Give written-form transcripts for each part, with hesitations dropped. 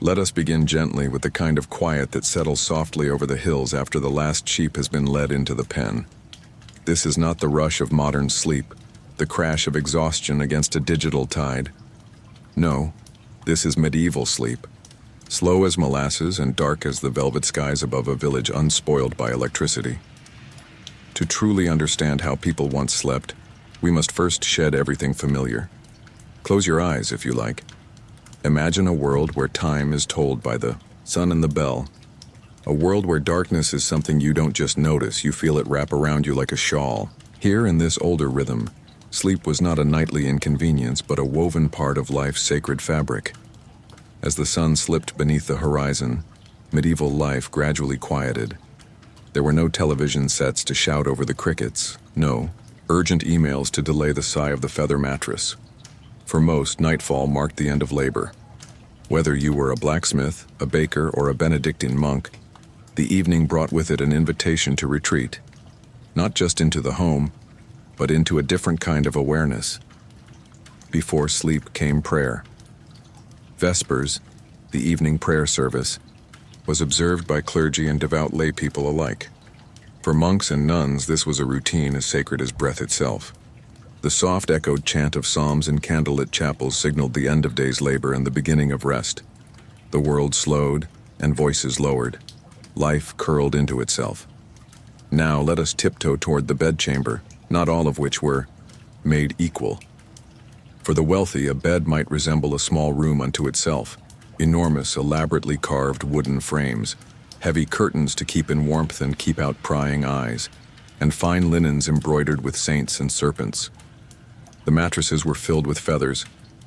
Let us begin gently with the kind of quiet that settles softly over the hills after the last sheep has been led into the pen. This is not the rush of modern sleep, the crash of exhaustion against a digital tide. No, this is medieval sleep, slow as molasses and dark as the velvet skies above a village unspoiled by electricity. To truly understand how people once slept, we must first shed everything familiar. Close your eyes if you like. Imagine a world where time is told by the sun and the bell. A world where darkness is something you don't just notice, you feel it wrap around you like a shawl. Here in this older rhythm, sleep was not a nightly inconvenience but a woven part of life's sacred fabric. As the sun slipped beneath the horizon, medieval life gradually quieted. There were no television sets to shout over the crickets, no urgent emails to delay the sigh of the feather mattress. For most, nightfall marked the end of labor. Whether you were a blacksmith, a baker, or a Benedictine monk, the evening brought with it an invitation to retreat, not just into the home, but into a different kind of awareness. Before sleep came prayer. Vespers, the evening prayer service, was observed by clergy and devout lay people alike. For monks and nuns, this was a routine as sacred as breath itself. The soft echoed chant of psalms in candlelit chapels signaled the end of day's labor and the beginning of rest. The world slowed, and voices lowered. Life curled into itself. Now let us tiptoe toward the bedchamber, not all of which were made equal. For the wealthy, a bed might resemble a small room unto itself. Enormous, elaborately carved wooden frames, heavy curtains to keep in warmth and keep out prying eyes, and fine linens embroidered with saints and serpents. The mattresses were filled with feathers,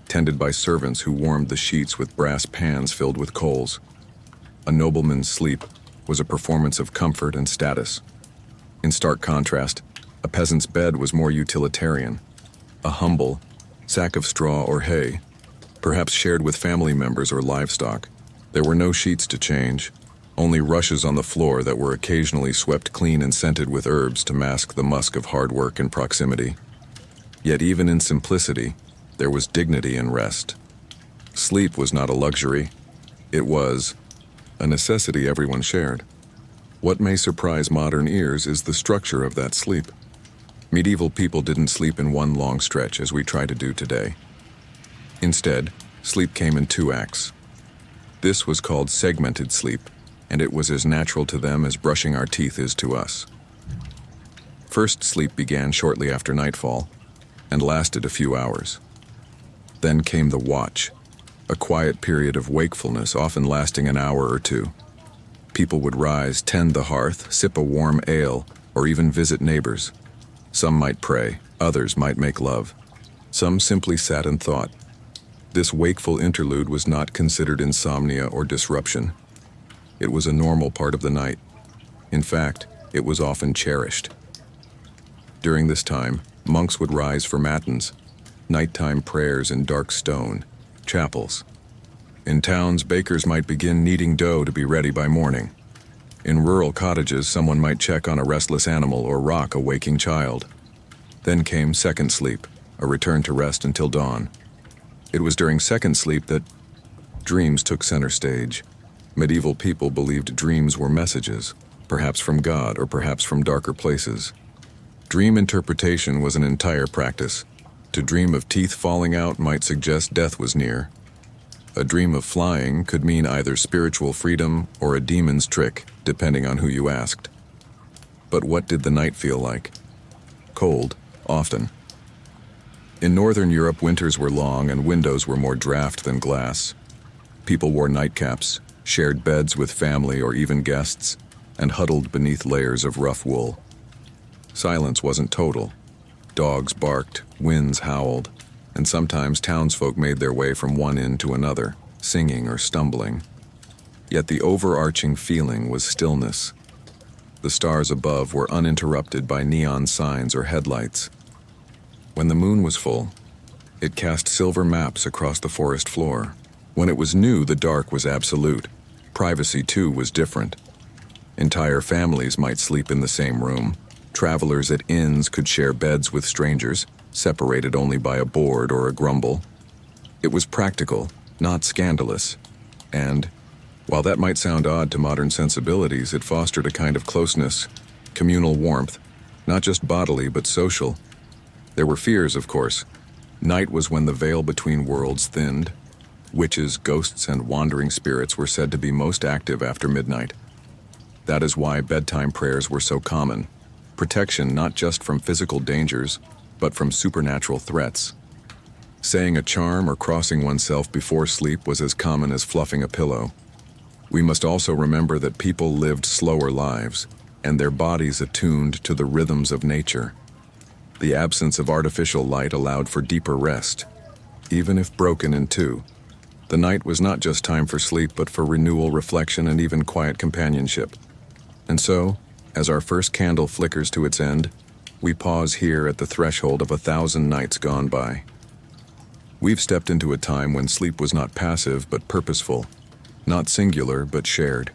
tended by servants who warmed the sheets with brass pans filled with coals. A nobleman's sleep was a performance of comfort and status. In stark contrast, a peasant's bed was more utilitarian. A humble sack of straw or hay, perhaps shared with family members or livestock. There were no sheets to change, only rushes on the floor that were occasionally swept clean and scented with herbs to mask the musk of hard work and proximity. Yet even in simplicity, there was dignity in rest. Sleep was not a luxury. It was a necessity everyone shared. What may surprise modern ears is the structure of that sleep. Medieval people didn't sleep in one long stretch as we try to do today. Instead, sleep came in 2 acts. This was called segmented sleep, and it was as natural to them as brushing our teeth is to us. First sleep began shortly after nightfall, and lasted a few hours. Then came the watch, a quiet period of wakefulness often lasting an hour or 2. People would rise, tend the hearth, sip a warm ale, or even visit neighbors. Some might pray, others might make love. Some simply sat and thought. This wakeful interlude was not considered insomnia or disruption. It was a normal part of the night. In fact, it was often cherished. During this time, monks would rise for matins, nighttime prayers in dark stone, chapels. In towns, bakers might begin kneading dough to be ready by morning. In rural cottages, someone might check on a restless animal or rock a waking child. Then came second sleep, a return to rest until dawn. It was during second sleep that dreams took center stage. Medieval people believed dreams were messages, perhaps from God or perhaps from darker places. Dream interpretation was an entire practice. To dream of teeth falling out might suggest death was near. A dream of flying could mean either spiritual freedom or a demon's trick, depending on who you asked. But what did the night feel like? Cold, often. In Northern Europe, winters were long and windows were more draught than glass. People wore nightcaps, shared beds with family or even guests, and huddled beneath layers of rough wool. Silence wasn't total. Dogs barked, winds howled, and sometimes townsfolk made their way from one end to another, singing or stumbling. Yet the overarching feeling was stillness. The stars above were uninterrupted by neon signs or headlights. When the moon was full, it cast silver maps across the forest floor. When it was new, the dark was absolute. Privacy, too, was different. Entire families might sleep in the same room. Travelers at inns could share beds with strangers, separated only by a board or a grumble. It was practical, not scandalous. And, while that might sound odd to modern sensibilities, it fostered a kind of closeness, communal warmth, not just bodily but social. There were fears, of course. Night was when the veil between worlds thinned. Witches, ghosts, and wandering spirits were said to be most active after midnight. That is why bedtime prayers were so common. Protection not just from physical dangers, but from supernatural threats. Saying a charm or crossing oneself before sleep was as common as fluffing a pillow. We must also remember that people lived slower lives, and their bodies attuned to the rhythms of nature. The absence of artificial light allowed for deeper rest, even if broken in two. The night was not just time for sleep, but for renewal, reflection, and even quiet companionship. And so, as our first candle flickers to its end, we pause here at the threshold of 1,000 nights gone by. We've stepped into a time when sleep was not passive but purposeful, not singular but shared.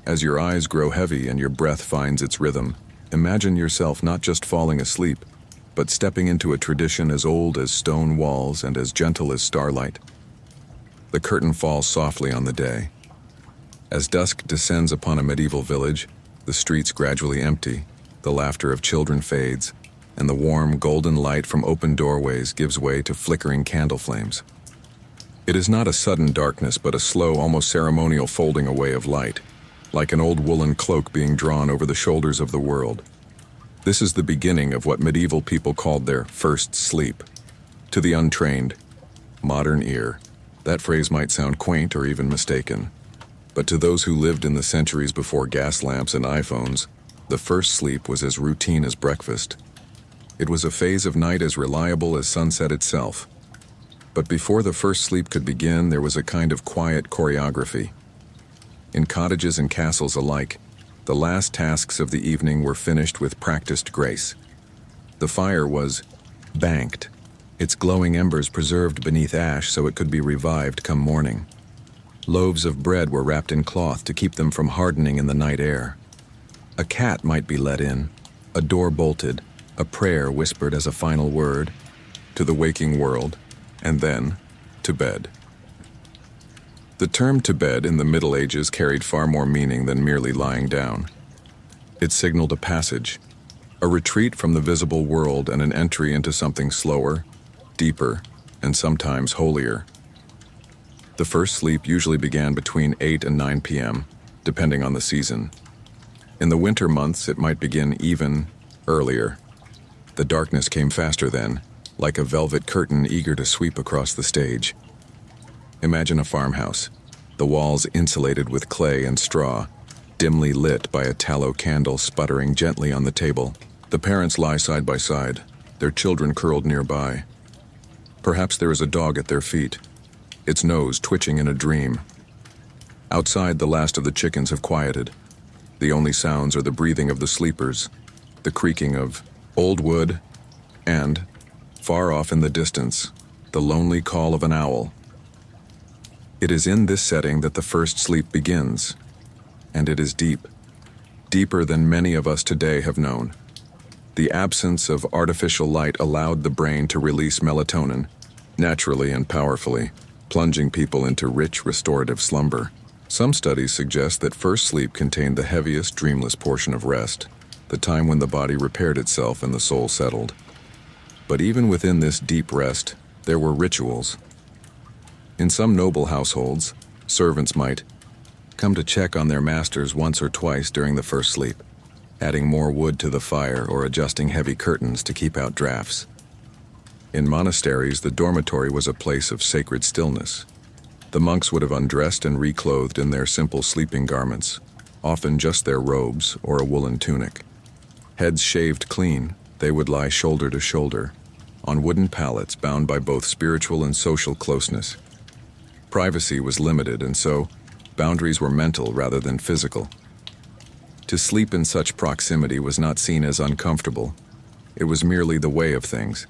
As your eyes grow heavy and your breath finds its rhythm, imagine yourself not just falling asleep, but stepping into a tradition as old as stone walls and as gentle as starlight. The curtain falls softly on the day. As dusk descends upon a medieval village, the streets gradually empty, the laughter of children fades, and the warm, golden light from open doorways gives way to flickering candle flames. It is not a sudden darkness, but a slow, almost ceremonial folding away of light, like an old woolen cloak being drawn over the shoulders of the world. This is the beginning of what medieval people called their first sleep. To the untrained, modern ear, that phrase might sound quaint or even mistaken. But to those who lived in the centuries before gas lamps and iPhones, the first sleep was as routine as breakfast. It was a phase of night as reliable as sunset itself. But before the first sleep could begin, there was a kind of quiet choreography. In cottages and castles alike, the last tasks of the evening were finished with practiced grace. The fire was banked, its glowing embers preserved beneath ash so it could be revived come morning. Loaves of bread were wrapped in cloth to keep them from hardening in the night air. A cat might be let in, a door bolted, a prayer whispered as a final word, to the waking world, and then to bed. The term to bed in the Middle Ages carried far more meaning than merely lying down. It signaled a passage, a retreat from the visible world and an entry into something slower, deeper, and sometimes holier. The first sleep usually began between 8 and 9 p.m., depending on the season. In the winter months, it might begin even earlier. The darkness came faster then, like a velvet curtain eager to sweep across the stage. Imagine a farmhouse, the walls insulated with clay and straw, dimly lit by a tallow candle sputtering gently on the table. The parents lie side by side, their children curled nearby. Perhaps there is a dog at their feet, its nose twitching in a dream. Outside, the last of the chickens have quieted. The only sounds are the breathing of the sleepers, the creaking of old wood, and, far off in the distance, the lonely call of an owl. It is in this setting that the first sleep begins, and it is deep, deeper than many of us today have known. The absence of artificial light allowed the brain to release melatonin, naturally and powerfully, plunging people into rich, restorative slumber. Some studies suggest that first sleep contained the heaviest, dreamless portion of rest, the time when the body repaired itself and the soul settled. But even within this deep rest, there were rituals. In some noble households, servants might come to check on their masters once or twice during the first sleep, adding more wood to the fire or adjusting heavy curtains to keep out drafts. In monasteries, the dormitory was a place of sacred stillness. The monks would have undressed and reclothed in their simple sleeping garments, often just their robes or a woolen tunic. Heads shaved clean, they would lie shoulder to shoulder, on wooden pallets bound by both spiritual and social closeness. Privacy was limited, and so boundaries were mental rather than physical. To sleep in such proximity was not seen as uncomfortable. It was merely the way of things.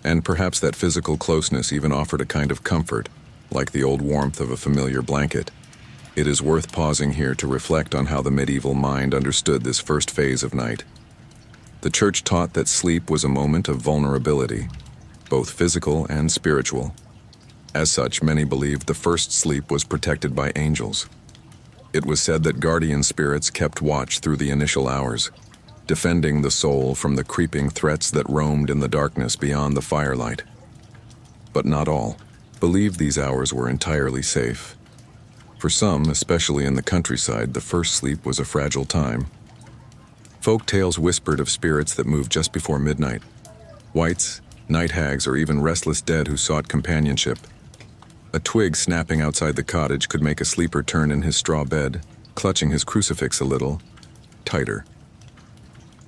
And perhaps that physical closeness even offered a kind of comfort, like the old warmth of a familiar blanket. It is worth pausing here to reflect on how the medieval mind understood this first phase of night. The church taught that sleep was a moment of vulnerability, both physical and spiritual. As such, many believed the first sleep was protected by angels. It was said that guardian spirits kept watch through the initial hours, defending the soul from the creeping threats that roamed in the darkness beyond the firelight. But not all believed these hours were entirely safe. For some, especially in the countryside, the first sleep was a fragile time. Folk tales whispered of spirits that moved just before midnight, wights, night hags, or even restless dead who sought companionship. A twig snapping outside the cottage could make a sleeper turn in his straw bed, clutching his crucifix a little tighter.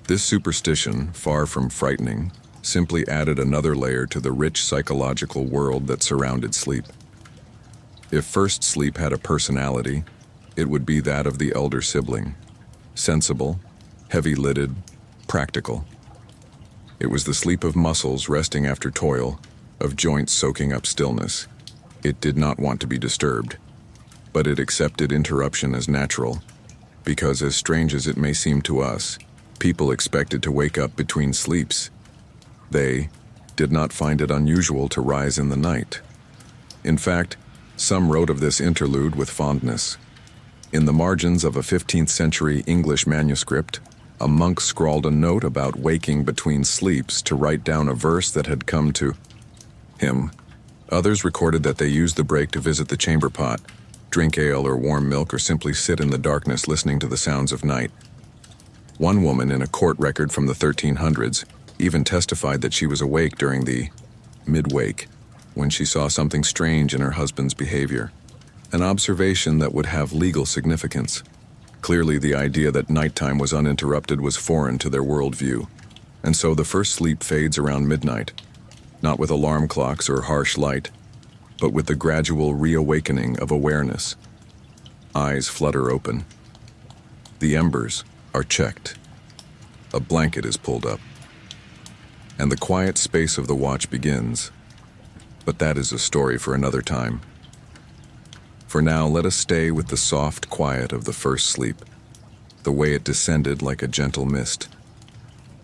This superstition, far from frightening, simply added another layer to the rich psychological world that surrounded sleep. If first sleep had a personality, it would be that of the elder sibling. Sensible, heavy-lidded, practical. It was the sleep of muscles resting after toil, of joints soaking up stillness. It did not want to be disturbed, but it accepted interruption as natural, because as strange as it may seem to us, people expected to wake up between sleeps. They did not find it unusual to rise in the night. In fact, some wrote of this interlude with fondness. In the margins of a 15th century English manuscript, a monk scrawled a note about waking between sleeps to write down a verse that had come to him. Others recorded that they used the break to visit the chamber pot, drink ale or warm milk, or simply sit in the darkness listening to the sounds of night. One woman in a court record from the 1300s even testified that she was awake during the mid-wake when she saw something strange in her husband's behavior, an observation that would have legal significance. Clearly, the idea that nighttime was uninterrupted was foreign to their worldview, and so the first sleep fades around midnight, not with alarm clocks or harsh light, but with the gradual reawakening of awareness. Eyes flutter open. The embers are checked. A blanket is pulled up. And the quiet space of the watch begins. But that is a story for another time. For now, let us stay with the soft quiet of the first sleep, the way it descended like a gentle mist,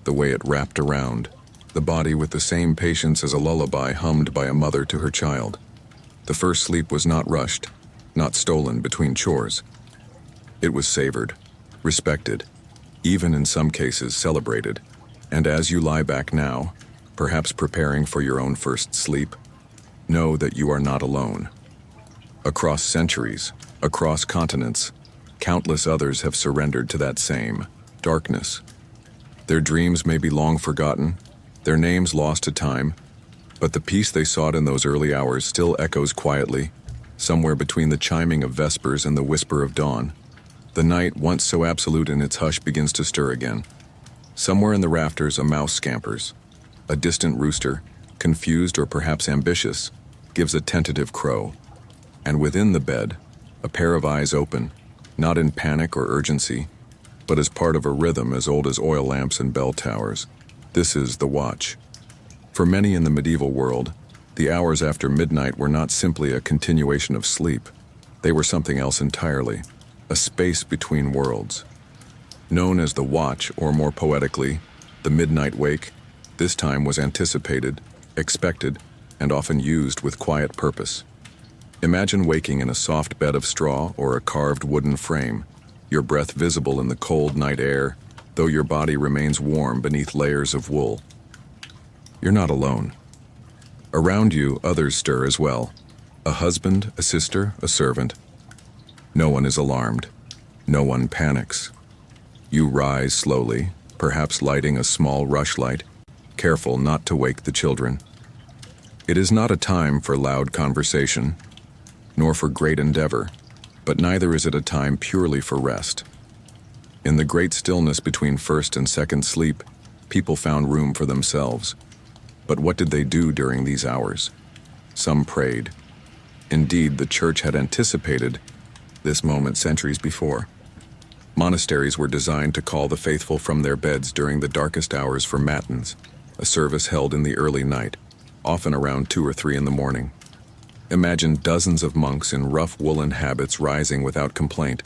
the way it wrapped around the body with the same patience as a lullaby hummed by a mother to her child. The first sleep was not rushed, not stolen between chores. It was savored, respected, even in some cases celebrated. And as you lie back now, perhaps preparing for your own first sleep, know that you are not alone. Across centuries, across continents, countless others have surrendered to that same darkness. Their dreams may be long forgotten, their names lost to time, but the peace they sought in those early hours still echoes quietly, somewhere between the chiming of vespers and the whisper of dawn. The night, once so absolute in its hush, begins to stir again. Somewhere in the rafters a mouse scampers. A distant rooster, confused or perhaps ambitious, gives a tentative crow. And within the bed, a pair of eyes open, not in panic or urgency, but as part of a rhythm as old as oil lamps and bell towers. This is the watch. For many in the medieval world, the hours after midnight were not simply a continuation of sleep. They were something else entirely, a space between worlds. Known as the watch, or more poetically, the midnight wake, this time was anticipated, expected, and often used with quiet purpose. Imagine waking in a soft bed of straw or a carved wooden frame, your breath visible in the cold night air, though your body remains warm beneath layers of wool. You're not alone. Around you, others stir as well. A husband, a sister, a servant. No one is alarmed. No one panics. You rise slowly, perhaps lighting a small rushlight, careful not to wake the children. It is not a time for loud conversation, nor for great endeavor, but neither is it a time purely for rest. In the great stillness between first and second sleep, people found room for themselves. But what did they do during these hours? Some prayed. Indeed, the church had anticipated this moment centuries before. Monasteries were designed to call the faithful from their beds during the darkest hours for matins, a service held in the early night, often around 2 or 3 in the morning. Imagine dozens of monks in rough woolen habits rising without complaint,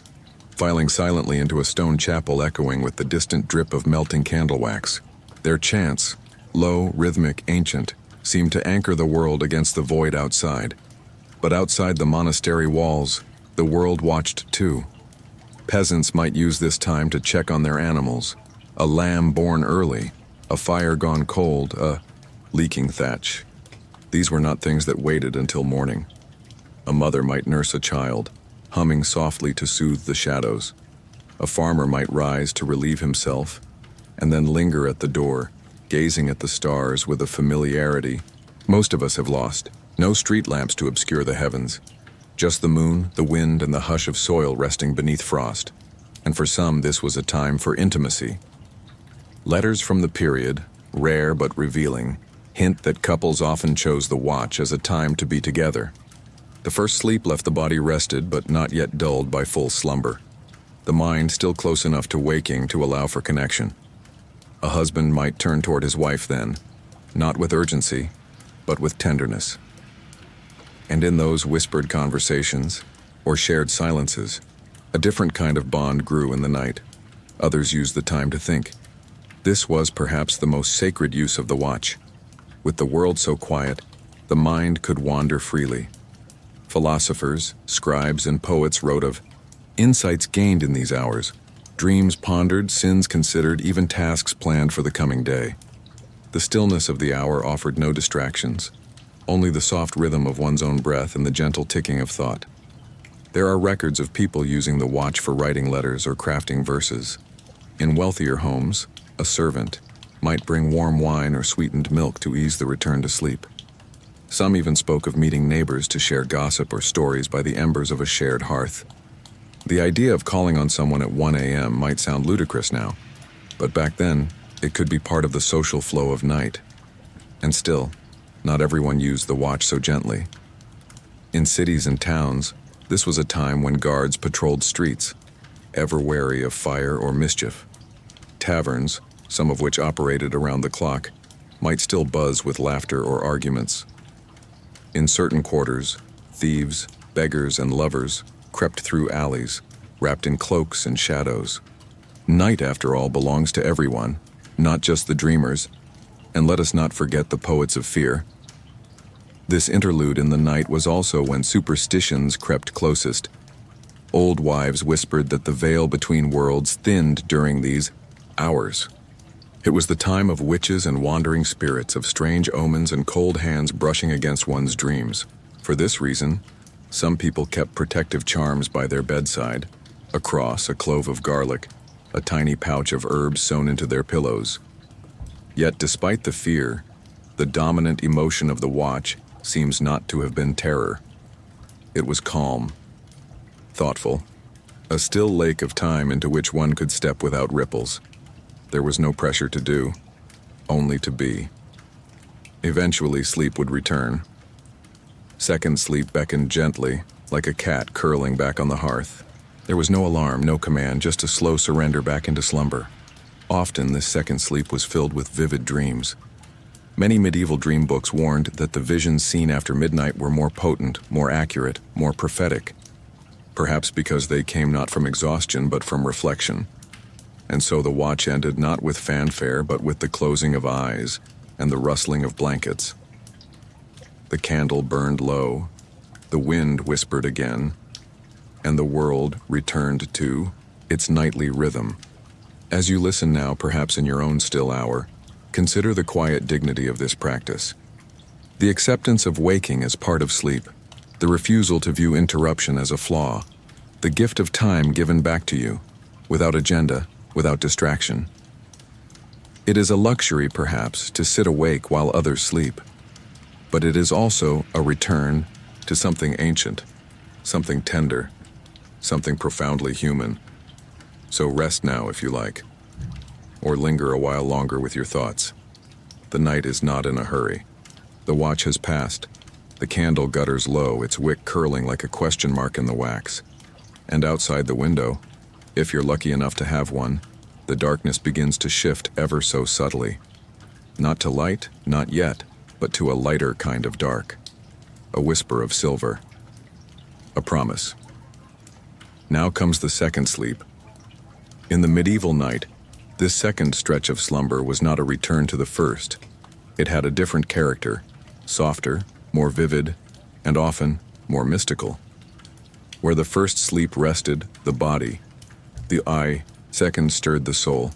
filing silently into a stone chapel echoing with the distant drip of melting candle wax. Their chants, low, rhythmic, ancient, seemed to anchor the world against the void outside. But outside the monastery walls, the world watched too. Peasants might use this time to check on their animals. A lamb born early, a fire gone cold, a leaking thatch. These were not things that waited until morning. A mother might nurse a child, humming softly to soothe the shadows. A farmer might rise to relieve himself, and then linger at the door, gazing at the stars with a familiarity most of us have lost. No street lamps to obscure the heavens. Just the moon, the wind, and the hush of soil resting beneath frost. And for some, this was a time for intimacy. Letters from the period, rare but revealing, hint that couples often chose the watch as a time to be together. The first sleep left the body rested but not yet dulled by full slumber. The mind still close enough to waking to allow for connection. A husband might turn toward his wife then, not with urgency, but with tenderness. And in those whispered conversations, or shared silences, a different kind of bond grew in the night. Others used the time to think. This was perhaps the most sacred use of the watch. With the world so quiet, the mind could wander freely. Philosophers, scribes, and poets wrote of insights gained in these hours, dreams pondered, sins considered, even tasks planned for the coming day. The stillness of the hour offered no distractions, only the soft rhythm of one's own breath and the gentle ticking of thought. There are records of people using the watch for writing letters or crafting verses. In wealthier homes, a servant might bring warm wine or sweetened milk to ease the return to sleep. Some even spoke of meeting neighbors to share gossip or stories by the embers of a shared hearth. The idea of calling on someone at 1 a.m. might sound ludicrous now, but back then, it could be part of the social flow of night. And still, not everyone used the watch so gently. In cities and towns, this was a time when guards patrolled streets, ever wary of fire or mischief. Taverns, some of which operated around the clock, might still buzz with laughter or arguments. In certain quarters, thieves, beggars, and lovers crept through alleys, wrapped in cloaks and shadows. Night, after all, belongs to everyone, not just the dreamers, and let us not forget the poets of fear. This interlude in the night was also when superstitions crept closest. Old wives whispered that the veil between worlds thinned during these hours. It was the time of witches and wandering spirits, of strange omens and cold hands brushing against one's dreams. For this reason, some people kept protective charms by their bedside, a cross, a clove of garlic, a tiny pouch of herbs sewn into their pillows. Yet despite the fear, the dominant emotion of the watch seems not to have been terror. It was calm, thoughtful, a still lake of time into which one could step without ripples. There was no pressure to do, only to be. Eventually, sleep would return. Second sleep beckoned gently, like a cat curling back on the hearth. There was no alarm, no command, just a slow surrender back into slumber. Often, this second sleep was filled with vivid dreams. Many medieval dream books warned that the visions seen after midnight were more potent, more accurate, more prophetic. Perhaps because they came not from exhaustion but from reflection. And so the watch ended not with fanfare but with the closing of eyes and the rustling of blankets. The candle burned low, the wind whispered again, and the world returned to its nightly rhythm. As you listen now, perhaps in your own still hour, consider the quiet dignity of this practice. The acceptance of waking as part of sleep, the refusal to view interruption as a flaw, the gift of time given back to you, without agenda, without distraction. It is a luxury, perhaps, to sit awake while others sleep, but it is also a return to something ancient, something tender, something profoundly human. So rest now if you like, or linger a while longer with your thoughts. The night is not in a hurry. The watch has passed. The candle gutters low, its wick curling like a question mark in the wax. And outside the window, if you're lucky enough to have one, the darkness begins to shift ever so subtly. Not to light, not yet, but to a lighter kind of dark. A whisper of silver. A promise. Now comes the second sleep. In the medieval night, this second stretch of slumber was not a return to the first. It had a different character, softer, more vivid, and often more mystical. Where the first sleep rested, the body, the eye, second stirred the soul.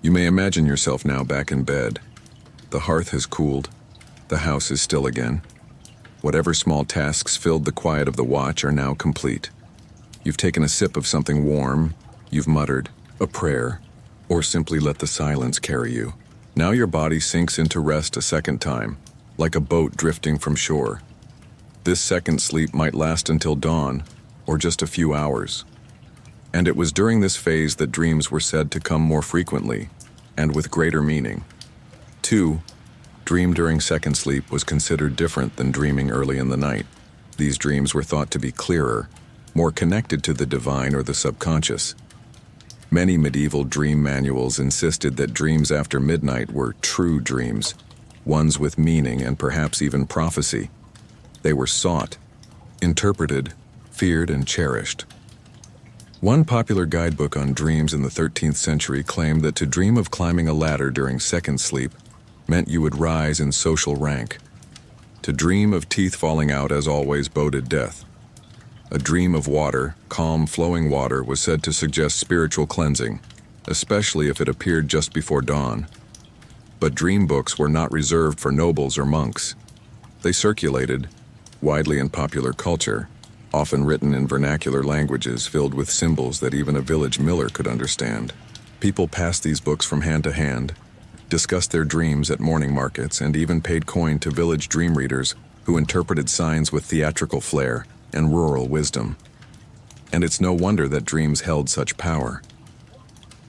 You may imagine yourself now back in bed. The hearth has cooled. The house is still again. Whatever small tasks filled the quiet of the watch are now complete. You've taken a sip of something warm, you've muttered a prayer, or simply let the silence carry you. Now your body sinks into rest a second time, like a boat drifting from shore. This second sleep might last until dawn, or just a few hours. And it was during this phase that dreams were said to come more frequently, and with greater meaning. 2. Dream during second sleep was considered different than dreaming early in the night. These dreams were thought to be clearer, more connected to the divine or the subconscious. Many medieval dream manuals insisted that dreams after midnight were true dreams, ones with meaning and perhaps even prophecy. They were sought, interpreted, feared, and cherished. One popular guidebook on dreams in the 13th century claimed that to dream of climbing a ladder during second sleep meant you would rise in social rank. To dream of teeth falling out as always boded death. A dream of water, calm flowing water, was said to suggest spiritual cleansing, especially if it appeared just before dawn. But dream books were not reserved for nobles or monks. They circulated widely in popular culture, often written in vernacular languages filled with symbols that even a village miller could understand. People passed these books from hand to hand, discussed their dreams at morning markets, and even paid coin to village dream readers who interpreted signs with theatrical flair and rural wisdom. And it's no wonder that dreams held such power.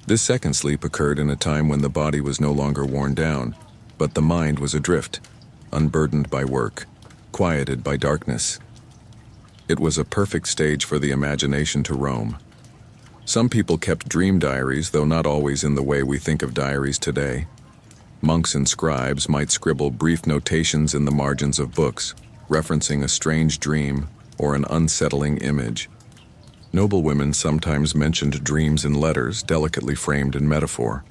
This second sleep occurred in a time when the body was no longer worn down, but the mind was adrift, unburdened by work, quieted by darkness. It was a perfect stage for the imagination to roam. Some people kept dream diaries, though not always in the way we think of diaries today. Monks and scribes might scribble brief notations in the margins of books, referencing a strange dream or an unsettling image. Noblewomen sometimes mentioned dreams in letters delicately framed in metaphor.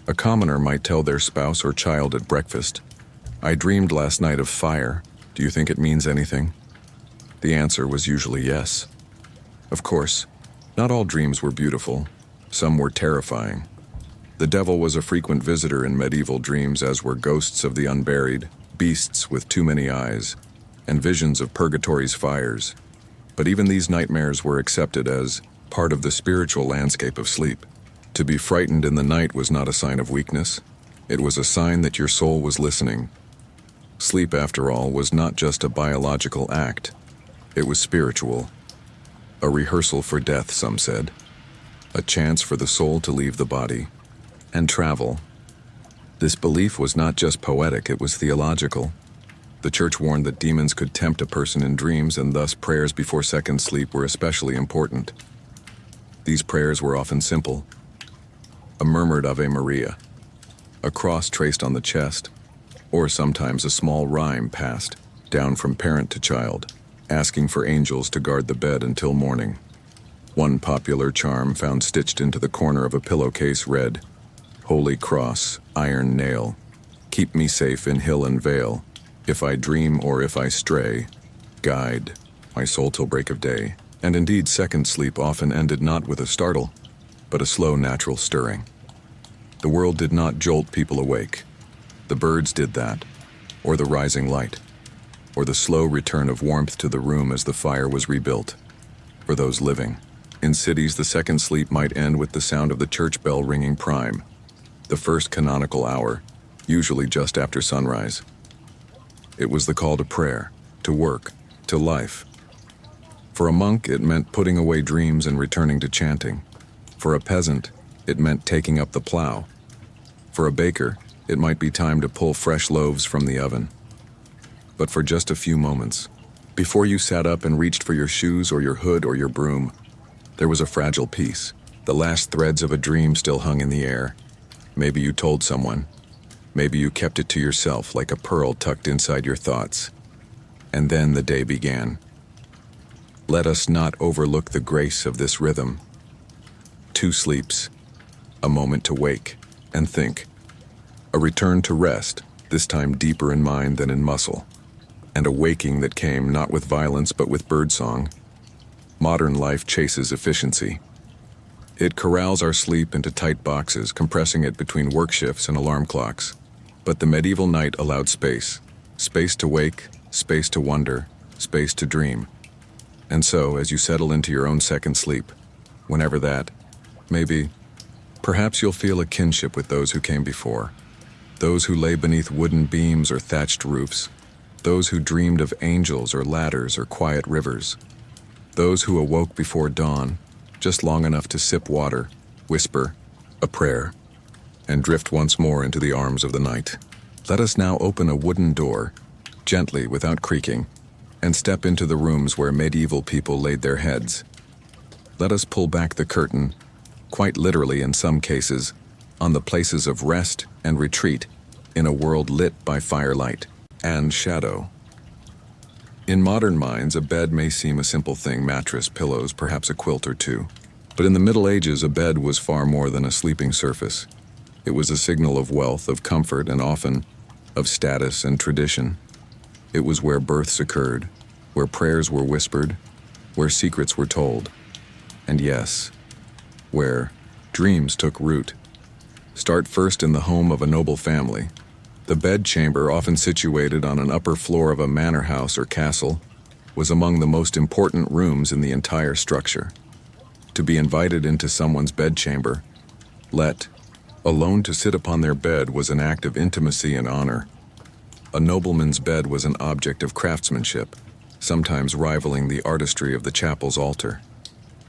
A commoner might tell their spouse or child at breakfast, "I dreamed last night of fire. Do you think it means anything?" The answer was usually yes. Of course, not all dreams were beautiful. Some were terrifying. The devil was a frequent visitor in medieval dreams, as were ghosts of the unburied, beasts with too many eyes, and visions of purgatory's fires. But even these nightmares were accepted as part of the spiritual landscape of sleep. To be frightened in the night was not a sign of weakness. It was a sign that your soul was listening. Sleep, after all, was not just a biological act. It was spiritual. A rehearsal for death, some said. A chance for the soul to leave the body and travel. This belief was not just poetic, it was theological. The church warned that demons could tempt a person in dreams, and thus prayers before second sleep were especially important. These prayers were often simple. A murmured Ave Maria, a cross traced on the chest, or sometimes a small rhyme passed down from parent to child, asking for angels to guard the bed until morning. One popular charm found stitched into the corner of a pillowcase read, "Holy Cross, iron nail, keep me safe in hill and vale. If I dream or if I stray, guide my soul till break of day." And indeed, second sleep often ended not with a startle, but a slow natural stirring. The world did not jolt people awake. The birds did that, or the rising light, or the slow return of warmth to the room as the fire was rebuilt. For those living in cities, the second sleep might end with the sound of the church bell ringing prime, the first canonical hour, usually just after sunrise. It was the call to prayer, to work, to life. For a monk, it meant putting away dreams and returning to chanting. For a peasant, it meant taking up the plow. For a baker, it might be time to pull fresh loaves from the oven. But for just a few moments, before you sat up and reached for your shoes or your hood or your broom, there was a fragile peace. The last threads of a dream still hung in the air. Maybe you told someone. Maybe you kept it to yourself like a pearl tucked inside your thoughts. And then the day began. Let us not overlook the grace of this rhythm. 2 sleeps, a moment to wake and think. A return to rest, this time deeper in mind than in muscle. and a waking that came not with violence but with birdsong. Modern life chases efficiency. It corrals our sleep into tight boxes, compressing it between work shifts and alarm clocks. But the medieval night allowed space. Space to wake, space to wonder, space to dream. And so, as you settle into your own second sleep, whenever that may be, perhaps you'll feel a kinship with those who came before. Those who lay beneath wooden beams or thatched roofs. Those who dreamed of angels or ladders or quiet rivers. Those who awoke before dawn, just long enough to sip water, whisper a prayer, and drift once more into the arms of the night. Let us now open a wooden door, gently without creaking, and step into the rooms where medieval people laid their heads. Let us pull back the curtain, quite literally in some cases, on the places of rest and retreat in a world lit by firelight and shadow. In modern minds, a bed may seem a simple thing, mattress, pillows, perhaps a quilt or two. But in the Middle Ages, a bed was far more than a sleeping surface. It was a signal of wealth, of comfort, and often of status and tradition. It was where births occurred, where prayers were whispered, where secrets were told. And yes, where dreams took root. Start first in the home of a noble family. The bedchamber, often situated on an upper floor of a manor house or castle, was among the most important rooms in the entire structure. To be invited into someone's bedchamber, alone to sit upon their bed, was an act of intimacy and honor. A nobleman's bed was an object of craftsmanship, sometimes rivaling the artistry of the chapel's altar.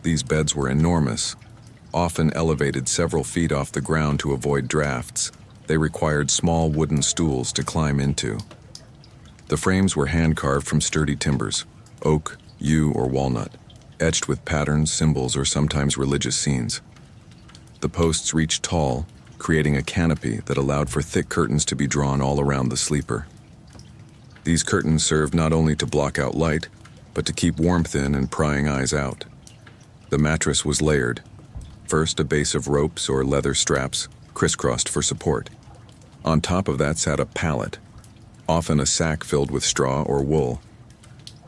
These beds were enormous, often elevated several feet off the ground to avoid drafts. They required small wooden stools to climb into. The frames were hand-carved from sturdy timbers, oak, yew, or walnut, etched with patterns, symbols, or sometimes religious scenes. The posts reached tall, creating a canopy that allowed for thick curtains to be drawn all around the sleeper. These curtains served not only to block out light, but to keep warmth in and prying eyes out. The mattress was layered. First, a base of ropes or leather straps, crisscrossed for support. On top of that sat a pallet, often a sack filled with straw or wool.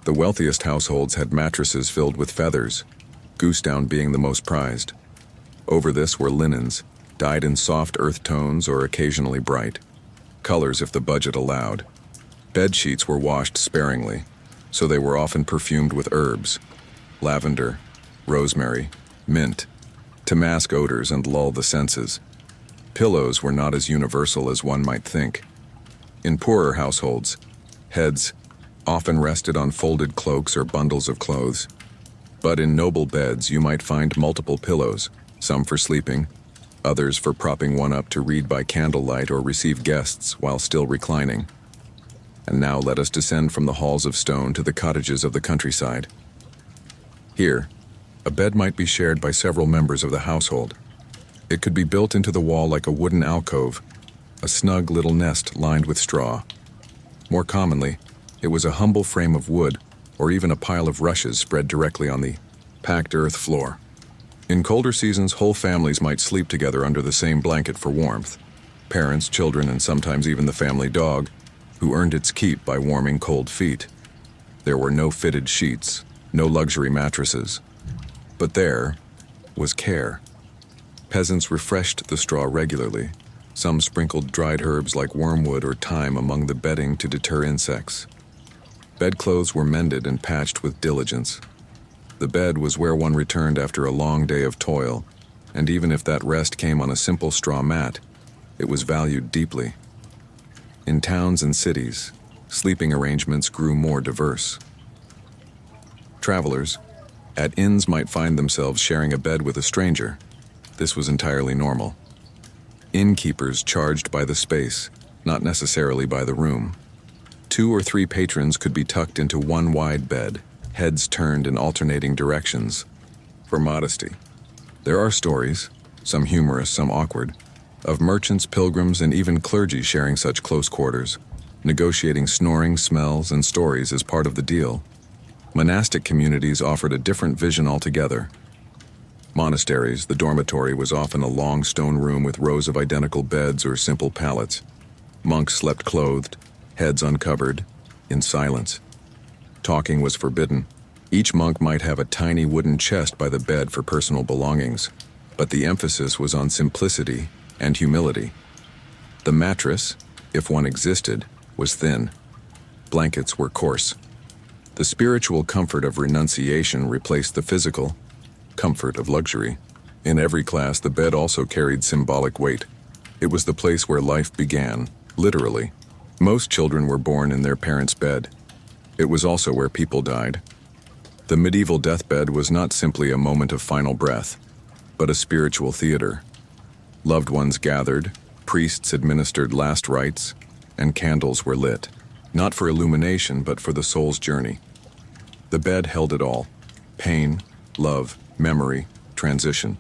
The wealthiest households had mattresses filled with feathers, goose down being the most prized. Over this were linens, dyed in soft earth tones or occasionally bright, colors if the budget allowed. Bed sheets were washed sparingly, so they were often perfumed with herbs, lavender, rosemary, mint, to mask odors and lull the senses. Pillows were not as universal as one might think. In poorer households, heads often rested on folded cloaks or bundles of clothes. But in noble beds you might find multiple pillows, some for sleeping, others for propping one up to read by candlelight or receive guests while still reclining. And now let us descend from the halls of stone to the cottages of the countryside. Here, a bed might be shared by several members of the household. It could be built into the wall like a wooden alcove, a snug little nest lined with straw. More commonly, it was a humble frame of wood or even a pile of rushes spread directly on the packed earth floor. In colder seasons, whole families might sleep together under the same blanket for warmth. Parents, children, and sometimes even the family dog, who earned its keep by warming cold feet. There were no fitted sheets, no luxury mattresses. But there was care. Peasants refreshed the straw regularly. Some sprinkled dried herbs like wormwood or thyme among the bedding to deter insects. Bedclothes were mended and patched with diligence. The bed was where one returned after a long day of toil, and even if that rest came on a simple straw mat, it was valued deeply. In towns and cities, sleeping arrangements grew more diverse. Travelers at inns might find themselves sharing a bed with a stranger. This was entirely normal. Innkeepers charged by the space, not necessarily by the room. 2 or 3 patrons could be tucked into one wide bed, heads turned in alternating directions, for modesty. There are stories, some humorous, some awkward, of merchants, pilgrims, and even clergy sharing such close quarters, negotiating snoring, smells, and stories as part of the deal. Monastic communities offered a different vision altogether. Monasteries, the dormitory was often a long stone room with rows of identical beds or simple pallets. Monks slept clothed, heads uncovered, in silence. Talking was forbidden. Each monk might have a tiny wooden chest by the bed for personal belongings, but the emphasis was on simplicity and humility. The mattress, if one existed, was thin. Blankets were coarse. The spiritual comfort of renunciation replaced the physical comfort of luxury. In every class, the bed also carried symbolic weight. It was the place where life began, literally. Most children were born in their parents' bed. It was also where people died. The medieval deathbed was not simply a moment of final breath, but a spiritual theater. Loved ones gathered, priests administered last rites, and candles were lit, not for illumination, but for the soul's journey. The bed held it all: pain, love, memory, transition.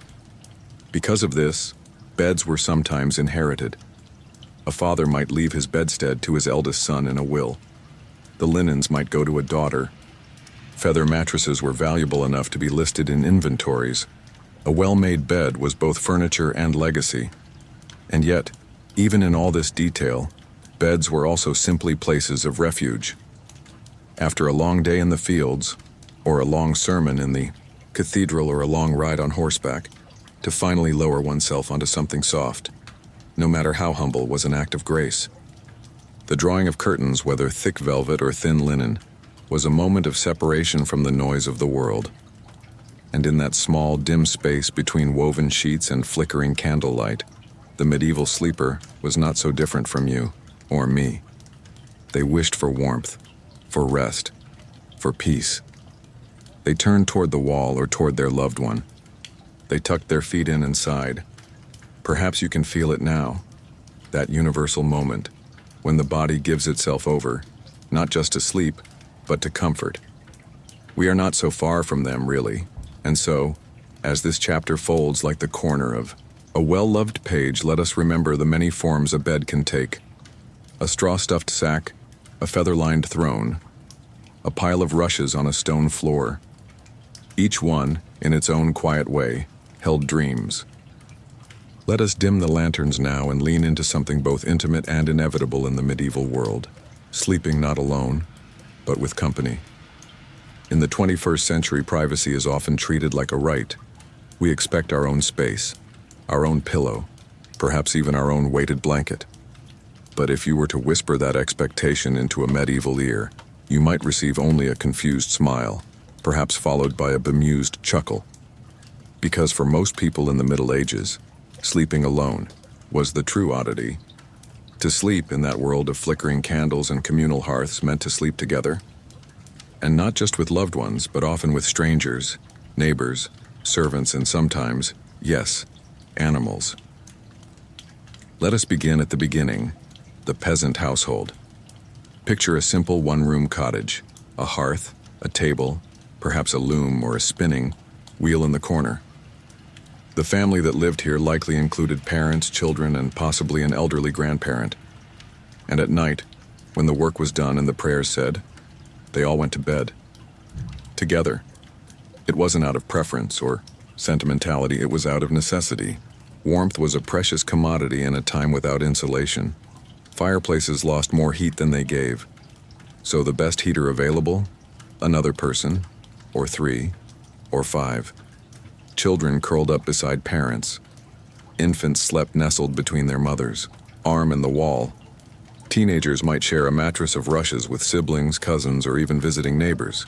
Because of this, beds were sometimes inherited. A father might leave his bedstead to his eldest son in a will. The linens might go to a daughter. Feather mattresses were valuable enough to be listed in inventories. A well-made bed was both furniture and legacy. And yet, even in all this detail, beds were also simply places of refuge. After a long day in the fields, or a long sermon in the cathedral, or a long ride on horseback, to finally lower oneself onto something soft, no matter how humble, was an act of grace. The drawing of curtains, whether thick velvet or thin linen, was a moment of separation from the noise of the world. And in that small, dim space between woven sheets and flickering candlelight, the medieval sleeper was not so different from you or me. They wished for warmth, for rest, for peace. They turned toward the wall or toward their loved one. They tucked their feet in and sighed. Perhaps you can feel it now, that universal moment when the body gives itself over, not just to sleep, but to comfort. We are not so far from them, really, and so, as this chapter folds like the corner of a well-loved page, let us remember the many forms a bed can take: a straw-stuffed sack, a feather-lined throne, a pile of rushes on a stone floor. Each one, in its own quiet way, held dreams. Let us dim the lanterns now and lean into something both intimate and inevitable in the medieval world: sleeping not alone, but with company. In the 21st century, privacy is often treated like a right. We expect our own space, our own pillow, perhaps even our own weighted blanket. But if you were to whisper that expectation into a medieval ear, you might receive only a confused smile, perhaps followed by a bemused chuckle. Because for most people in the Middle Ages, sleeping alone was the true oddity. To sleep in that world of flickering candles and communal hearths meant to sleep together. And not just with loved ones, but often with strangers, neighbors, servants, and sometimes, yes, animals. Let us begin at the beginning, the peasant household. Picture a simple one-room cottage, a hearth, a table, perhaps a loom or a spinning wheel in the corner. The family that lived here likely included parents, children, and possibly an elderly grandparent. And at night, when the work was done and the prayers said, they all went to bed. Together. It wasn't out of preference or sentimentality, it was out of necessity. Warmth was a precious commodity in a time without insulation. Fireplaces lost more heat than they gave. So the best heater available? Another person, or 3, or 5. Children curled up beside parents. Infants slept nestled between their mothers, arm in the wall. Teenagers might share a mattress of rushes with siblings, cousins, or even visiting neighbors.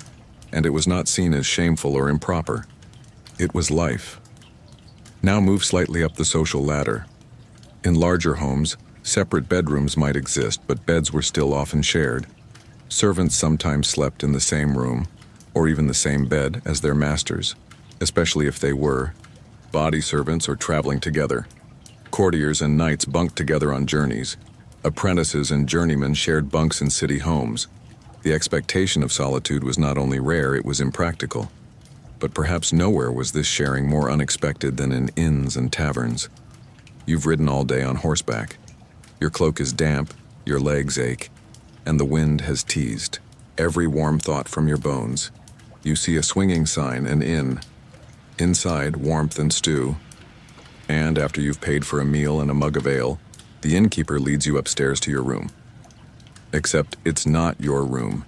And it was not seen as shameful or improper. It was life. Now move slightly up the social ladder. In larger homes, separate bedrooms might exist, but beds were still often shared. Servants sometimes slept in the same room, or even the same bed as their masters, especially if they were body servants or traveling together. Courtiers and knights bunked together on journeys. Apprentices and journeymen shared bunks in city homes. The expectation of solitude was not only rare, it was impractical. But perhaps nowhere was this sharing more unexpected than in inns and taverns. You've ridden all day on horseback. Your cloak is damp, your legs ache, and the wind has teased every warm thought from your bones. You see a swinging sign, an inn. Inside, warmth and stew. And after you've paid for a meal and a mug of ale, the innkeeper leads you upstairs to your room. Except it's not your room.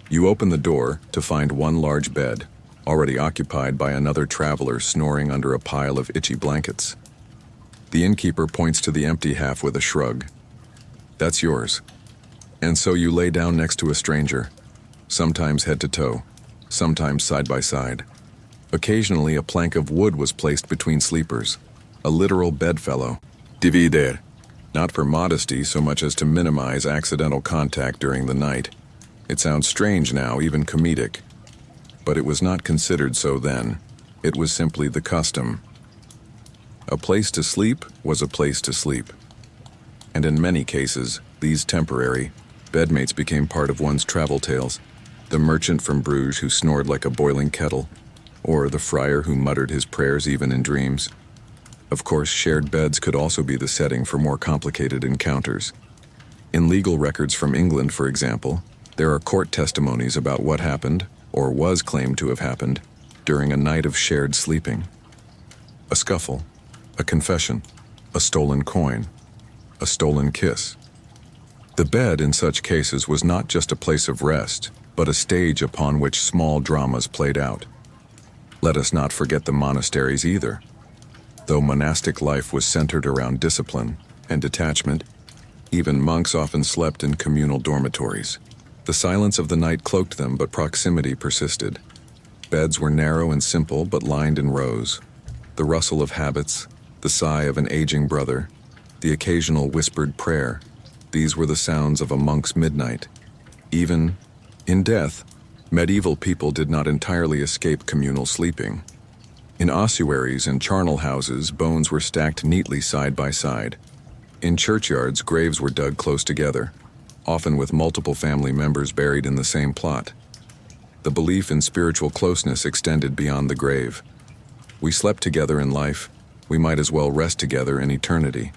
You open the door to find one large bed, already occupied by another traveler snoring under a pile of itchy blankets. The innkeeper points to the empty half with a shrug. That's yours. And so you lay down next to a stranger, sometimes head to toe, sometimes side by side. Occasionally a plank of wood was placed between sleepers, a literal bedfellow. Divider. Not for modesty so much as to minimize accidental contact during the night. It sounds strange now, even comedic. But it was not considered so then. It was simply the custom. A place to sleep was a place to sleep. And in many cases, these temporary bedmates became part of one's travel tales. The merchant from Bruges who snored like a boiling kettle, or the friar who muttered his prayers even in dreams. Of course, shared beds could also be the setting for more complicated encounters. In legal records from England, for example, there are court testimonies about what happened, or was claimed to have happened, during a night of shared sleeping. A scuffle, a confession, a stolen coin, a stolen kiss. The bed in such cases was not just a place of rest, but a stage upon which small dramas played out. Let us not forget the monasteries either. Though monastic life was centered around discipline and detachment, even monks often slept in communal dormitories. The silence of the night cloaked them, but proximity persisted. Beds were narrow and simple, but lined in rows. The rustle of habits, the sigh of an aging brother, the occasional whispered prayer, these were the sounds of a monk's midnight. Even in death, medieval people did not entirely escape communal sleeping. In ossuaries and charnel houses, bones were stacked neatly side by side. In churchyards, graves were dug close together, often with multiple family members buried in the same plot. The belief in spiritual closeness extended beyond the grave. We slept together in life, we might as well rest together in eternity.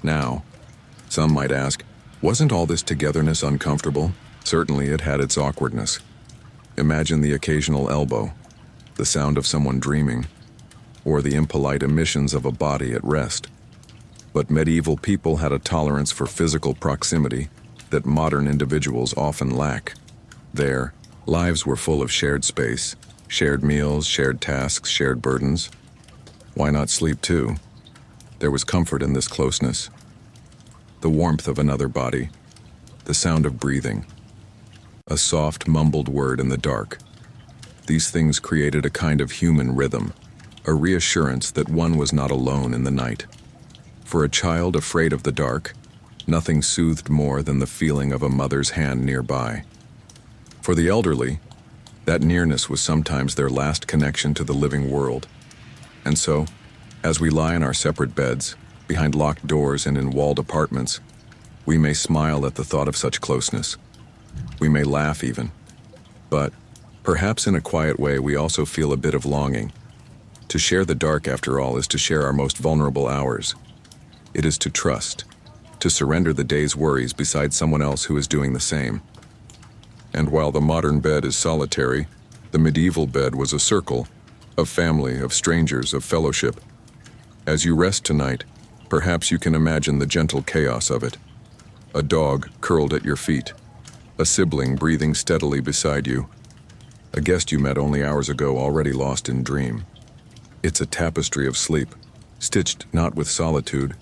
Now, some might ask, wasn't all this togetherness uncomfortable? Certainly it had its awkwardness. Imagine the occasional elbow, the sound of someone dreaming, or the impolite emissions of a body at rest. But medieval people had a tolerance for physical proximity that modern individuals often lack. Their lives were full of shared space, shared meals, shared tasks, shared burdens. Why not sleep too? There was comfort in this closeness. The warmth of another body, the sound of breathing, a soft, mumbled word in the dark. These things created a kind of human rhythm, a reassurance that one was not alone in the night. For a child afraid of the dark, nothing soothed more than the feeling of a mother's hand nearby. For the elderly, that nearness was sometimes their last connection to the living world. And so, as we lie in our separate beds, behind locked doors and in walled apartments, we may smile at the thought of such closeness. We may laugh even. But, perhaps in a quiet way, we also feel a bit of longing. To share the dark, after all, is to share our most vulnerable hours. It is to trust, to surrender the day's worries beside someone else who is doing the same. And while the modern bed is solitary, the medieval bed was a circle, of family, of strangers, of fellowship. As you rest tonight, perhaps you can imagine the gentle chaos of it. A dog curled at your feet, a sibling breathing steadily beside you, a guest you met only hours ago already lost in dream. It's a tapestry of sleep, stitched not with solitude,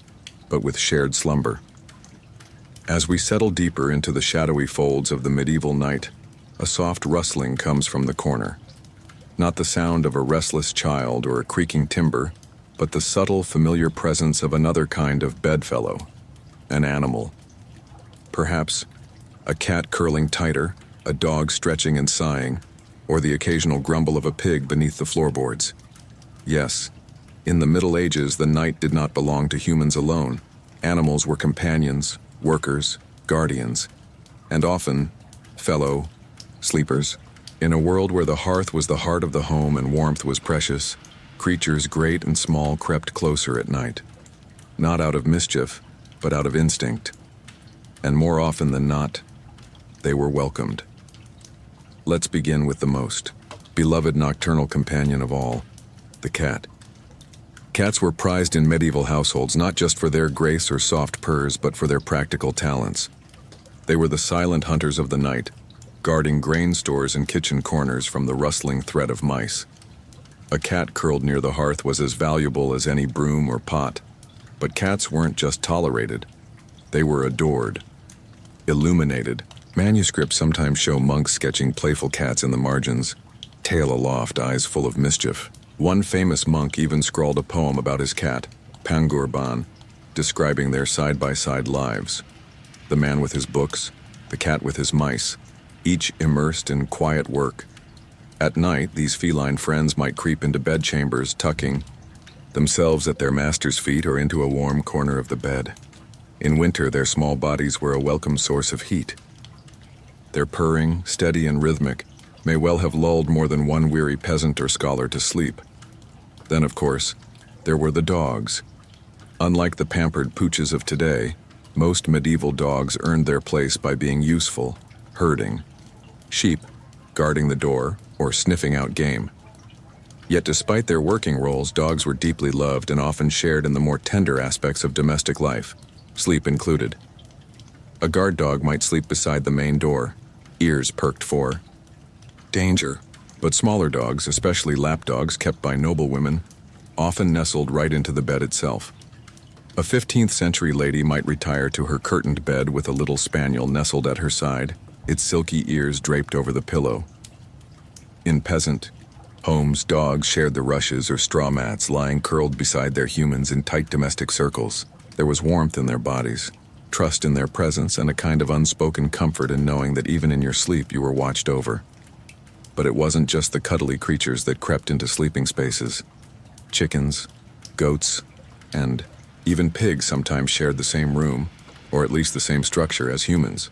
but with shared slumber. As we settle deeper into the shadowy folds of the medieval night, a soft rustling comes from the corner. Not the sound of a restless child or a creaking timber, but the subtle, familiar presence of another kind of bedfellow, an animal. Perhaps a cat curling tighter, a dog stretching and sighing, or the occasional grumble of a pig beneath the floorboards. Yes, in the Middle Ages, the night did not belong to humans alone. Animals were companions, workers, guardians, and often fellow sleepers. In a world where the hearth was the heart of the home and warmth was precious, creatures great and small crept closer at night. Not out of mischief, but out of instinct. And more often than not, they were welcomed. Let's begin with the most beloved nocturnal companion of all, the cat. Cats were prized in medieval households not just for their grace or soft purrs, but for their practical talents. They were the silent hunters of the night, guarding grain stores and kitchen corners from the rustling threat of mice. A cat curled near the hearth was as valuable as any broom or pot. But cats weren't just tolerated. They were adored. Illuminated. Manuscripts sometimes show monks sketching playful cats in the margins, tail aloft, eyes full of mischief. One famous monk even scrawled a poem about his cat, Pangurban, describing their side-by-side lives. The man with his books, the cat with his mice, each immersed in quiet work. At night, these feline friends might creep into bedchambers, tucking themselves at their master's feet or into a warm corner of the bed. In winter, their small bodies were a welcome source of heat. Their purring, steady and rhythmic, may well have lulled more than one weary peasant or scholar to sleep. Then, of course, there were the dogs. Unlike the pampered pooches of today, most medieval dogs earned their place by being useful, herding sheep, guarding the door, or sniffing out game. Yet despite their working roles, dogs were deeply loved and often shared in the more tender aspects of domestic life, sleep included. A guard dog might sleep beside the main door, ears perked for danger, but smaller dogs, especially lap dogs kept by noblewomen, often nestled right into the bed itself. A 15th century lady might retire to her curtained bed with a little spaniel nestled at her side, its silky ears draped over the pillow. In peasant homes, dogs shared the rushes or straw mats, lying curled beside their humans in tight domestic circles. There was warmth in their bodies, trust in their presence, and a kind of unspoken comfort in knowing that even in your sleep you were watched over. But it wasn't just the cuddly creatures that crept into sleeping spaces. Chickens, goats, and even pigs sometimes shared the same room, or at least the same structure as humans.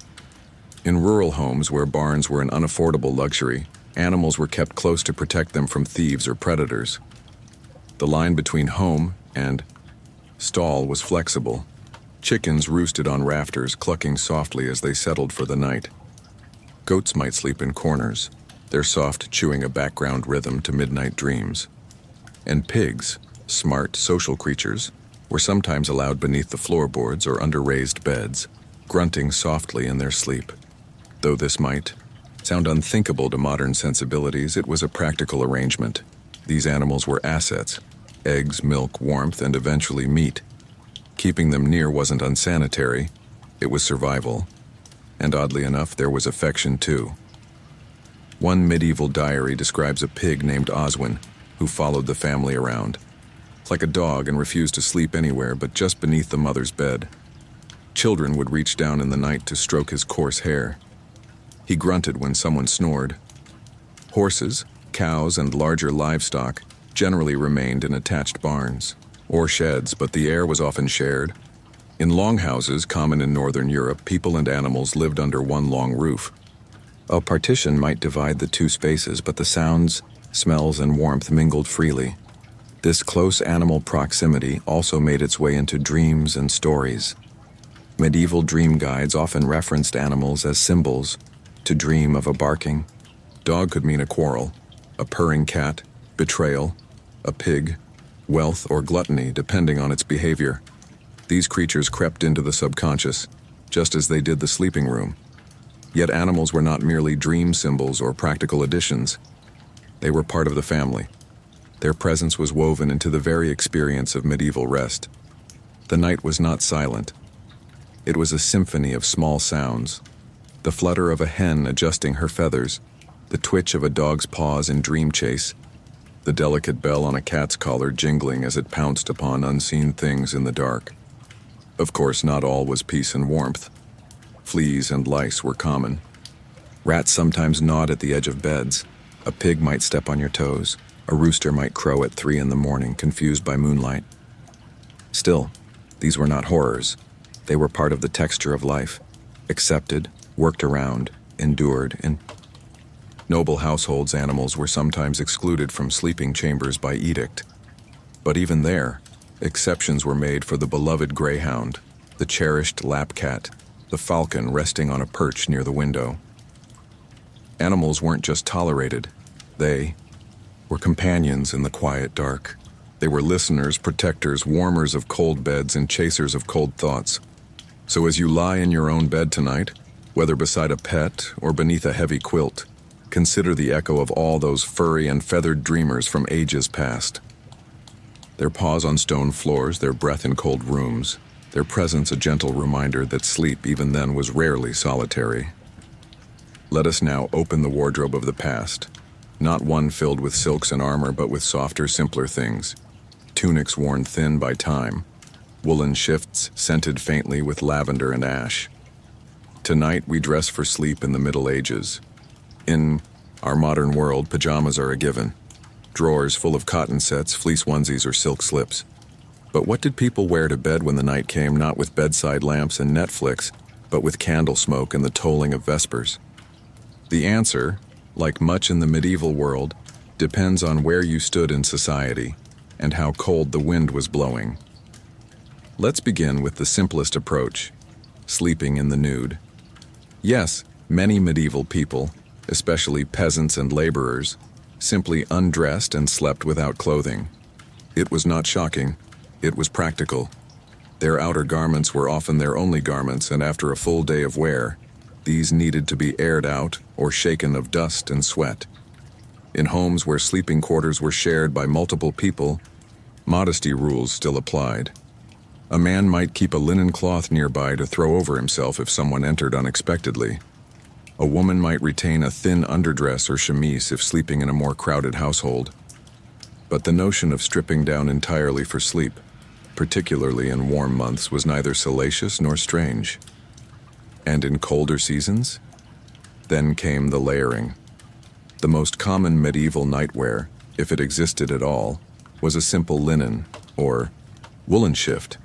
In rural homes where barns were an unaffordable luxury, animals were kept close to protect them from thieves or predators. The line between home and stall was flexible. Chickens roosted on rafters, clucking softly as they settled for the night. Goats might sleep in corners, their soft chewing a background rhythm to midnight dreams. And pigs, smart, social creatures, were sometimes allowed beneath the floorboards or under raised beds, grunting softly in their sleep. Though this might sound unthinkable to modern sensibilities, it was a practical arrangement. These animals were assets: eggs, milk, warmth, and eventually meat. Keeping them near wasn't unsanitary, it was survival. And oddly enough, there was affection too. One medieval diary describes a pig named Oswin, who followed the family around, like a dog, and refused to sleep anywhere but just beneath the mother's bed. Children would reach down in the night to stroke his coarse hair. He grunted when someone snored. Horses, cows, and larger livestock generally remained in attached barns or sheds, but the air was often shared. In longhouses, common in northern Europe, people and animals lived under one long roof. A partition might divide the two spaces, but the sounds, smells, and warmth mingled freely. This close animal proximity also made its way into dreams and stories. Medieval dream guides often referenced animals as symbols. To dream of a barking dog could mean a quarrel, a purring cat, betrayal, a pig, wealth, or gluttony, depending on its behavior. These creatures crept into the subconscious, just as they did the sleeping room. Yet animals were not merely dream symbols or practical additions. They were part of the family. Their presence was woven into the very experience of medieval rest. The night was not silent. It was a symphony of small sounds. The flutter of a hen adjusting her feathers, the twitch of a dog's paws in dream chase, the delicate bell on a cat's collar jingling as it pounced upon unseen things in the dark. Of course, not all was peace and warmth. Fleas and lice were common. Rats sometimes gnawed at the edge of beds. A pig might step on your toes. A rooster might crow at 3 a.m, confused by moonlight. Still, these were not horrors. They were part of the texture of life, accepted, worked around, endured. In noble households, animals were sometimes excluded from sleeping chambers by edict. But even there, exceptions were made for the beloved greyhound, the cherished lap cat, the falcon resting on a perch near the window. Animals weren't just tolerated, they were companions in the quiet dark. They were listeners, protectors, warmers of cold beds, and chasers of cold thoughts. So as you lie in your own bed tonight, Whether beside a pet or beneath a heavy quilt, consider the echo of all those furry and feathered dreamers from ages past. Their paws on stone floors, their breath in cold rooms, their presence a gentle reminder that sleep even then was rarely solitary. Let us now open the wardrobe of the past, not one filled with silks and armor, but with softer, simpler things. Tunics worn thin by time, woolen shifts scented faintly with lavender and ash. Tonight we dress for sleep in the Middle Ages. In our modern world, pajamas are a given. Drawers full of cotton sets, fleece onesies, or silk slips. But what did people wear to bed when the night came, not with bedside lamps and Netflix, but with candle smoke and the tolling of vespers? The answer, like much in the medieval world, depends on where you stood in society and how cold the wind was blowing. Let's begin with the simplest approach, sleeping in the nude. Yes, many medieval people, especially peasants and laborers, simply undressed and slept without clothing. It was not shocking, it was practical. Their outer garments were often their only garments, and after a full day of wear, these needed to be aired out or shaken of dust and sweat. In homes where sleeping quarters were shared by multiple people, modesty rules still applied. A man might keep a linen cloth nearby to throw over himself if someone entered unexpectedly. A woman might retain a thin underdress or chemise if sleeping in a more crowded household. But the notion of stripping down entirely for sleep, particularly in warm months, was neither salacious nor strange. And in colder seasons? Then came the layering. The most common medieval nightwear, if it existed at all, was a simple linen, or woolen shift.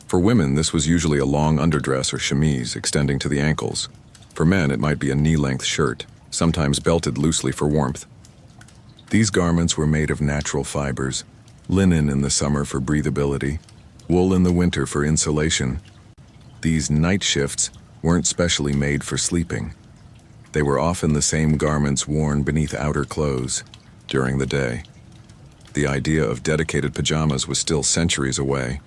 For women, this was usually a long underdress or chemise extending to the ankles. For men, it might be a knee-length shirt, sometimes belted loosely for warmth. These garments were made of natural fibers, linen in the summer for breathability, wool in the winter for insulation. These night shifts weren't specially made for sleeping. They were often the same garments worn beneath outer clothes during the day. The idea of dedicated pajamas was still centuries away,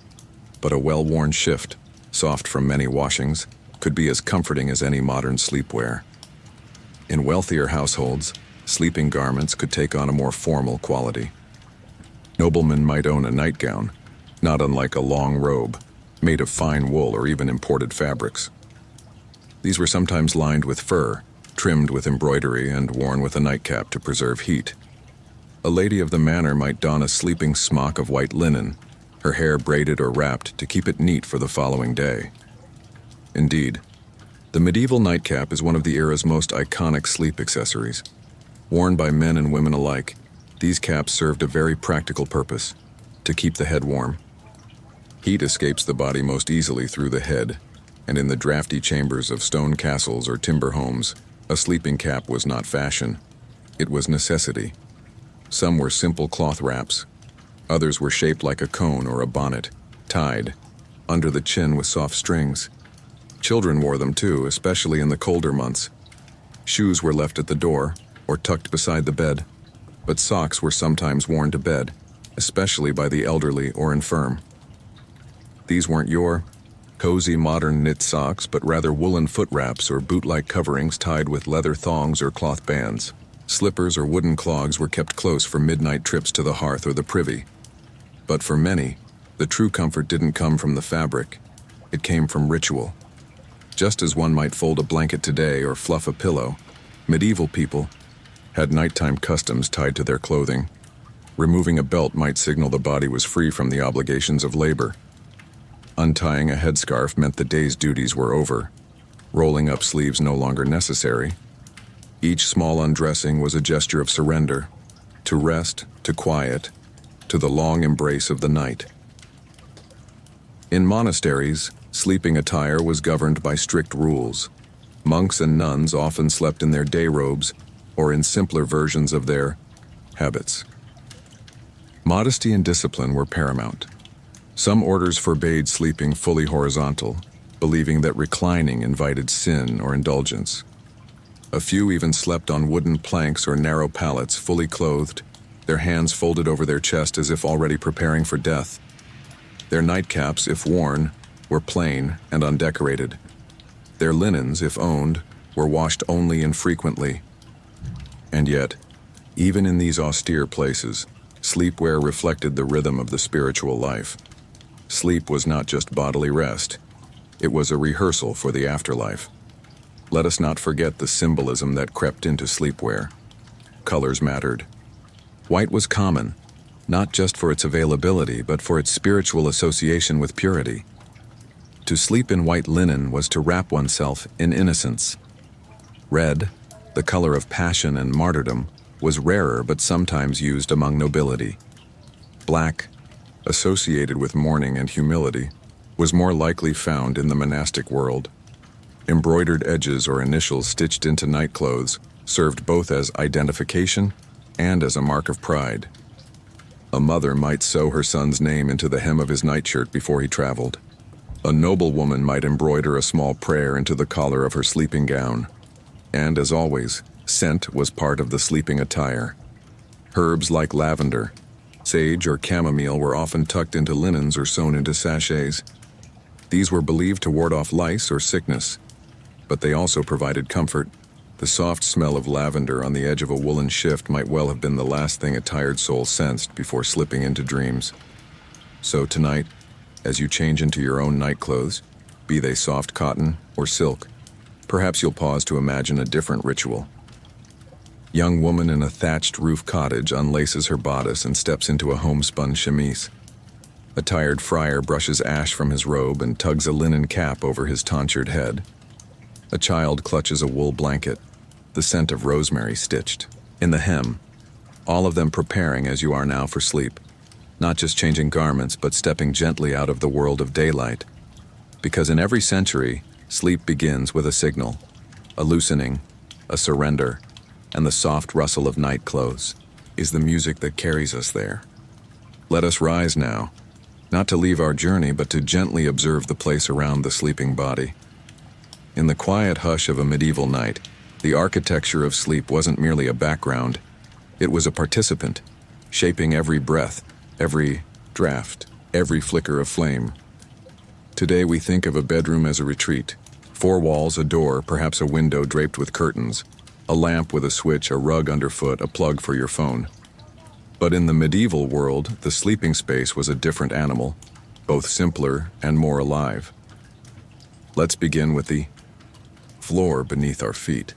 but a well-worn shift, soft from many washings, could be as comforting as any modern sleepwear. In wealthier households, sleeping garments could take on a more formal quality. Noblemen might own a nightgown, not unlike a long robe, made of fine wool or even imported fabrics. These were sometimes lined with fur, trimmed with embroidery, and worn with a nightcap to preserve heat. A lady of the manor might don a sleeping smock of white linen, her hair braided or wrapped to keep it neat for the following day. Indeed, the medieval nightcap is one of the era's most iconic sleep accessories. Worn by men and women alike, these caps served a very practical purpose: to keep the head warm. Heat escapes the body most easily through the head, and in the drafty chambers of stone castles or timber homes, a sleeping cap was not fashion. It was necessity. Some were simple cloth wraps. Others were shaped like a cone or a bonnet, tied under the chin with soft strings. Children wore them too, especially in the colder months. Shoes were left at the door or tucked beside the bed, but socks were sometimes worn to bed, especially by the elderly or infirm. These weren't your cozy modern knit socks, but rather woolen foot wraps or boot-like coverings tied with leather thongs or cloth bands. Slippers or wooden clogs were kept close for midnight trips to the hearth or the privy. But for many, the true comfort didn't come from the fabric. It came from ritual. Just as one might fold a blanket today or fluff a pillow, medieval people had nighttime customs tied to their clothing. Removing a belt might signal the body was free from the obligations of labor. Untying a headscarf meant the day's duties were over. Rolling up sleeves no longer necessary. Each small undressing was a gesture of surrender, to rest, to quiet, to the long embrace of the night. In monasteries, sleeping attire was governed by strict rules. Monks and nuns often slept in their day robes or in simpler versions of their habits. Modesty and discipline were paramount. Some orders forbade sleeping fully horizontal, believing that reclining invited sin or indulgence. A few even slept on wooden planks or narrow pallets, fully clothed, their hands folded over their chest as if already preparing for death. Their nightcaps, if worn, were plain and undecorated. Their linens, if owned, were washed only infrequently. And yet, even in these austere places, sleepwear reflected the rhythm of the spiritual life. Sleep was not just bodily rest, it was a rehearsal for the afterlife. Let us not forget the symbolism that crept into sleepwear. Colors mattered. White was common, not just for its availability, but for its spiritual association with purity. To sleep in white linen was to wrap oneself in innocence. Red, the color of passion and martyrdom, was rarer but sometimes used among nobility. Black, associated with mourning and humility, was more likely found in the monastic world. Embroidered edges or initials stitched into nightclothes served both as identification and as a mark of pride. A mother might sew her son's name into the hem of his nightshirt before he traveled. A noblewoman might embroider a small prayer into the collar of her sleeping gown. And as always, scent was part of the sleeping attire. Herbs like lavender, sage, or chamomile were often tucked into linens or sewn into sachets. These were believed to ward off lice or sickness, but they also provided comfort. The soft smell of lavender on the edge of a woolen shift might well have been the last thing a tired soul sensed before slipping into dreams. So tonight, as you change into your own nightclothes, be they soft cotton or silk, perhaps you'll pause to imagine a different ritual. Young woman in a thatched roof cottage unlaces her bodice and steps into a homespun chemise. A tired friar brushes ash from his robe and tugs a linen cap over his tonsured head. A child clutches a wool blanket, the scent of rosemary stitched in the hem, all of them preparing as you are now for sleep, not just changing garments but stepping gently out of the world of daylight. Because in every century, sleep begins with a signal, a loosening, a surrender, and the soft rustle of night clothes is the music that carries us there. Let us rise now, not to leave our journey but to gently observe the place around the sleeping body. In the quiet hush of a medieval night, the architecture of sleep wasn't merely a background, it was a participant, shaping every breath, every draft, every flicker of flame. Today we think of a bedroom as a retreat. 4 walls, a door, perhaps a window draped with curtains, a lamp with a switch, a rug underfoot, a plug for your phone. But in the medieval world, the sleeping space was a different animal, both simpler and more alive. Let's begin with the floor beneath our feet.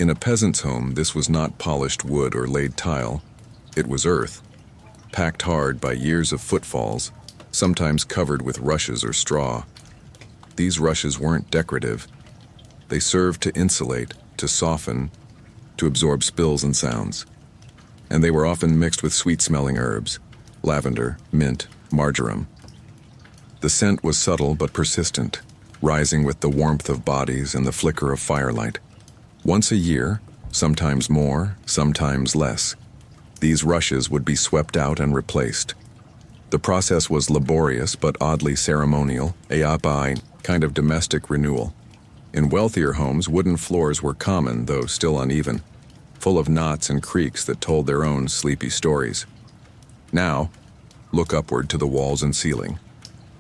In a peasant's home, this was not polished wood or laid tile. It was earth, packed hard by years of footfalls, sometimes covered with rushes or straw. These rushes weren't decorative. They served to insulate, to soften, to absorb spills and sounds. And they were often mixed with sweet-smelling herbs, lavender, mint, marjoram. The scent was subtle but persistent, rising with the warmth of bodies and the flicker of firelight. Once a year, sometimes more, sometimes less, these rushes would be swept out and replaced. The process was laborious but oddly ceremonial, a kind of domestic renewal. In wealthier homes, wooden floors were common, though still uneven, full of knots and creaks that told their own sleepy stories. Now, look upward to the walls and ceiling.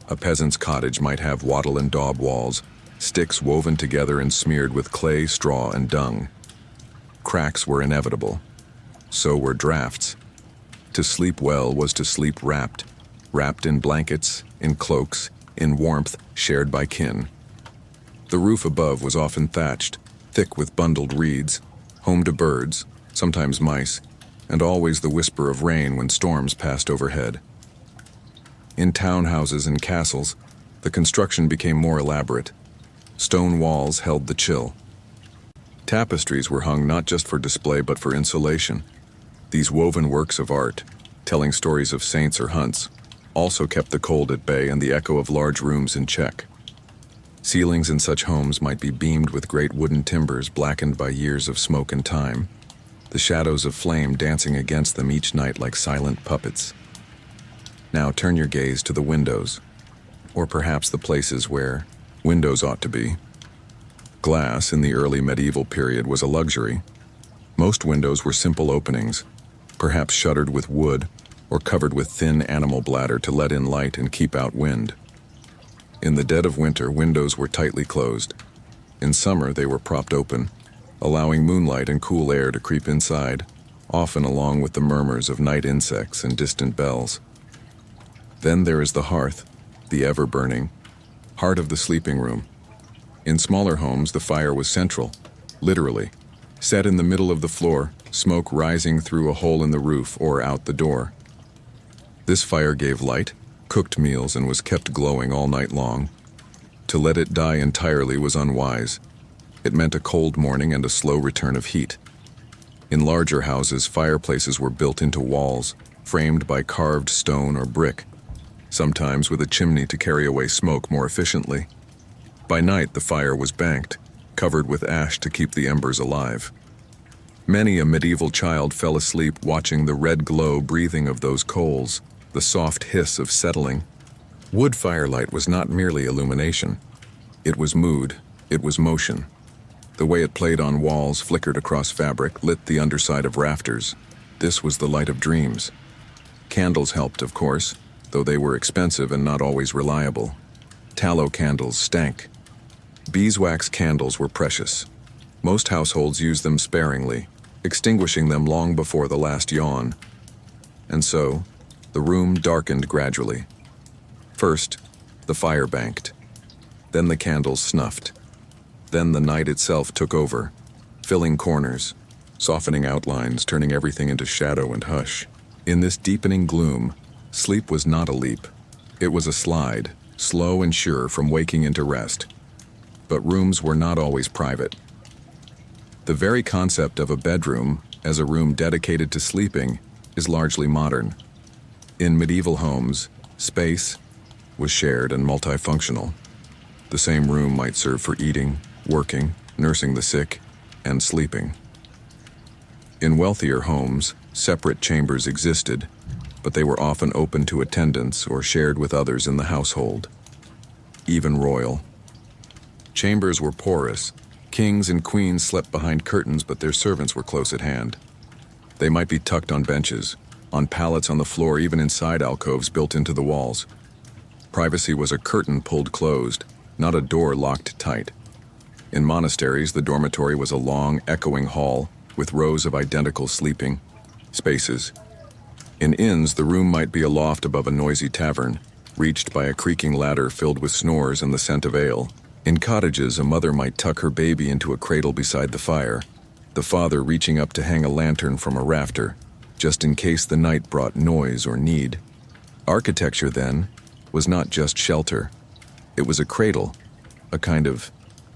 A peasant's cottage might have wattle and daub walls, sticks woven together and smeared with clay, straw, and dung. Cracks were inevitable. So were drafts. To sleep well was to sleep wrapped in blankets, in cloaks, in warmth shared by kin. The roof above was often thatched, thick with bundled reeds, home to birds, sometimes mice, and always the whisper of rain when storms passed overhead. In townhouses and castles, the construction became more elaborate. Stone walls held the chill. Tapestries were hung not just for display but for insulation. These woven works of art, telling stories of saints or hunts, also kept the cold at bay and the echo of large rooms in check. Ceilings in such homes might be beamed with great wooden timbers blackened by years of smoke and time, the shadows of flame dancing against them each night like silent puppets. Now turn your gaze to the windows, or perhaps the places where windows ought to be. Glass in the early medieval period was a luxury. Most windows were simple openings, perhaps shuttered with wood or covered with thin animal bladder to let in light and keep out wind. In the dead of winter, windows were tightly closed. In summer, they were propped open, allowing moonlight and cool air to creep inside, often along with the murmurs of night insects and distant bells. Then there is the hearth, the ever-burning heart of the sleeping room. In smaller homes, the fire was central, literally, set in the middle of the floor, smoke rising through a hole in the roof or out the door. This fire gave light, cooked meals, and was kept glowing all night long. To let it die entirely was unwise. It meant a cold morning and a slow return of heat. In larger houses, fireplaces were built into walls, framed by carved stone or brick, sometimes with a chimney to carry away smoke more efficiently. By night, the fire was banked, covered with ash to keep the embers alive. Many a medieval child fell asleep watching the red glow breathing of those coals, the soft hiss of settling. Wood firelight was not merely illumination. It was mood, it was motion. The way it played on walls, flickered across fabric, lit the underside of rafters. This was the light of dreams. Candles helped, of course, though they were expensive and not always reliable. Tallow candles stank. Beeswax candles were precious. Most households used them sparingly, extinguishing them long before the last yawn. And so, the room darkened gradually. First, the fire banked. Then the candles snuffed. Then the night itself took over, filling corners, softening outlines, turning everything into shadow and hush. In this deepening gloom, sleep was not a leap. It was a slide, slow and sure from waking into rest. But rooms were not always private. The very concept of a bedroom, as a room dedicated to sleeping, is largely modern. In medieval homes, space was shared and multifunctional. The same room might serve for eating, working, nursing the sick, and sleeping. In wealthier homes, separate chambers existed, but they were often open to attendants or shared with others in the household. Even royal. Chambers were porous. Kings and queens slept behind curtains, but their servants were close at hand. They might be tucked on benches, on pallets on the floor, even inside alcoves built into the walls. Privacy was a curtain pulled closed, not a door locked tight. In monasteries, the dormitory was a long, echoing hall with rows of identical sleeping spaces. In inns, the room might be a loft above a noisy tavern, reached by a creaking ladder filled with snores and the scent of ale. In cottages, a mother might tuck her baby into a cradle beside the fire, the father reaching up to hang a lantern from a rafter, just in case the night brought noise or need. Architecture, then, was not just shelter. It was a cradle, a kind of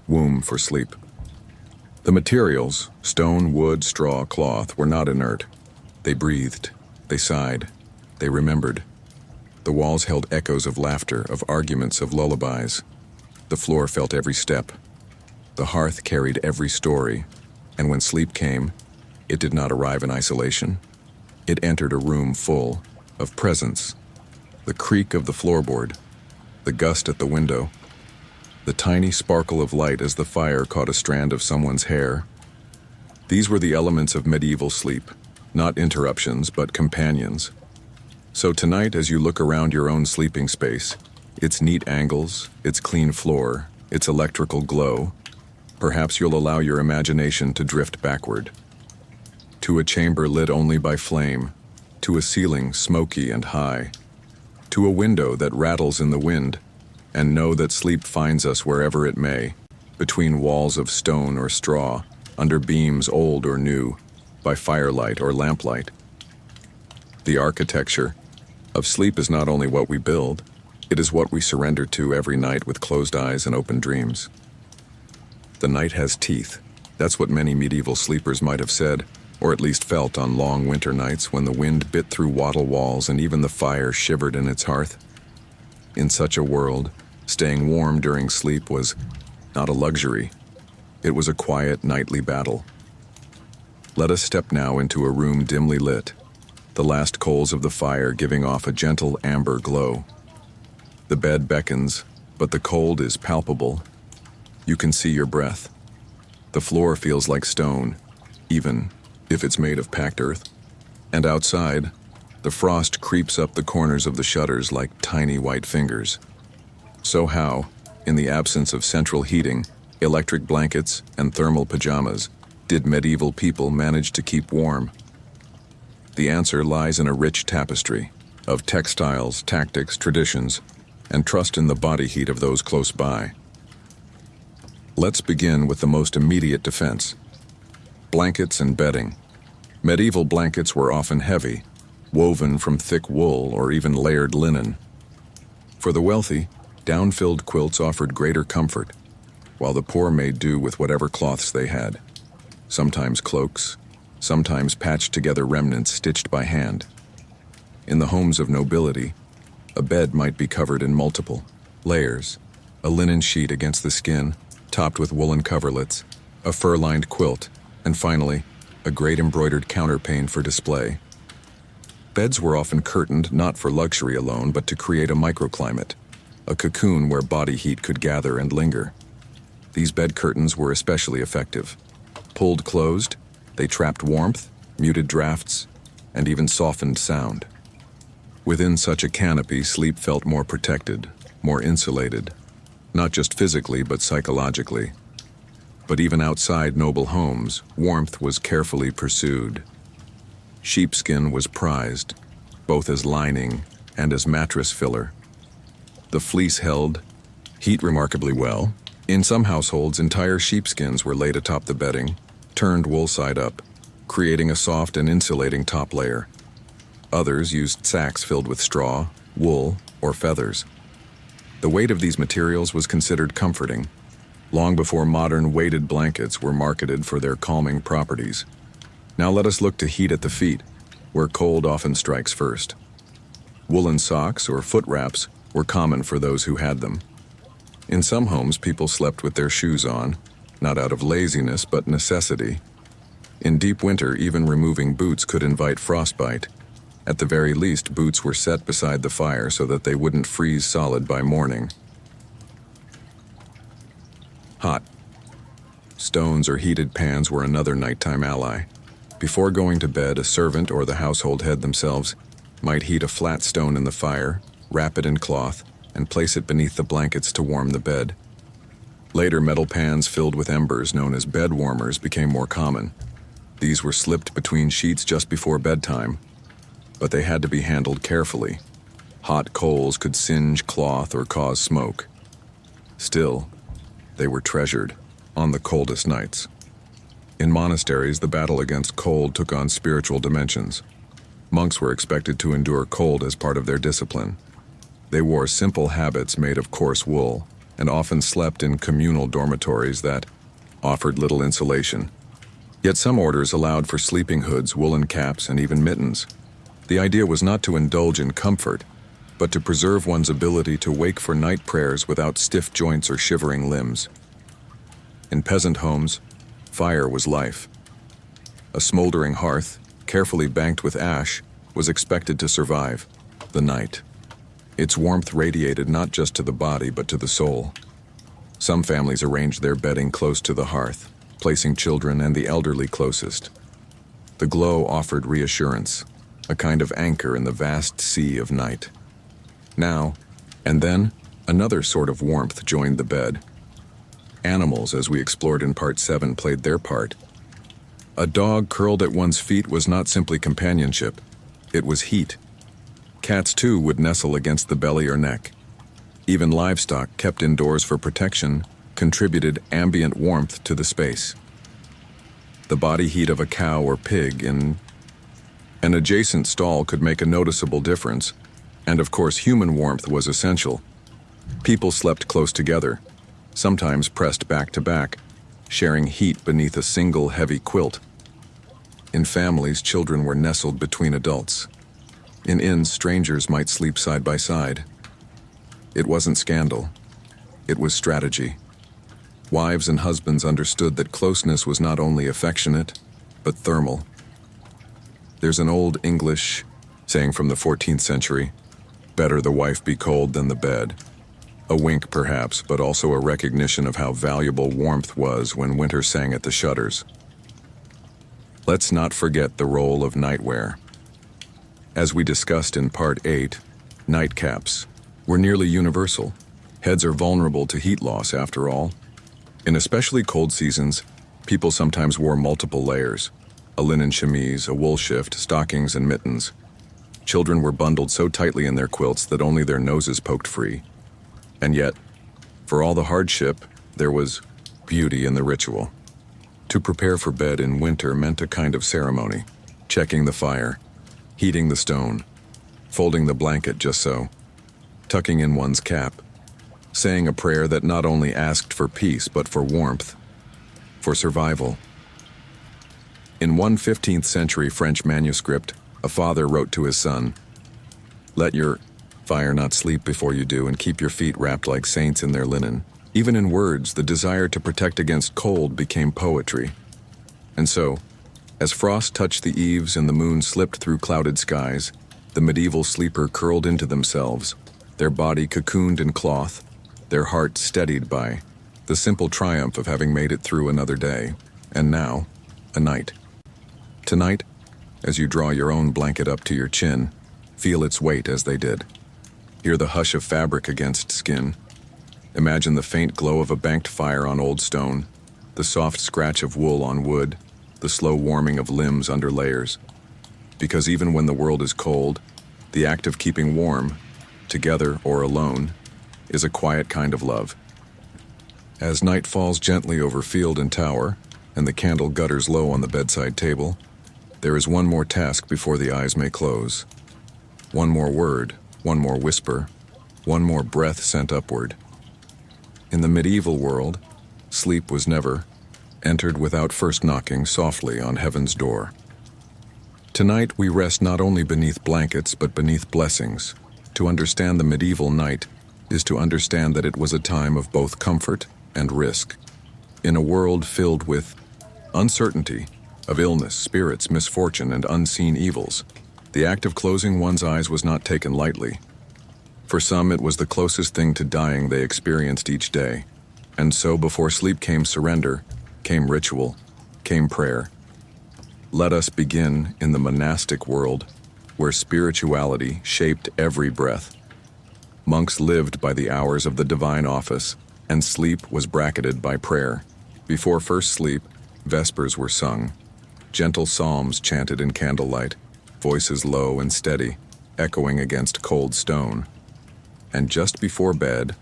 womb for sleep. The materials, stone, wood, straw, cloth, were not inert. They breathed, they sighed, they remembered. The walls held echoes of laughter, of arguments, of lullabies. The floor felt every step. The hearth carried every story, and when sleep came, it did not arrive in isolation. It entered a room full of presence. The creak of the floorboard, the gust at the window, the tiny sparkle of light as the fire caught a strand of someone's hair. These were the elements of medieval sleep, not interruptions, but companions. So tonight, as you look around your own sleeping space, its neat angles, its clean floor, its electrical glow, perhaps you'll allow your imagination to drift backward. To a chamber lit only by flame, to a ceiling smoky and high, to a window that rattles in the wind, and know that sleep finds us wherever it may, between walls of stone or straw, under beams old or new, by firelight or lamplight. The architecture of sleep is not only what we build, it is what we surrender to every night with closed eyes and open dreams. The night has teeth. That's what many medieval sleepers might have said, or at least felt on long winter nights when the wind bit through wattle walls and even the fire shivered in its hearth. In such a world, staying warm during sleep was not a luxury. It was a quiet nightly battle. Let us step now into a room dimly lit, the last coals of the fire giving off a gentle amber glow. The bed beckons, but the cold is palpable. You can see your breath. The floor feels like stone, even if it's made of packed earth. And outside, the frost creeps up the corners of the shutters like tiny white fingers. So how, in the absence of central heating, electric blankets, and thermal pajamas, did medieval people manage to keep warm? The answer lies in a rich tapestry of textiles, tactics, traditions, and trust in the body heat of those close by. Let's begin with the most immediate defense: blankets and bedding. Medieval blankets were often heavy, woven from thick wool or even layered linen. For the wealthy, down-filled quilts offered greater comfort, while the poor made do with whatever cloths they had. Sometimes cloaks, sometimes patched together remnants stitched by hand. In the homes of nobility, a bed might be covered in multiple layers: a linen sheet against the skin, topped with woolen coverlets, a fur-lined quilt, and finally, a great embroidered counterpane for display. Beds were often curtained not for luxury alone, but to create a microclimate, a cocoon where body heat could gather and linger. These bed curtains were especially effective. Pulled closed, they trapped warmth, muted drafts, and even softened sound. Within such a canopy, sleep felt more protected, more insulated, not just physically but psychologically. But even outside noble homes, warmth was carefully pursued. Sheepskin was prized, both as lining and as mattress filler. The fleece held heat remarkably well. In some households, entire sheepskins were laid atop the bedding, turned wool side up, creating a soft and insulating top layer. Others used sacks filled with straw, wool, or feathers. The weight of these materials was considered comforting, long before modern weighted blankets were marketed for their calming properties. Now let us look to heat at the feet, where cold often strikes first. Woolen socks or foot wraps were common for those who had them. In some homes, people slept with their shoes on, not out of laziness but necessity. In deep winter, even removing boots could invite frostbite. At the very least, boots were set beside the fire so that they wouldn't freeze solid by morning. Hot. Stones or heated pans were another nighttime ally. Before going to bed, a servant or the household head themselves might heat a flat stone in the fire, wrap it in cloth, and place it beneath the blankets to warm the bed. Later, metal pans filled with embers, known as bed warmers, became more common. These were slipped between sheets just before bedtime, but they had to be handled carefully. Hot coals could singe cloth or cause smoke. Still, they were treasured on the coldest nights. In monasteries, the battle against cold took on spiritual dimensions. Monks were expected to endure cold as part of their discipline. They wore simple habits made of coarse wool, and often slept in communal dormitories that offered little insulation. Yet some orders allowed for sleeping hoods, woolen caps, and even mittens. The idea was not to indulge in comfort, but to preserve one's ability to wake for night prayers without stiff joints or shivering limbs. In peasant homes, fire was life. A smoldering hearth, carefully banked with ash, was expected to survive the night. Its warmth radiated not just to the body but to the soul. Some families arranged their bedding close to the hearth, placing children and the elderly closest. The glow offered reassurance, a kind of anchor in the vast sea of night. Now, and then, another sort of warmth joined the bed. Animals, as we explored in Part 7, played their part. A dog curled at one's feet was not simply companionship, it was heat. Cats, too, would nestle against the belly or neck. Even livestock, kept indoors for protection, contributed ambient warmth to the space. The body heat of a cow or pig in an adjacent stall could make a noticeable difference, and of course human warmth was essential. People slept close together, sometimes pressed back to back, sharing heat beneath a single heavy quilt. In families, children were nestled between adults. In inns, strangers might sleep side by side. It wasn't scandal. It was strategy. Wives and husbands understood that closeness was not only affectionate, but thermal. There's an old English saying from the 14th century, "Better the wife be cold than the bed." A wink, perhaps, but also a recognition of how valuable warmth was when winter sang at the shutters. Let's not forget the role of nightwear. As we discussed in Part 8, nightcaps were nearly universal. Heads are vulnerable to heat loss, after all. In especially cold seasons, people sometimes wore multiple layers: a linen chemise, a wool shift, stockings, and mittens. Children were bundled so tightly in their quilts that only their noses poked free. And yet, for all the hardship, there was beauty in the ritual. To prepare for bed in winter meant a kind of ceremony: checking the fire, heating the stone, folding the blanket just so, tucking in one's cap, saying a prayer that not only asked for peace but for warmth, for survival. In one 15th century French manuscript, a father wrote to his son, "Let your fire not sleep before you do, and keep your feet wrapped like saints in their linen." Even in words, the desire to protect against cold became poetry. And so, as frost touched the eaves and the moon slipped through clouded skies, the medieval sleeper curled into themselves, their body cocooned in cloth, their heart steadied by the simple triumph of having made it through another day, and now, a night. Tonight, as you draw your own blanket up to your chin, feel its weight as they did. Hear the hush of fabric against skin. Imagine the faint glow of a banked fire on old stone, the soft scratch of wool on wood, the slow warming of limbs under layers. Because even when the world is cold, the act of keeping warm, together or alone, is a quiet kind of love. As night falls gently over field and tower, and the candle gutters low on the bedside table, there is one more task before the eyes may close. One more word, one more whisper, one more breath sent upward. In the medieval world, sleep was never entered without first knocking softly on heaven's door. Tonight we rest not only beneath blankets but beneath blessings. To understand the medieval night is to understand that it was a time of both comfort and risk. In a world filled with uncertainty, of illness, spirits, misfortune, and unseen evils, the act of closing one's eyes was not taken lightly. For some, it was the closest thing to dying they experienced each day. And so before sleep came surrender, came ritual, came prayer. Let us begin in the monastic world, where spirituality shaped every breath. Monks lived by the hours of the divine office, and sleep was bracketed by prayer. Before first sleep, vespers were sung. Gentle psalms chanted in candlelight, voices low and steady, echoing against cold stone. And just before bed,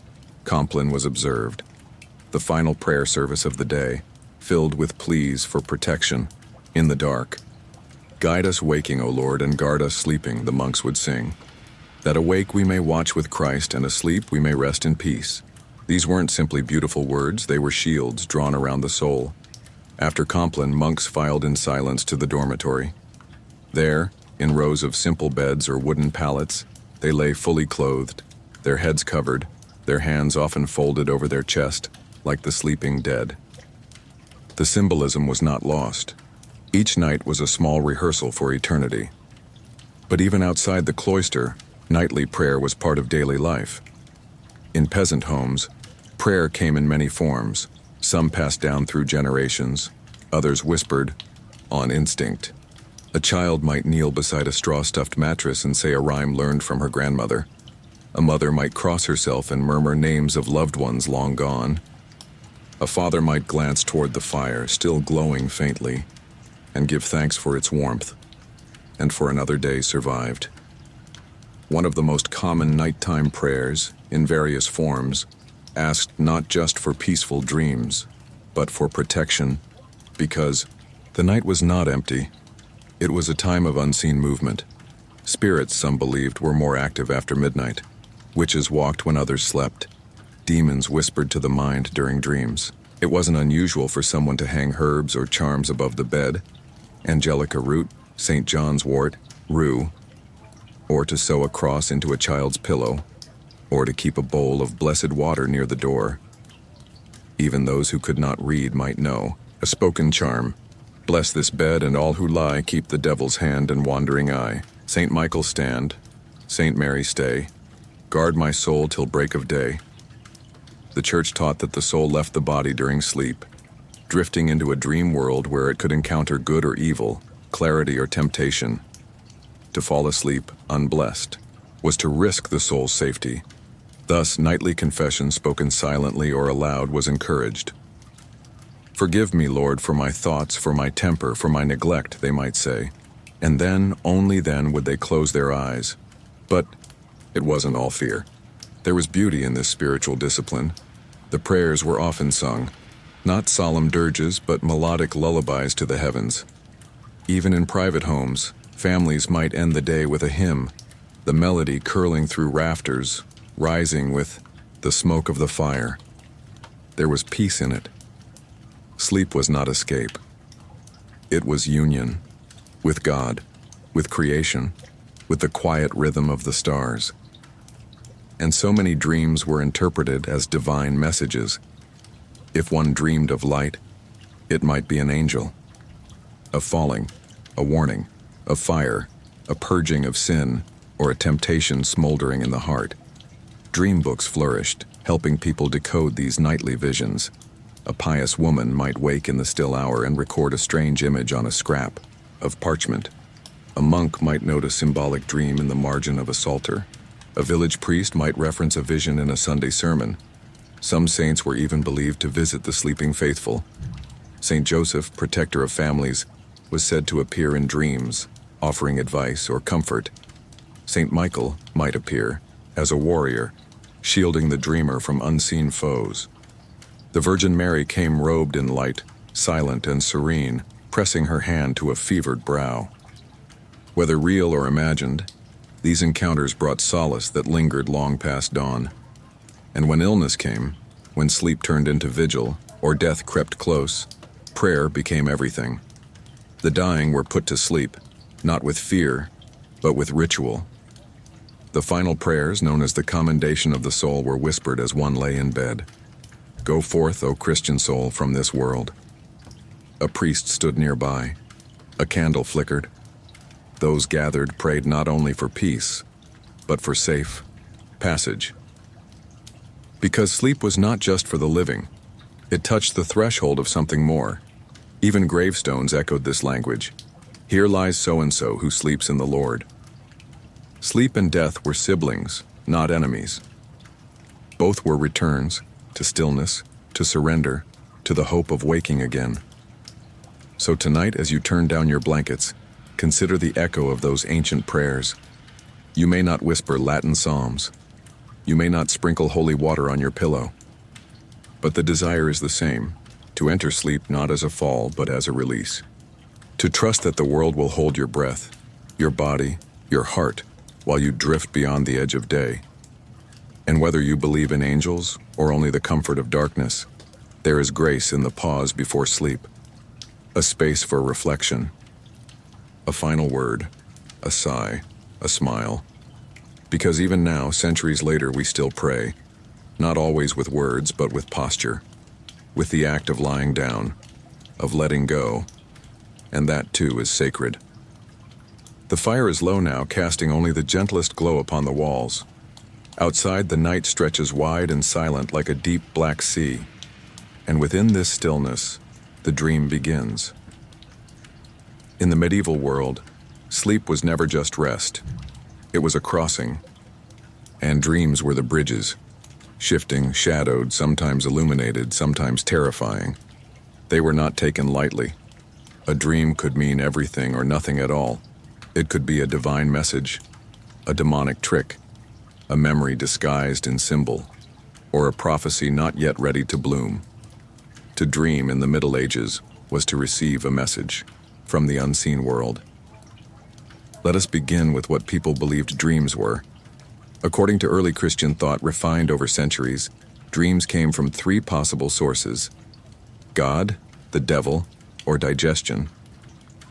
Compline was observed, the final prayer service of the day, filled with pleas for protection in the dark. "Guide us waking, O Lord, and guard us sleeping," the monks would sing. "That awake we may watch with Christ, and asleep we may rest in peace." These weren't simply beautiful words, they were shields drawn around the soul. After Compline, monks filed in silence to the dormitory. There, in rows of simple beds or wooden pallets, they lay fully clothed, their heads covered, their hands often folded over their chest, like the sleeping dead. The symbolism was not lost. Each night was a small rehearsal for eternity. But even outside the cloister, nightly prayer was part of daily life. In peasant homes, prayer came in many forms, some passed down through generations, others whispered, on instinct. A child might kneel beside a straw-stuffed mattress and say a rhyme learned from her grandmother. A mother might cross herself and murmur names of loved ones long gone. A father might glance toward the fire, still glowing faintly, and give thanks for its warmth, and for another day survived. One of the most common nighttime prayers, in various forms, asked not just for peaceful dreams, but for protection, because the night was not empty. It was a time of unseen movement. Spirits, some believed, were more active after midnight. Witches walked when others slept. Demons whispered to the mind during dreams. It wasn't unusual for someone to hang herbs or charms above the bed, angelica root, St. John's wort, rue, or to sew a cross into a child's pillow, or to keep a bowl of blessed water near the door. Even those who could not read might know, a spoken charm: "Bless this bed, and all who lie keep the devil's hand and wandering eye. St. Michael stand, St. Mary stay, guard my soul till break of day." The church taught that the soul left the body during sleep, drifting into a dream world where it could encounter good or evil, clarity or temptation. To fall asleep unblessed was to risk the soul's safety. Thus, nightly confession spoken silently or aloud was encouraged. "Forgive me, Lord, for my thoughts, for my temper, for my neglect," they might say, and then, only then, would they close their eyes. But it wasn't all fear. There was beauty in this spiritual discipline. The prayers were often sung, not solemn dirges, but melodic lullabies to the heavens. Even in private homes, families might end the day with a hymn, the melody curling through rafters, rising with the smoke of the fire. There was peace in it. Sleep was not escape. It was union with God, with creation, with the quiet rhythm of the stars. And so many dreams were interpreted as divine messages. If one dreamed of light, it might be an angel. Of falling, a warning, of fire, a purging of sin, or a temptation smoldering in the heart. Dream books flourished, helping people decode these nightly visions. A pious woman might wake in the still hour and record a strange image on a scrap of parchment. A monk might note a symbolic dream in the margin of a psalter. A village priest might reference a vision in a Sunday sermon. Some saints were even believed to visit the sleeping faithful. Saint Joseph, protector of families, was said to appear in dreams, offering advice or comfort. Saint Michael might appear as a warrior, shielding the dreamer from unseen foes. The Virgin Mary came robed in light, silent and serene, pressing her hand to a fevered brow. Whether real or imagined, these encounters brought solace that lingered long past dawn. And when illness came, when sleep turned into vigil, or death crept close, prayer became everything. The dying were put to sleep, not with fear, but with ritual. The final prayers, known as the commendation of the soul, were whispered as one lay in bed. "Go forth, O Christian soul, from this world." A priest stood nearby. A candle flickered. Those gathered prayed not only for peace, but for safe passage. Because sleep was not just for the living. It touched the threshold of something more. Even gravestones echoed this language. "Here lies so-and-so who sleeps in the Lord." Sleep and death were siblings, not enemies. Both were returns to stillness, to surrender, to the hope of waking again. So tonight, as you turn down your blankets, consider the echo of those ancient prayers. You may not whisper Latin psalms. You may not sprinkle holy water on your pillow. But the desire is the same, to enter sleep not as a fall, but as a release. To trust that the world will hold your breath, your body, your heart, while you drift beyond the edge of day. And whether you believe in angels or only the comfort of darkness, there is grace in the pause before sleep, a space for reflection, a final word, a sigh, a smile. Because even now, centuries later, we still pray, not always with words, but with posture, with the act of lying down, of letting go, and that too is sacred. The fire is low now, casting only the gentlest glow upon the walls. Outside, the night stretches wide and silent like a deep black sea, and within this stillness, the dream begins. In the medieval world, sleep was never just rest. It was a crossing, and dreams were the bridges, shifting, shadowed, sometimes illuminated, sometimes terrifying. They were not taken lightly. A dream could mean everything or nothing at all. It could be a divine message, a demonic trick, a memory disguised in symbol, or a prophecy not yet ready to bloom. To dream in the Middle Ages was to receive a message from the unseen world. Let us begin with what people believed dreams were. According to early Christian thought refined over centuries, dreams came from three possible sources: God, the devil, or digestion.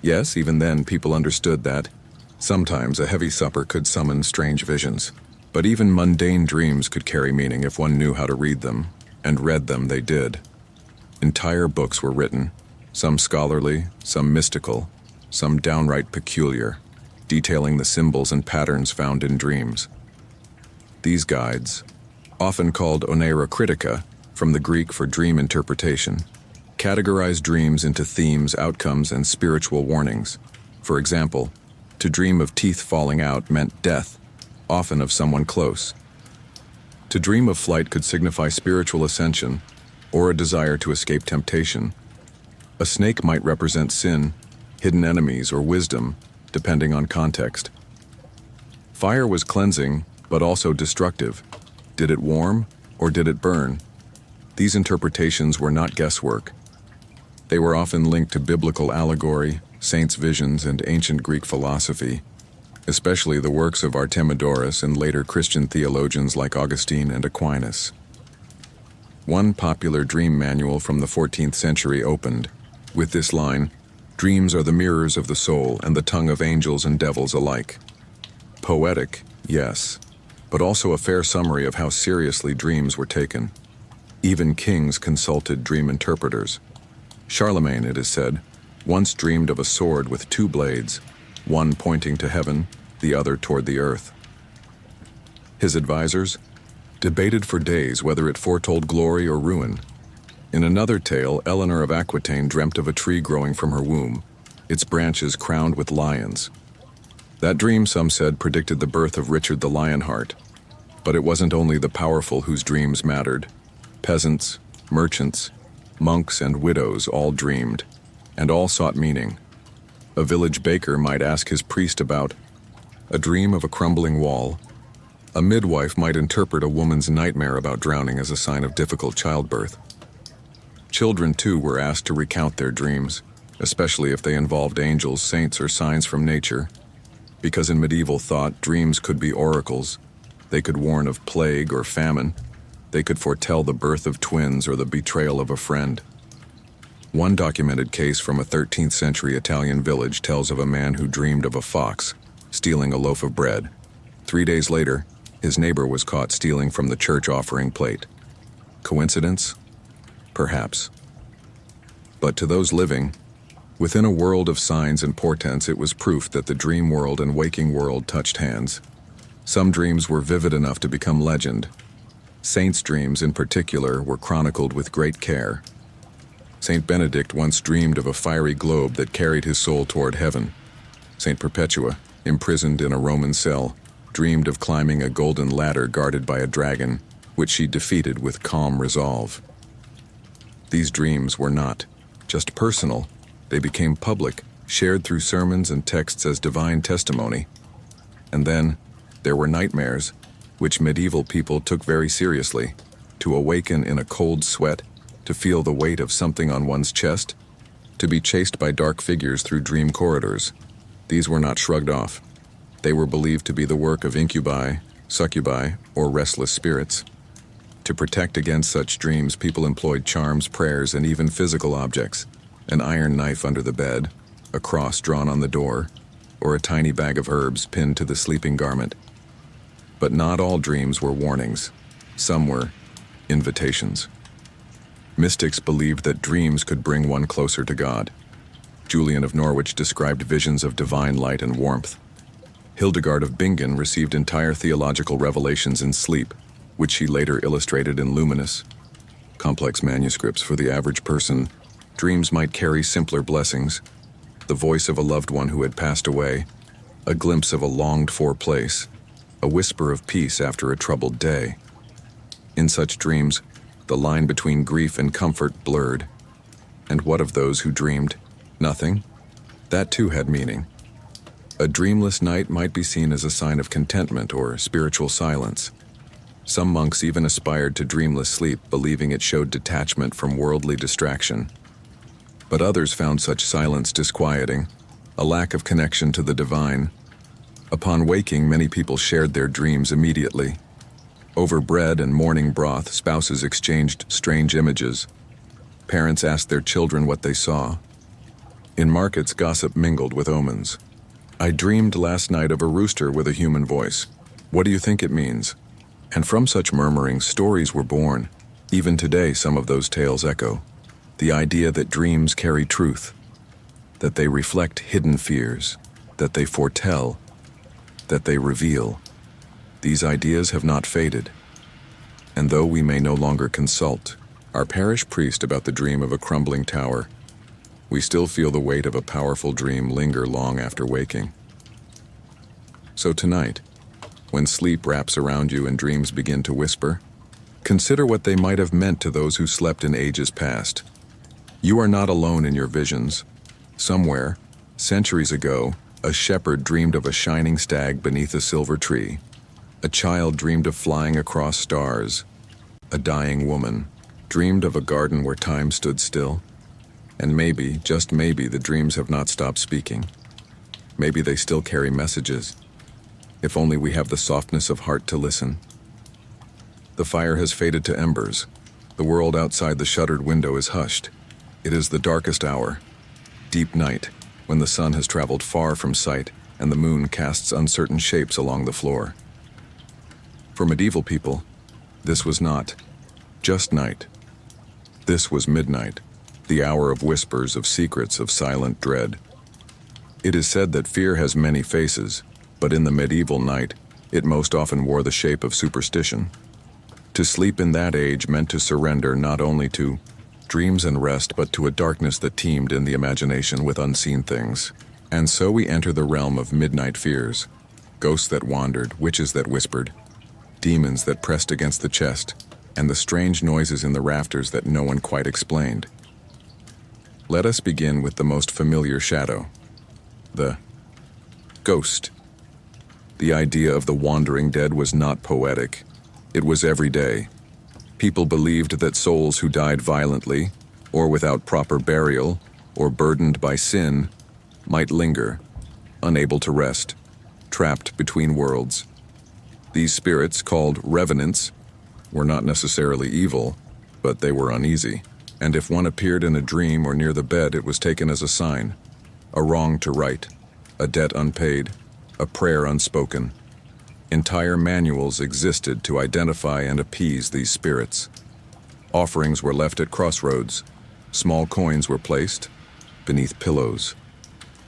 Yes, even then people understood that sometimes a heavy supper could summon strange visions. But even mundane dreams could carry meaning if one knew how to read them, and read them they did. Entire books were written, some scholarly, some mystical, some downright peculiar, detailing the symbols and patterns found in dreams. These guides, often called onera critica, from the Greek for dream interpretation, categorize dreams into themes, outcomes, and spiritual warnings. For example, to dream of teeth falling out meant death, often of someone close. To dream of flight could signify spiritual ascension or a desire to escape temptation. A snake might represent sin, hidden enemies, or wisdom, depending on context. Fire was cleansing, but also destructive. Did it warm, or did it burn? These interpretations were not guesswork. They were often linked to biblical allegory, saints' visions, and ancient Greek philosophy, especially the works of Artemidorus and later Christian theologians like Augustine and Aquinas. One popular dream manual from the 14th century opened with this line, "Dreams are the mirrors of the soul and the tongue of angels and devils alike." Poetic, yes, but also a fair summary of how seriously dreams were taken. Even kings consulted dream interpreters. Charlemagne, it is said, once dreamed of a sword with two blades, one pointing to heaven, the other toward the earth. His advisors debated for days whether it foretold glory or ruin. In another tale, Eleanor of Aquitaine dreamt of a tree growing from her womb, its branches crowned with lions. That dream, some said, predicted the birth of Richard the Lionheart. But it wasn't only the powerful whose dreams mattered. Peasants, merchants, monks, and widows all dreamed, and all sought meaning. A village baker might ask his priest about a dream of a crumbling wall. A midwife might interpret a woman's nightmare about drowning as a sign of difficult childbirth. Children, too, were asked to recount their dreams, especially if they involved angels, saints, or signs from nature. Because in medieval thought, dreams could be oracles. They could warn of plague or famine. They could foretell the birth of twins or the betrayal of a friend. One documented case from a 13th century Italian village tells of a man who dreamed of a fox stealing a loaf of bread. 3 days later, his neighbor was caught stealing from the church offering plate. Coincidence? Perhaps. But to those living, within a world of signs and portents, it was proof that the dream world and waking world touched hands. Some dreams were vivid enough to become legend. Saints' dreams, in particular, were chronicled with great care. Saint Benedict once dreamed of a fiery globe that carried his soul toward heaven. Saint Perpetua, imprisoned in a Roman cell, dreamed of climbing a golden ladder guarded by a dragon, which she defeated with calm resolve. These dreams were not just personal. They became public, shared through sermons and texts as divine testimony. And then, there were nightmares, which medieval people took very seriously. To awaken in a cold sweat, to feel the weight of something on one's chest, to be chased by dark figures through dream corridors. These were not shrugged off. They were believed to be the work of incubi, succubi, or restless spirits. To protect against such dreams, people employed charms, prayers, and even physical objects. An iron knife under the bed, a cross drawn on the door, or a tiny bag of herbs pinned to the sleeping garment. But not all dreams were warnings. Some were invitations. Mystics believed that dreams could bring one closer to God. Julian of Norwich described visions of divine light and warmth. Hildegard of Bingen received entire theological revelations in sleep, which she later illustrated in luminous, complex manuscripts. For the average person, dreams might carry simpler blessings: the voice of a loved one who had passed away, a glimpse of a longed-for place, a whisper of peace after a troubled day. In such dreams, the line between grief and comfort blurred. And what of those who dreamed nothing? That too had meaning. A dreamless night might be seen as a sign of contentment or spiritual silence. Some monks even aspired to dreamless sleep, believing it showed detachment from worldly distraction. But others found such silence disquieting, a lack of connection to the divine. Upon waking, many people shared their dreams immediately. Over bread and morning broth, spouses exchanged strange images. Parents asked their children what they saw. In markets, gossip mingled with omens. "I dreamed last night of a rooster with a human voice. What do you think it means?" And from such murmurings, stories were born. Even today, some of those tales echo. The idea that dreams carry truth, that they reflect hidden fears, that they foretell, that they reveal. These ideas have not faded. And though we may no longer consult our parish priest about the dream of a crumbling tower, we still feel the weight of a powerful dream linger long after waking. So tonight, When sleep wraps around you and dreams begin to whisper, consider what they might have meant to those who slept in ages past. You are not alone in your visions. Somewhere, centuries ago, a shepherd dreamed of a shining stag beneath a silver tree. A child dreamed of flying across stars. A dying woman dreamed of a garden where time stood still. And maybe, just maybe, the dreams have not stopped speaking. Maybe they still carry messages. If only we have the softness of heart to listen. The fire has faded to embers. The world outside the shuttered window is hushed. It is the darkest hour, deep night, when the sun has traveled far from sight and the moon casts uncertain shapes along the floor. For medieval people, this was not just night. This was midnight, the hour of whispers, of secrets, of silent dread. It is said that fear has many faces, but in the medieval night, it most often wore the shape of superstition. To sleep in that age meant to surrender not only to dreams and rest, but to a darkness that teemed in the imagination with unseen things. And so we enter the realm of midnight fears. Ghosts that wandered, witches that whispered, demons that pressed against the chest, and the strange noises in the rafters that no one quite explained. Let us begin with the most familiar shadow, the ghost. The idea of the wandering dead was not poetic. It was everyday. People believed that souls who died violently, or without proper burial, or burdened by sin, might linger, unable to rest, trapped between worlds. These spirits, called revenants, were not necessarily evil, but they were uneasy. And if one appeared in a dream or near the bed, it was taken as a sign, a wrong to right, a debt unpaid, a prayer unspoken. Entire manuals existed to identify and appease these spirits. Offerings were left at crossroads. Small coins were placed beneath pillows.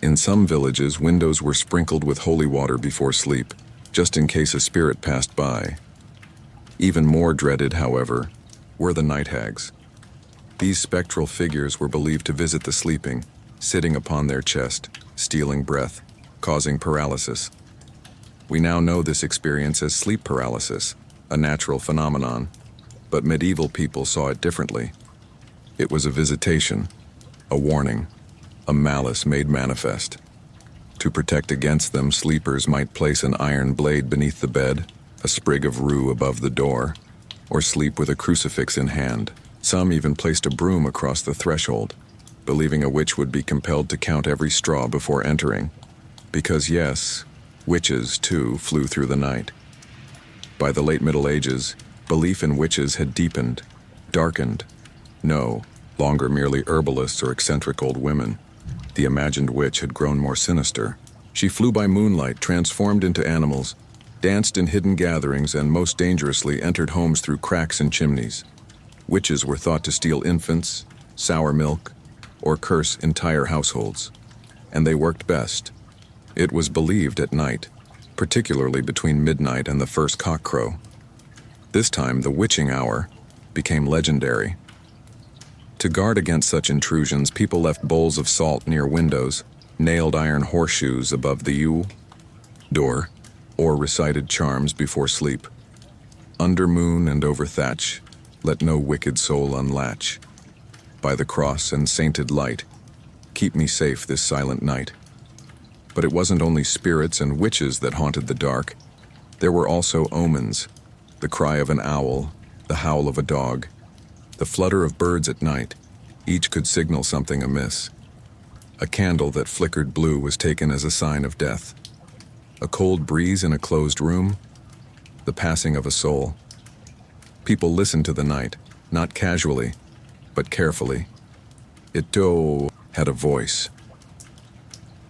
In some villages, windows were sprinkled with holy water before sleep, just in case a spirit passed by. Even more dreaded, however, were the night hags. These spectral figures were believed to visit the sleeping, sitting upon their chest, stealing breath, causing paralysis. We now know this experience as sleep paralysis, a natural phenomenon, but medieval people saw it differently. It was a visitation, a warning, a malice made manifest. To protect against them, sleepers might place an iron blade beneath the bed, a sprig of rue above the door, or sleep with a crucifix in hand. Some even placed a broom across the threshold, believing a witch would be compelled to count every straw before entering. Because yes, witches, too, flew through the night. By the late Middle Ages, belief in witches had deepened, darkened. No longer merely herbalists or eccentric old women. The imagined witch had grown more sinister. She flew by moonlight, transformed into animals, danced in hidden gatherings, and most dangerously entered homes through cracks in chimneys. Witches were thought to steal infants, sour milk, or curse entire households. And they worked best. It was believed at night, particularly between midnight and the first cockcrow. This time, the witching hour became legendary. To guard against such intrusions, people left bowls of salt near windows, nailed iron horseshoes above the door, or recited charms before sleep. Under moon and over thatch, let no wicked soul unlatch. By the cross and sainted light, keep me safe this silent night. But it wasn't only spirits and witches that haunted the dark. There were also omens, the cry of an owl, the howl of a dog, the flutter of birds at night. Each could signal something amiss. A candle that flickered blue was taken as a sign of death. A cold breeze in a closed room, the passing of a soul. People listened to the night, not casually, but carefully. It had a voice.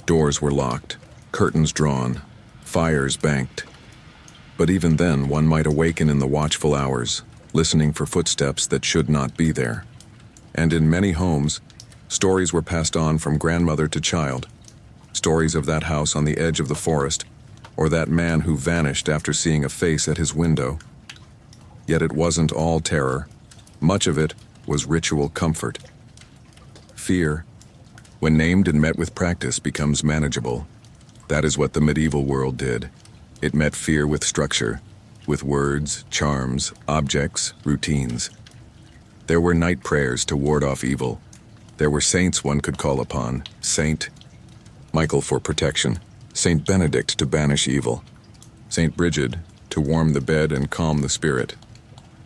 Doors were locked, curtains drawn, fires banked. But even then, one might awaken in the watchful hours, listening for footsteps that should not be there. And in many homes, stories were passed on from grandmother to child. Stories of that house on the edge of the forest, or that man who vanished after seeing a face at his window. Yet it wasn't all terror. Much of it was ritual comfort. Fear, when named and met with practice, becomes manageable. That is what the medieval world did. It met fear with structure, with words, charms, objects, routines. There were night prayers to ward off evil. There were saints one could call upon, Saint Michael for protection, Saint Benedict to banish evil, Saint Bridget to warm the bed and calm the spirit.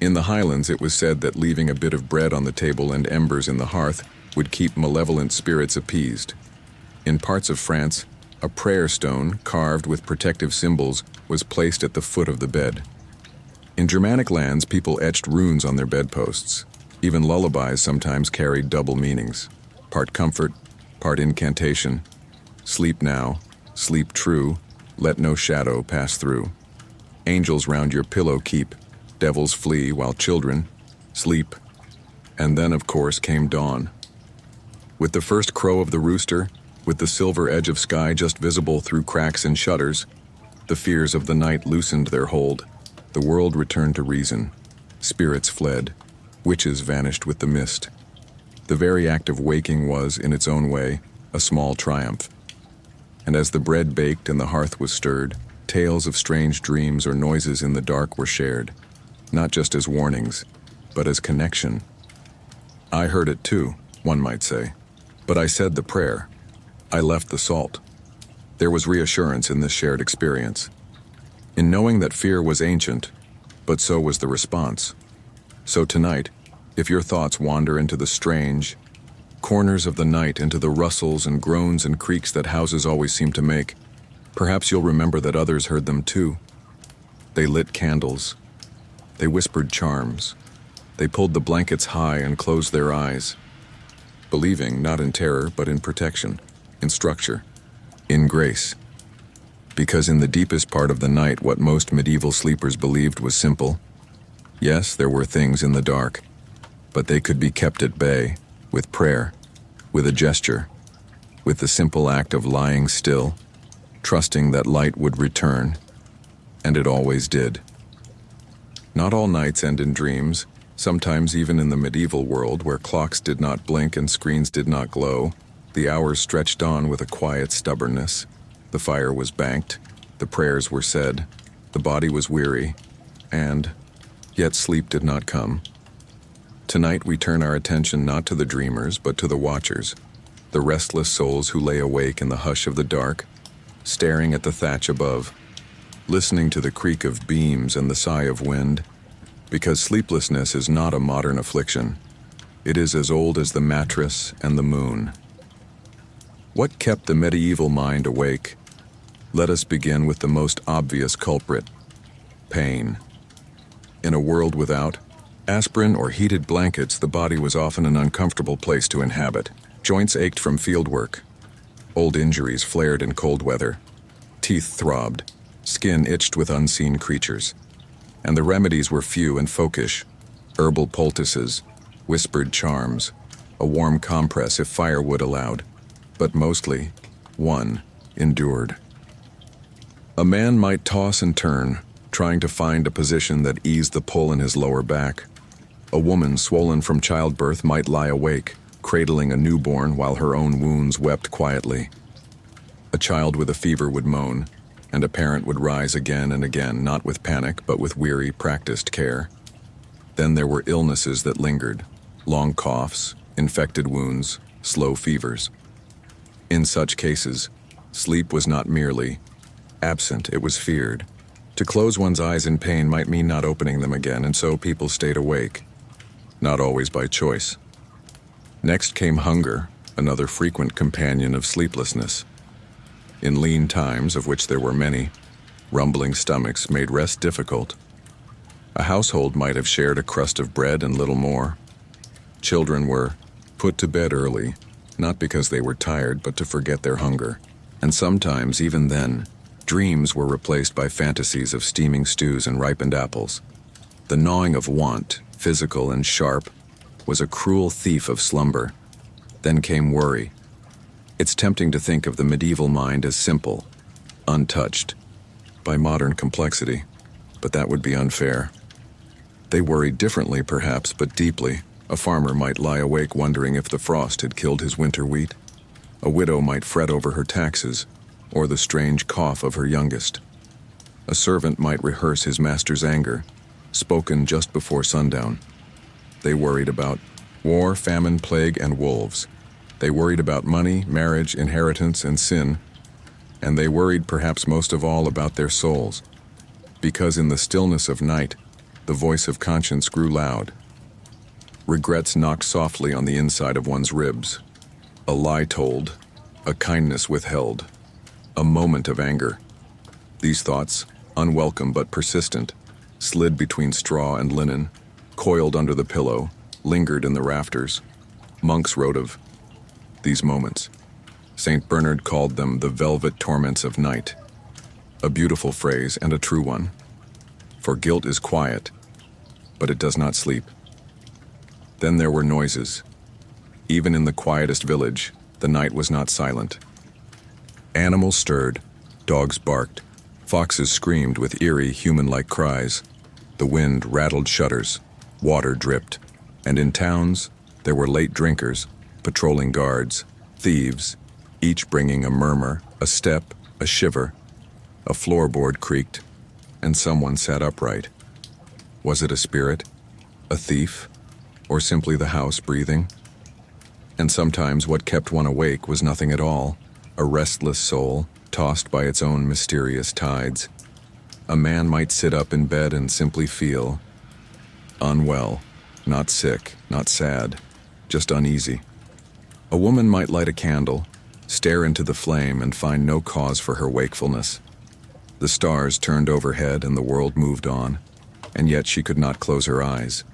In the Highlands it was said that leaving a bit of bread on the table and embers in the hearth would keep malevolent spirits appeased. In parts of France, a prayer stone carved with protective symbols was placed at the foot of the bed. In Germanic lands, people etched runes on their bedposts. Even lullabies sometimes carried double meanings, part comfort, part incantation. Sleep now, sleep true, let no shadow pass through. Angels round your pillow keep, devils flee while children sleep. And then, of course, came dawn. With the first crow of the rooster, with the silver edge of sky just visible through cracks and shutters, the fears of the night loosened their hold. The world returned to reason. Spirits fled. Witches vanished with the mist. The very act of waking was, in its own way, a small triumph. And as the bread baked and the hearth was stirred, tales of strange dreams or noises in the dark were shared, not just as warnings, but as connection. I heard it too, one might say, but I said the prayer. I left the salt. There was reassurance in this shared experience, in knowing that fear was ancient, but so was the response. So tonight, if your thoughts wander into the strange corners of the night, into the rustles and groans and creaks that houses always seem to make, perhaps you'll remember that others heard them too. They lit candles. They whispered charms. They pulled the blankets high and closed their eyes, believing not in terror but in protection, in structure, in grace. Because in the deepest part of the night, what most medieval sleepers believed was simple. Yes, there were things in the dark, but they could be kept at bay with prayer, with a gesture, with the simple act of lying still, trusting that light would return, and it always did. Not all nights end in dreams. Sometimes even in the medieval world, where clocks did not blink and screens did not glow, the hours stretched on with a quiet stubbornness. The fire was banked, the prayers were said, the body was weary, and yet sleep did not come. Tonight we turn our attention not to the dreamers, but to the watchers, the restless souls who lay awake in the hush of the dark, staring at the thatch above, listening to the creak of beams and the sigh of wind, because sleeplessness is not a modern affliction. It is as old as the mattress and the moon. What kept the medieval mind awake? Let us begin with the most obvious culprit: pain. In a world without aspirin or heated blankets, the body was often an uncomfortable place to inhabit. Joints ached from field work. Old injuries flared in cold weather. Teeth throbbed. Skin itched with unseen creatures. And the remedies were few and folkish: herbal poultices, whispered charms, a warm compress if firewood allowed. But mostly, one endured. A man might toss and turn, trying to find a position that eased the pull in his lower back. A woman swollen from childbirth might lie awake, cradling a newborn while her own wounds wept quietly. A child with a fever would moan, and a parent would rise again and again, not with panic, but with weary, practiced care. Then there were illnesses that lingered: long coughs, infected wounds, slow fevers. In such cases, sleep was not merely absent, it was feared. To close one's eyes in pain might mean not opening them again, and so people stayed awake, not always by choice. Next came hunger, another frequent companion of sleeplessness. In lean times, of which there were many, rumbling stomachs made rest difficult. A household might have shared a crust of bread and little more. Children were put to bed early, not because they were tired, but to forget their hunger. And sometimes, even then, dreams were replaced by fantasies of steaming stews and ripened apples. The gnawing of want, physical and sharp, was a cruel thief of slumber. Then came worry. It's tempting to think of the medieval mind as simple, untouched by modern complexity, but that would be unfair. They worried differently, perhaps, but deeply. A farmer might lie awake wondering if the frost had killed his winter wheat. A widow might fret over her taxes, or the strange cough of her youngest. A servant might rehearse his master's anger, spoken just before sundown. They worried about war, famine, plague, and wolves. They worried about money, marriage, inheritance, and sin. And they worried perhaps most of all about their souls, because in the stillness of night, the voice of conscience grew loud. Regrets knocked softly on the inside of one's ribs. A lie told, a kindness withheld, a moment of anger. These thoughts, unwelcome but persistent, slid between straw and linen, coiled under the pillow, lingered in the rafters. Monks wrote of these moments. Saint Bernard called them the velvet torments of night. A beautiful phrase and a true one. For guilt is quiet, but it does not sleep. Then there were noises. Even in the quietest village, the night was not silent. Animals stirred, dogs barked, foxes screamed with eerie human-like cries. The wind rattled shutters, water dripped, and in towns there were late drinkers, patrolling guards, thieves, each bringing a murmur, a step, a shiver. A floorboard creaked, and someone sat upright. Was it a spirit, a thief, or simply the house breathing? And sometimes what kept one awake was nothing at all, a restless soul, tossed by its own mysterious tides. A man might sit up in bed and simply feel unwell, not sick, not sad, just uneasy. A woman might light a candle, stare into the flame and find no cause for her wakefulness. The stars turned overhead and the world moved on, and yet she could not close her eyes.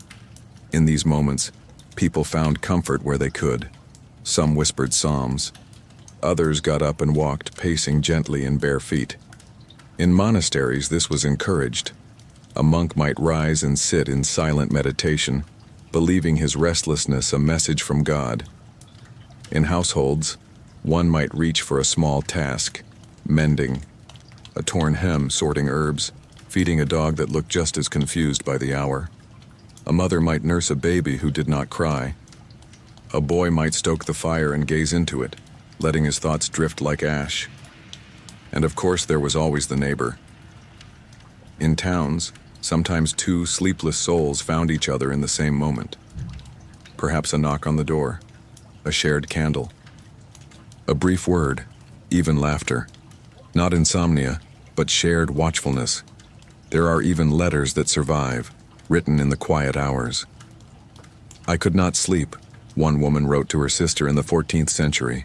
In these moments, people found comfort where they could. Some whispered psalms. Others got up and walked, pacing gently in bare feet. In monasteries, this was encouraged. A monk might rise and sit in silent meditation, believing his restlessness a message from God. In households, one might reach for a small task, mending, a torn hem, sorting herbs, feeding a dog that looked just as confused by the hour. A mother might nurse a baby who did not cry. A boy might stoke the fire and gaze into it, letting his thoughts drift like ash. And of course there was always the neighbor. In towns, sometimes two sleepless souls found each other in the same moment. Perhaps a knock on the door, a shared candle, a brief word, even laughter. Not insomnia, but shared watchfulness. There are even letters that survive, written in the quiet hours. I could not sleep, one woman wrote to her sister in the 14th century.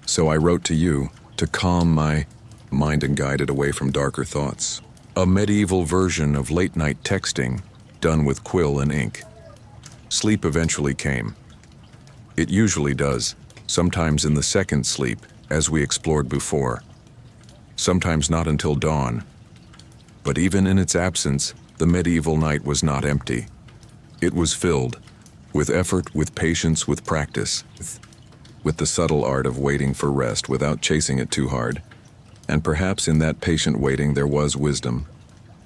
So I wrote to you to calm my mind and guide it away from darker thoughts. A medieval version of late-night texting, done with quill and ink. Sleep eventually came. It usually does, sometimes in the second sleep, as we explored before. Sometimes not until dawn. But even in its absence, the medieval night was not empty. It was filled, with effort, with patience, with practice, with the subtle art of waiting for rest without chasing it too hard. And perhaps in that patient waiting there was wisdom,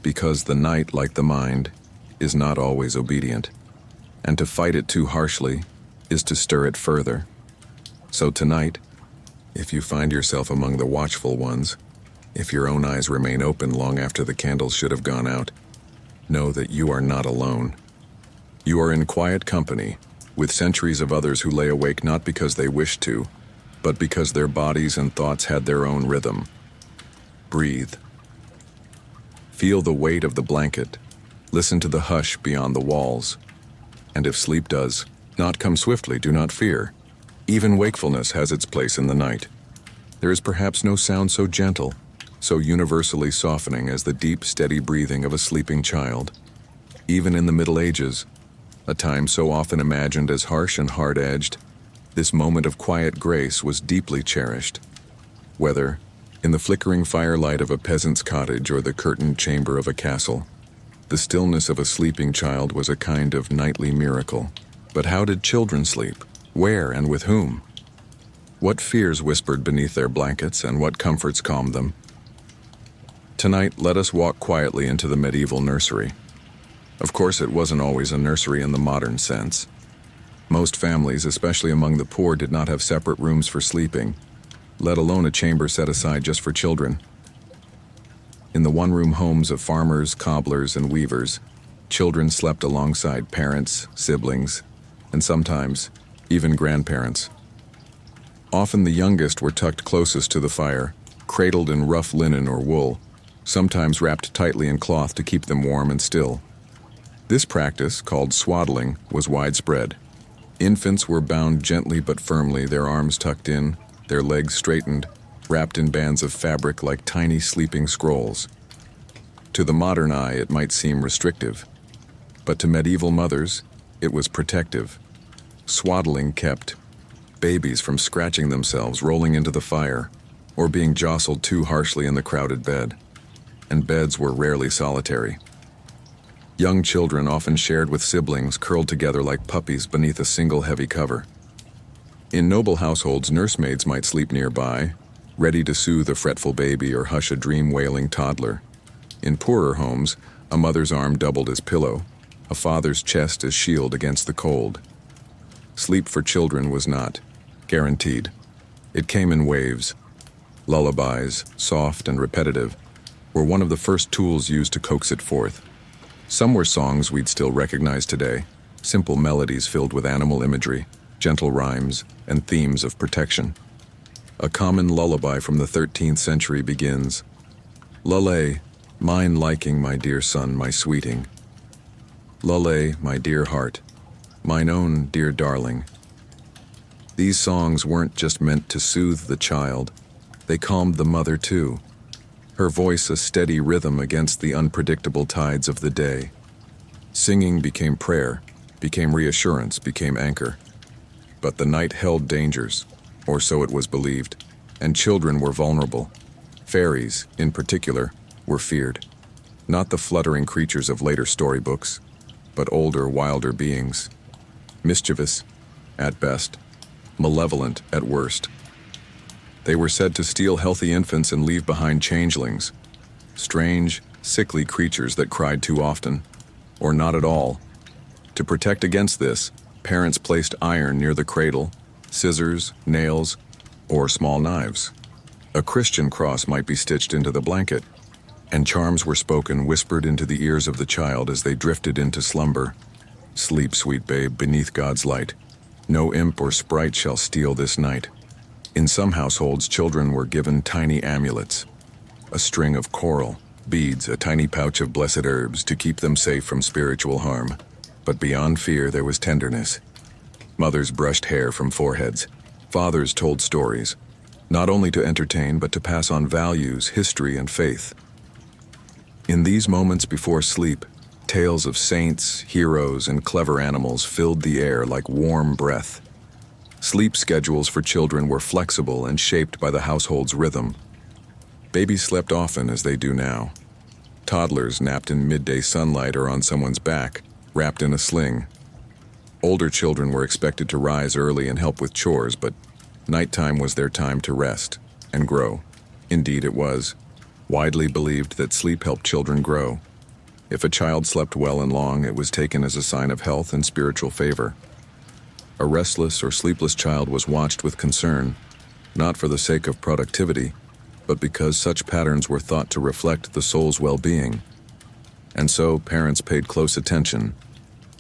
because the night, like the mind, is not always obedient. And to fight it too harshly is to stir it further. So tonight, if you find yourself among the watchful ones, if your own eyes remain open long after the candles should have gone out, know that you are not alone. You are in quiet company, with centuries of others who lay awake not because they wished to, but because their bodies and thoughts had their own rhythm. Breathe. Feel the weight of the blanket. Listen to the hush beyond the walls. And if sleep does not come swiftly, do not fear. Even wakefulness has its place in the night. There is perhaps no sound so gentle, so universally softening as the deep, steady breathing of a sleeping child. Even in the Middle Ages, a time so often imagined as harsh and hard-edged, this moment of quiet grace was deeply cherished. Whether in the flickering firelight of a peasant's cottage or the curtained chamber of a castle, the stillness of a sleeping child was a kind of nightly miracle. But how did children sleep? Where and with whom? What fears whispered beneath their blankets and what comforts calmed them? Tonight, let us walk quietly into the medieval nursery. Of course, it wasn't always a nursery in the modern sense. Most families, especially among the poor, did not have separate rooms for sleeping, let alone a chamber set aside just for children. In the one-room homes of farmers, cobblers, and weavers, children slept alongside parents, siblings, and sometimes even grandparents. Often the youngest were tucked closest to the fire, cradled in rough linen or wool, sometimes wrapped tightly in cloth to keep them warm and still. This practice, called swaddling, was widespread. Infants were bound gently but firmly, their arms tucked in, their legs straightened, wrapped in bands of fabric like tiny sleeping scrolls. To the modern eye, it might seem restrictive, but to medieval mothers, it was protective. Swaddling kept babies from scratching themselves, rolling into the fire, or being jostled too harshly in the crowded bed. And beds were rarely solitary. Young children often shared with siblings, curled together like puppies beneath a single heavy cover. In noble households, nursemaids might sleep nearby, ready to soothe a fretful baby or hush a dream-wailing toddler. In poorer homes, a mother's arm doubled as pillow, a father's chest as shield against the cold. Sleep for children was not guaranteed. It came in waves. Lullabies, soft and repetitive, were one of the first tools used to coax it forth. Some were songs we'd still recognize today, simple melodies filled with animal imagery, gentle rhymes, and themes of protection. A common lullaby from the 13th century begins, "Lullaby, mine liking, my dear son, my sweeting. Lullaby, my dear heart, mine own dear darling." These songs weren't just meant to soothe the child, they calmed the mother too. Her voice a steady rhythm against the unpredictable tides of the day. Singing became prayer, became reassurance, became anchor. But the night held dangers, or so it was believed, and children were vulnerable. Fairies, in particular, were feared. Not the fluttering creatures of later storybooks, but older, wilder beings. Mischievous, at best, malevolent at worst. They were said to steal healthy infants and leave behind changelings, strange, sickly creatures that cried too often, or not at all. To protect against this, parents placed iron near the cradle, scissors, nails, or small knives. A Christian cross might be stitched into the blanket, and charms were spoken, whispered into the ears of the child as they drifted into slumber. "Sleep, sweet babe, beneath God's light. No imp or sprite shall steal this night." In some households, children were given tiny amulets, a string of coral, beads, a tiny pouch of blessed herbs to keep them safe from spiritual harm. But beyond fear, there was tenderness. Mothers brushed hair from foreheads. Fathers told stories, not only to entertain, but to pass on values, history, and faith. In these moments before sleep, tales of saints, heroes, and clever animals filled the air like warm breath. Sleep schedules for children were flexible and shaped by the household's rhythm. Babies slept often as they do now. Toddlers napped in midday sunlight or on someone's back, wrapped in a sling. Older children were expected to rise early and help with chores, but nighttime was their time to rest and grow. Indeed, it was widely believed that sleep helped children grow. If a child slept well and long, it was taken as a sign of health and spiritual favor. A restless or sleepless child was watched with concern, not for the sake of productivity, but because such patterns were thought to reflect the soul's well-being. And so parents paid close attention.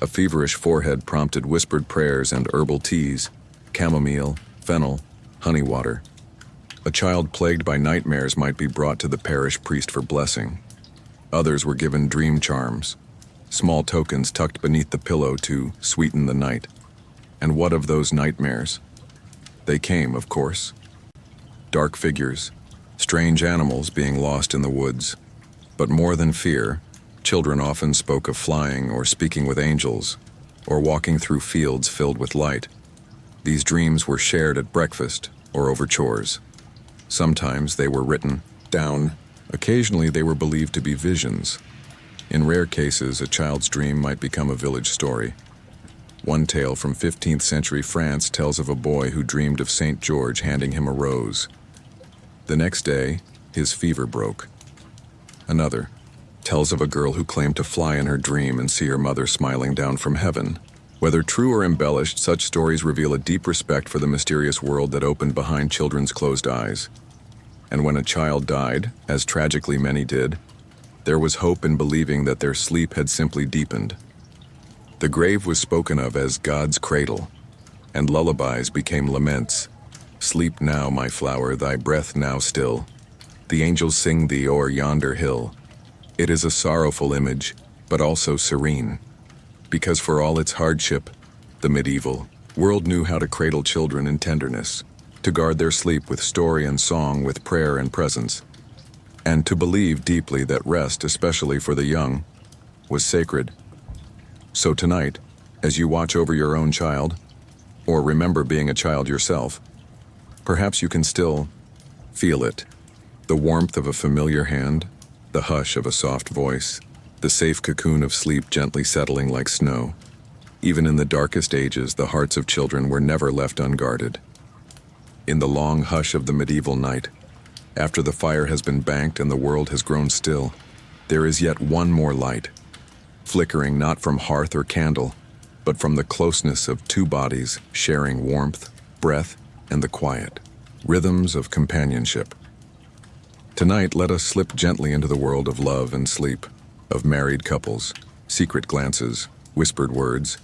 A feverish forehead prompted whispered prayers and herbal teas, chamomile, fennel, honey water. A child plagued by nightmares might be brought to the parish priest for blessing. Others were given dream charms, small tokens tucked beneath the pillow to sweeten the night. And what of those nightmares? They came, of course. Dark figures, strange animals being lost in the woods. But more than fear, children often spoke of flying or speaking with angels, or walking through fields filled with light. These dreams were shared at breakfast or over chores. Sometimes they were written down. Occasionally they were believed to be visions. In rare cases, a child's dream might become a village story. One tale from 15th century France tells of a boy who dreamed of St. George handing him a rose. The next day, his fever broke. Another tells of a girl who claimed to fly in her dream and see her mother smiling down from heaven. Whether true or embellished, such stories reveal a deep respect for the mysterious world that opened behind children's closed eyes. And when a child died, as tragically many did, there was hope in believing that their sleep had simply deepened. The grave was spoken of as God's cradle, and lullabies became laments. Sleep now, my flower, thy breath now still. The angels sing thee o'er yonder hill. It is a sorrowful image, but also serene, because for all its hardship, the medieval world knew how to cradle children in tenderness, to guard their sleep with story and song, with prayer and presence, and to believe deeply that rest, especially for the young, was sacred. So tonight, as you watch over your own child, or remember being a child yourself, perhaps you can still feel it, the warmth of a familiar hand, the hush of a soft voice, the safe cocoon of sleep gently settling like snow. Even in the darkest ages, the hearts of children were never left unguarded. In the long hush of the medieval night, after the fire has been banked and the world has grown still, there is yet one more light, flickering not from hearth or candle, but from the closeness of two bodies sharing warmth, breath, and the quiet rhythms of companionship. Tonight, let us slip gently into the world of love and sleep, of married couples, secret glances, whispered words,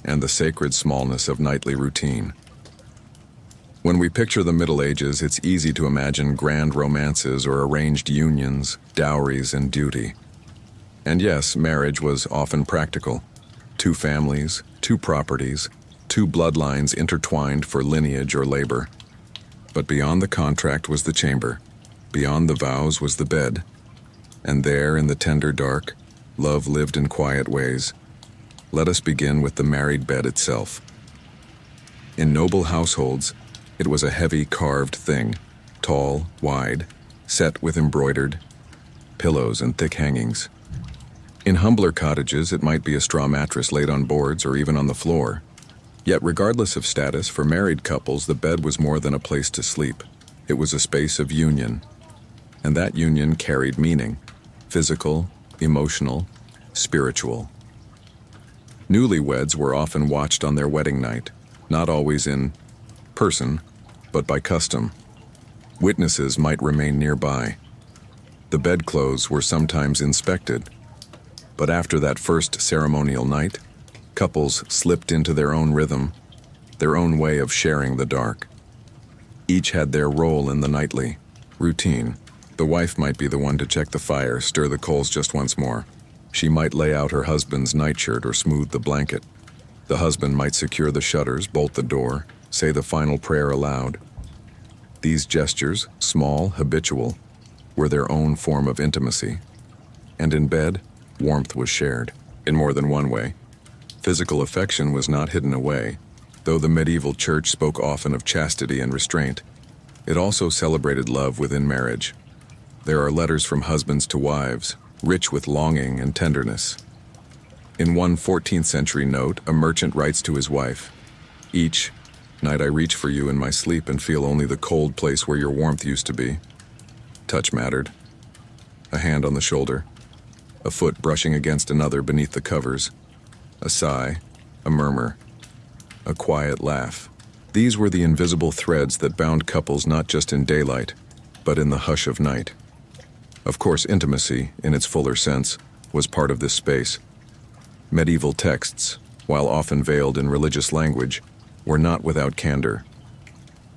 and the sacred smallness of nightly routine. When we picture the Middle Ages, it's easy to imagine grand romances or arranged unions, dowries, and duty. And yes, marriage was often practical. Two families, two properties, two bloodlines intertwined for lineage or labor. But beyond the contract was the chamber. Beyond the vows was the bed. And there, in the tender dark, love lived in quiet ways. Let us begin with the married bed itself. In noble households, it was a heavy carved thing, tall, wide, set with embroidered pillows and thick hangings. In humbler cottages, it might be a straw mattress laid on boards or even on the floor. Yet regardless of status, for married couples, the bed was more than a place to sleep. It was a space of union. And that union carried meaning, physical, emotional, spiritual. Newlyweds were often watched on their wedding night, not always in person, but by custom. Witnesses might remain nearby. The bedclothes were sometimes inspected, but after that first ceremonial night, couples slipped into their own rhythm, their own way of sharing the dark. Each had their role in the nightly routine. The wife might be the one to check the fire, stir the coals just once more. She might lay out her husband's nightshirt or smooth the blanket. The husband might secure the shutters, bolt the door, say the final prayer aloud. These gestures, small, habitual, were their own form of intimacy. And in bed, warmth was shared, in more than one way. Physical affection was not hidden away. Though the medieval church spoke often of chastity and restraint, it also celebrated love within marriage. There are letters from husbands to wives, rich with longing and tenderness. In one 14th century note, a merchant writes to his wife, "Each night I reach for you in my sleep and feel only the cold place where your warmth used to be." Touch mattered. A hand on the shoulder, a foot brushing against another beneath the covers, a sigh, a murmur, a quiet laugh. These were the invisible threads that bound couples not just in daylight, but in the hush of night. Of course, intimacy, in its fuller sense, was part of this space. Medieval texts, while often veiled in religious language, were not without candor.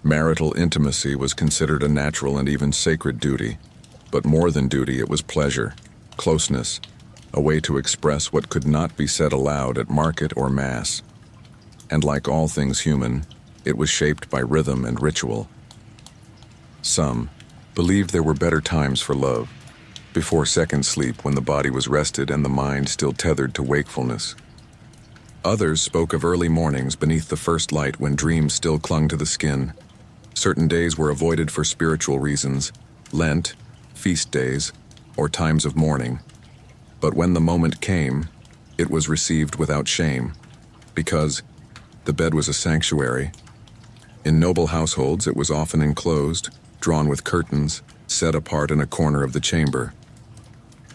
Marital intimacy was considered a natural and even sacred duty, but more than duty, it was pleasure, closeness, a way to express what could not be said aloud at market or mass. And like all things human, it was shaped by rhythm and ritual. Some believed there were better times for love, before second sleep when the body was rested and the mind still tethered to wakefulness. Others spoke of early mornings beneath the first light when dreams still clung to the skin. Certain days were avoided for spiritual reasons, Lent, feast days, or times of mourning. But when the moment came, it was received without shame, because the bed was a sanctuary. In noble households, it was often enclosed, drawn with curtains, set apart in a corner of the chamber.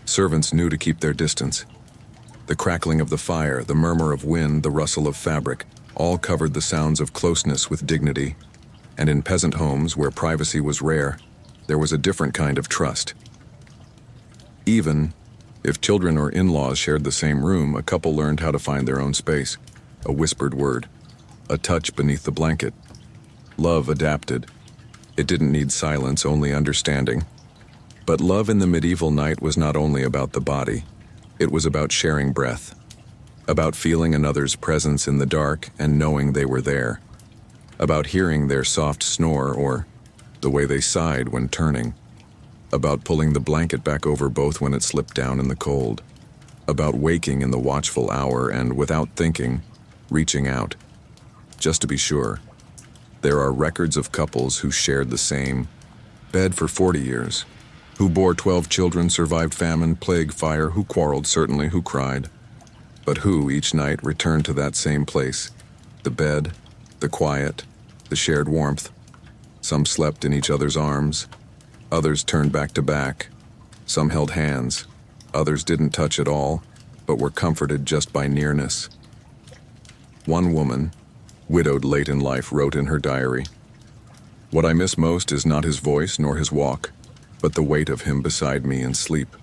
Servants knew to keep their distance. The crackling of the fire, the murmur of wind, the rustle of fabric, all covered the sounds of closeness with dignity. And in peasant homes, where privacy was rare, there was a different kind of trust. Even if children or in-laws shared the same room, a couple learned how to find their own space, a whispered word, a touch beneath the blanket. Love adapted. It didn't need silence, only understanding. But love in the medieval night was not only about the body, it was about sharing breath, about feeling another's presence in the dark and knowing they were there, about hearing their soft snore or the way they sighed when turning, about pulling the blanket back over both when it slipped down in the cold, about waking in the watchful hour and, without thinking, reaching out. Just to be sure, there are records of couples who shared the same bed for 40 years, who bore 12 children, survived famine, plague, fire, who quarreled certainly, who cried, but who each night returned to that same place, the bed, the quiet, the shared warmth. Some slept in each other's arms, others turned back to back, some held hands, others didn't touch at all, but were comforted just by nearness. One woman, widowed late in life, wrote in her diary, "What I miss most is not his voice nor his walk, but the weight of him beside me in sleep."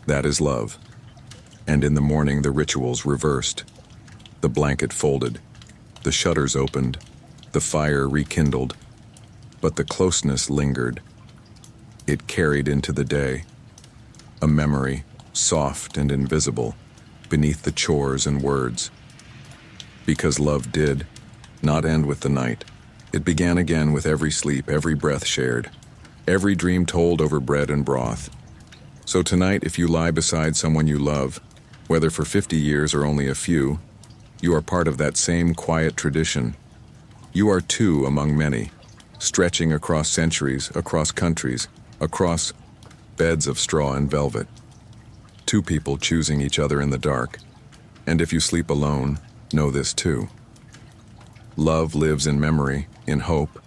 That is love. And in the morning the rituals reversed. The blanket folded, the shutters opened, the fire rekindled, but the closeness lingered. It carried into the day, a memory, soft and invisible, beneath the chores and words. Because love did not end with the night. It began again with every sleep, every breath shared, every dream told over bread and broth. So tonight, if you lie beside someone you love, whether for 50 years or only a few, you are part of that same quiet tradition. You are two among many, stretching across centuries, across countries, across beds of straw and velvet. Two people choosing each other in the dark. And if you sleep alone, know this too. Love lives in memory, in hope,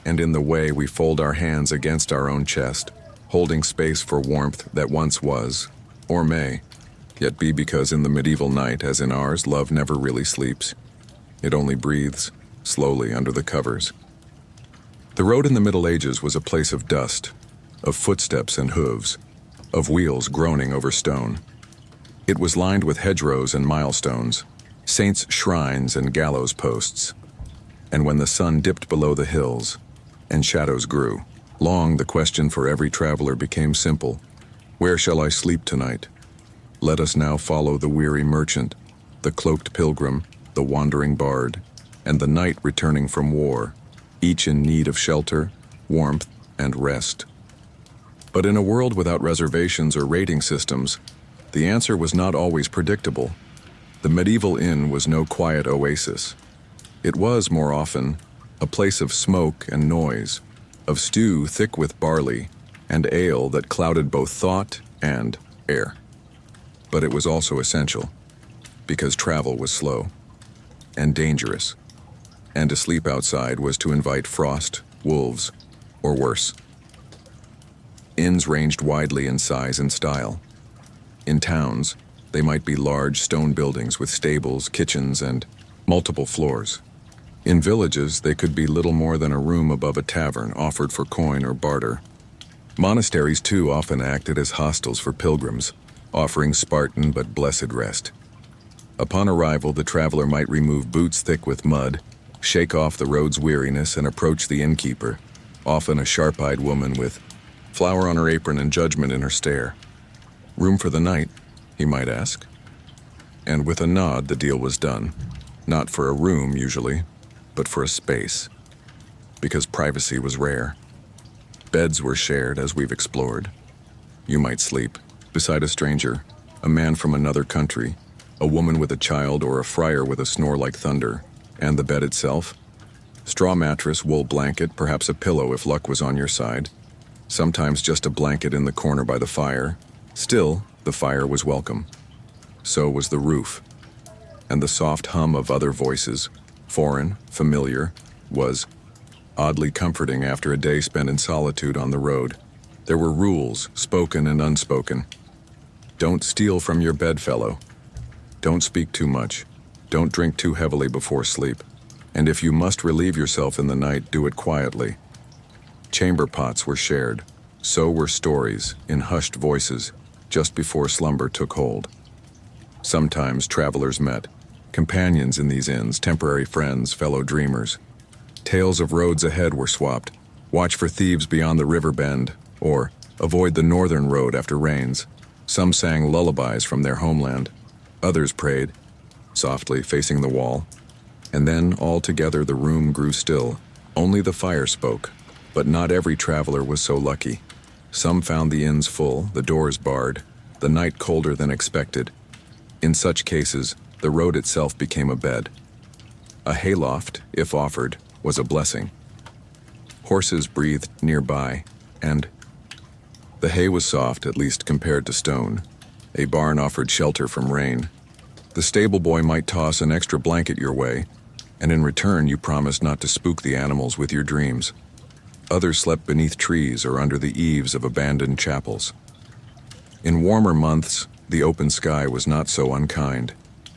and in the way we fold our hands against our own chest, holding space for warmth that once was, or may, yet be, because in the medieval night, as in ours, love never really sleeps. It only breathes, slowly under the covers. The road in the Middle Ages was a place of dust, of footsteps and hooves, of wheels groaning over stone. It was lined with hedgerows and milestones, saints' shrines and gallows posts. And when the sun dipped below the hills and shadows grew long, the question for every traveler became simple: where shall I sleep tonight? Let us now follow the weary merchant, the cloaked pilgrim, the wandering bard, and the knight returning from war, each in need of shelter, warmth, and rest. But in a world without reservations or rating systems, the answer was not always predictable. The medieval inn was no quiet oasis. It was, more often, a place of smoke and noise, of stew thick with barley, and ale that clouded both thought and air. But it was also essential, because travel was slow and dangerous, and to sleep outside was to invite frost, wolves, or worse. Inns ranged widely in size and style. In towns, they might be large stone buildings with stables, kitchens, and multiple floors. In villages, they could be little more than a room above a tavern offered for coin or barter. Monasteries, too, often acted as hostels for pilgrims, offering Spartan but blessed rest. Upon arrival, the traveler might remove boots thick with mud, shake off the road's weariness, and approach the innkeeper, often a sharp-eyed woman with flour on her apron and judgment in her stare. "Room for the night?" he might ask. And with a nod, the deal was done. Not for a room, usually, but for a space. Because privacy was rare. Beds were shared, as we've explored. You might sleep beside a stranger, a man from another country, a woman with a child, or a friar with a snore like thunder. And the bed itself? Straw mattress, wool blanket, perhaps a pillow if luck was on your side. Sometimes just a blanket in the corner by the fire. Still, the fire was welcome. So was the roof. And the soft hum of other voices, foreign, familiar, was oddly comforting after a day spent in solitude on the road. There were rules, spoken and unspoken. Don't steal from your bedfellow. Don't speak too much. Don't drink too heavily before sleep. And if you must relieve yourself in the night, do it quietly. Chamber pots were shared. So were stories, in hushed voices, just before slumber took hold. Sometimes travelers met, companions in these inns, temporary friends, fellow dreamers. Tales of roads ahead were swapped. Watch for thieves beyond the river bend, or avoid the northern road after rains. Some sang lullabies from their homeland. Others prayed, softly facing the wall. And then, all together, the room grew still. Only the fire spoke. But not every traveler was so lucky. Some found the inns full, the doors barred, the night colder than expected. In such cases, the road itself became a bed. A hayloft, if offered, was a blessing. Horses breathed nearby, and the hay was soft, at least compared to stone. A barn offered shelter from rain. The stable boy might toss an extra blanket your way, and in return you promised not to spook the animals with your dreams. Others slept beneath trees or under the eaves of abandoned chapels. In warmer months, the open sky was not so unkind.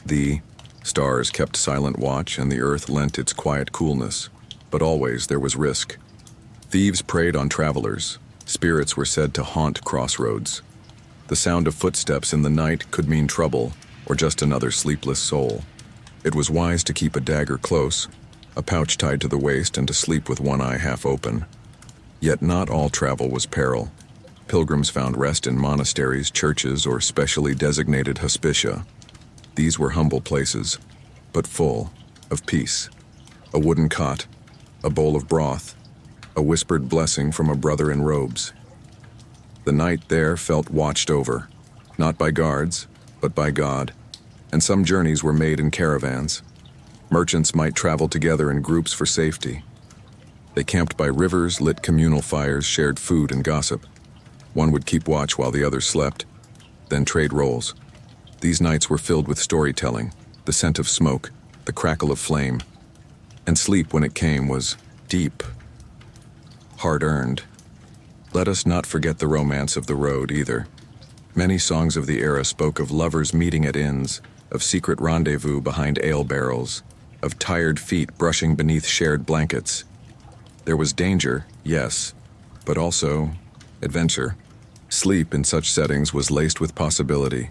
The stars kept silent watch and the earth lent its quiet coolness, but always there was risk. Thieves preyed on travelers. Spirits were said to haunt crossroads. The sound of footsteps in the night could mean trouble or just another sleepless soul. It was wise to keep a dagger close, a pouch tied to the waist, and to sleep with one eye half open. Yet not all travel was peril. Pilgrims found rest in monasteries, churches, or specially designated hospitia. These were humble places, but full of peace. A wooden cot, a bowl of broth, a whispered blessing from a brother in robes. The night there felt watched over, not by guards, but by God, and some journeys were made in caravans. Merchants might travel together in groups for safety. They camped by rivers, lit communal fires, shared food and gossip. One would keep watch while the other slept, then trade roles. These nights were filled with storytelling, the scent of smoke, the crackle of flame. And sleep, when it came, was deep, hard-earned. Let us not forget the romance of the road, either. Many songs of the era spoke of lovers meeting at inns, of secret rendezvous behind ale barrels, of tired feet brushing beneath shared blankets. There was danger, yes, but also adventure. Sleep in such settings was laced with possibility.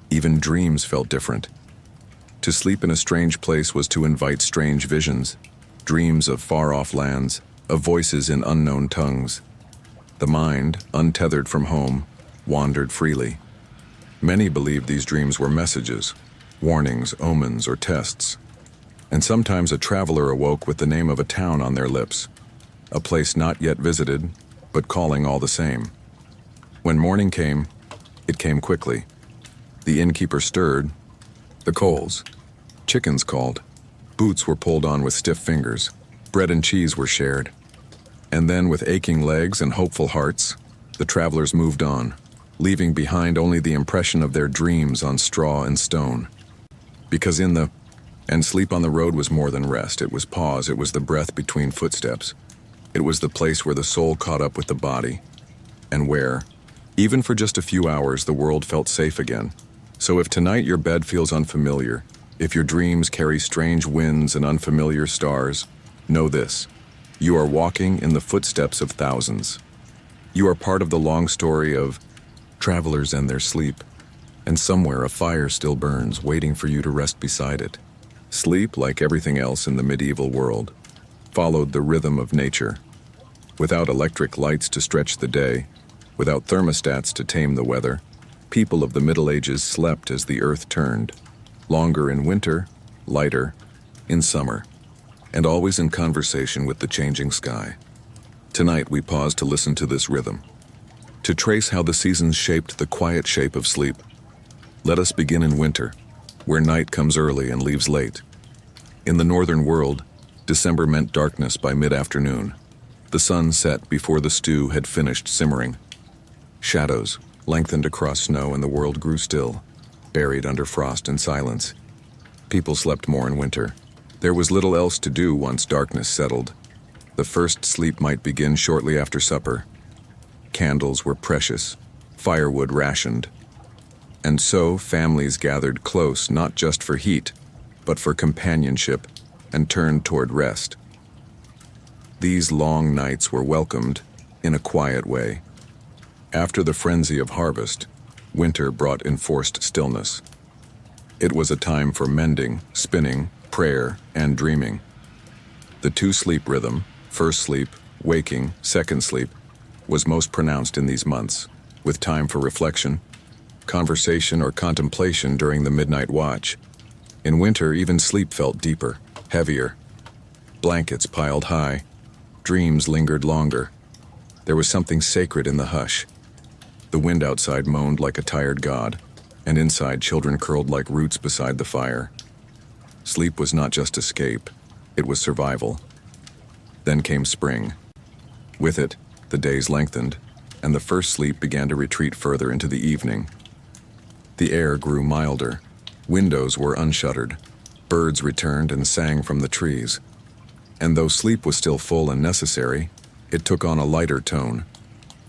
Even dreams felt different. To sleep in a strange place was to invite strange visions, dreams of far-off lands, of voices in unknown tongues. The mind, untethered from home, wandered freely. Many believed these dreams were messages, warnings, omens, or tests. And sometimes a traveler awoke with the name of a town on their lips, a place not yet visited, but calling all the same. When morning came, it came quickly. The innkeeper stirred. The coals. Chickens called. Boots were pulled on with stiff fingers. Bread and cheese were shared. And then, with aching legs and hopeful hearts, the travelers moved on, leaving behind only the impression of their dreams on straw and stone. Because sleep on the road was more than rest. It was pause. It was the breath between footsteps. It was the place where the soul caught up with the body, and where, even for just a few hours, the world felt safe again. So if tonight your bed feels unfamiliar, if your dreams carry strange winds and unfamiliar stars, know this: you are walking in the footsteps of thousands. You are part of the long story of travelers and their sleep, and somewhere a fire still burns, waiting for you to rest beside it. Sleep, like everything else in the medieval world, followed the rhythm of nature. Without electric lights to stretch the day, without thermostats to tame the weather, people of the Middle Ages slept as the earth turned, longer in winter, lighter in summer, and always in conversation with the changing sky. Tonight we pause to listen to this rhythm, to trace how the seasons shaped the quiet shape of sleep. Let us begin in winter, where night comes early and leaves late. In the northern world, December meant darkness by mid-afternoon. The sun set before the stew had finished simmering. Shadows lengthened across snow and the world grew still, buried under frost and silence. People slept more in winter. There was little else to do once darkness settled. The first sleep might begin shortly after supper. Candles were precious, firewood rationed. And so families gathered close, not just for heat, but for companionship, and turned toward rest. These long nights were welcomed, in a quiet way. After the frenzy of harvest, winter brought enforced stillness. It was a time for mending, spinning, prayer, and dreaming. The two-sleep rhythm, first sleep, waking, second sleep, was most pronounced in these months, with time for reflection, conversation, or contemplation during the midnight watch. In winter, even sleep felt deeper, heavier. Blankets piled high, dreams lingered longer. There was something sacred in the hush. The wind outside moaned like a tired god, and inside children curled like roots beside the fire. Sleep was not just escape, it was survival. Then came spring. With it, the days lengthened, and the first sleep began to retreat further into the evening. The air grew milder. Windows were unshuttered. Birds returned and sang from the trees. And though sleep was still full and necessary, it took on a lighter tone.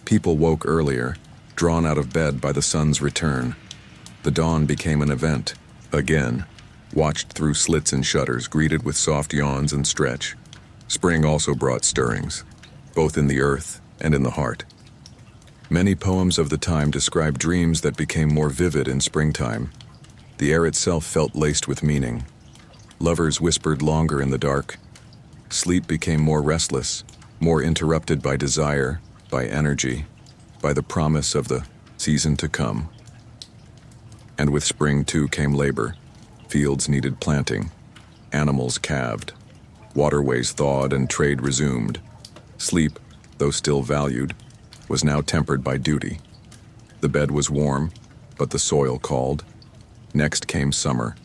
People woke earlier, drawn out of bed by the sun's return. The dawn became an event, again, watched through slits and shutters, greeted with soft yawns and stretch. Spring also brought stirrings, both in the earth and in the heart. Many poems of the time describe dreams that became more vivid in springtime. The air itself felt laced with meaning. Lovers whispered longer in the dark. Sleep became more restless, more interrupted by desire, by energy, by the promise of the season to come. And with spring too came labor. Fields needed planting. Animals calved. Waterways thawed and trade resumed. Sleep, though still valued, was now tempered by duty. The bed was warm, but the soil called. Next came summer,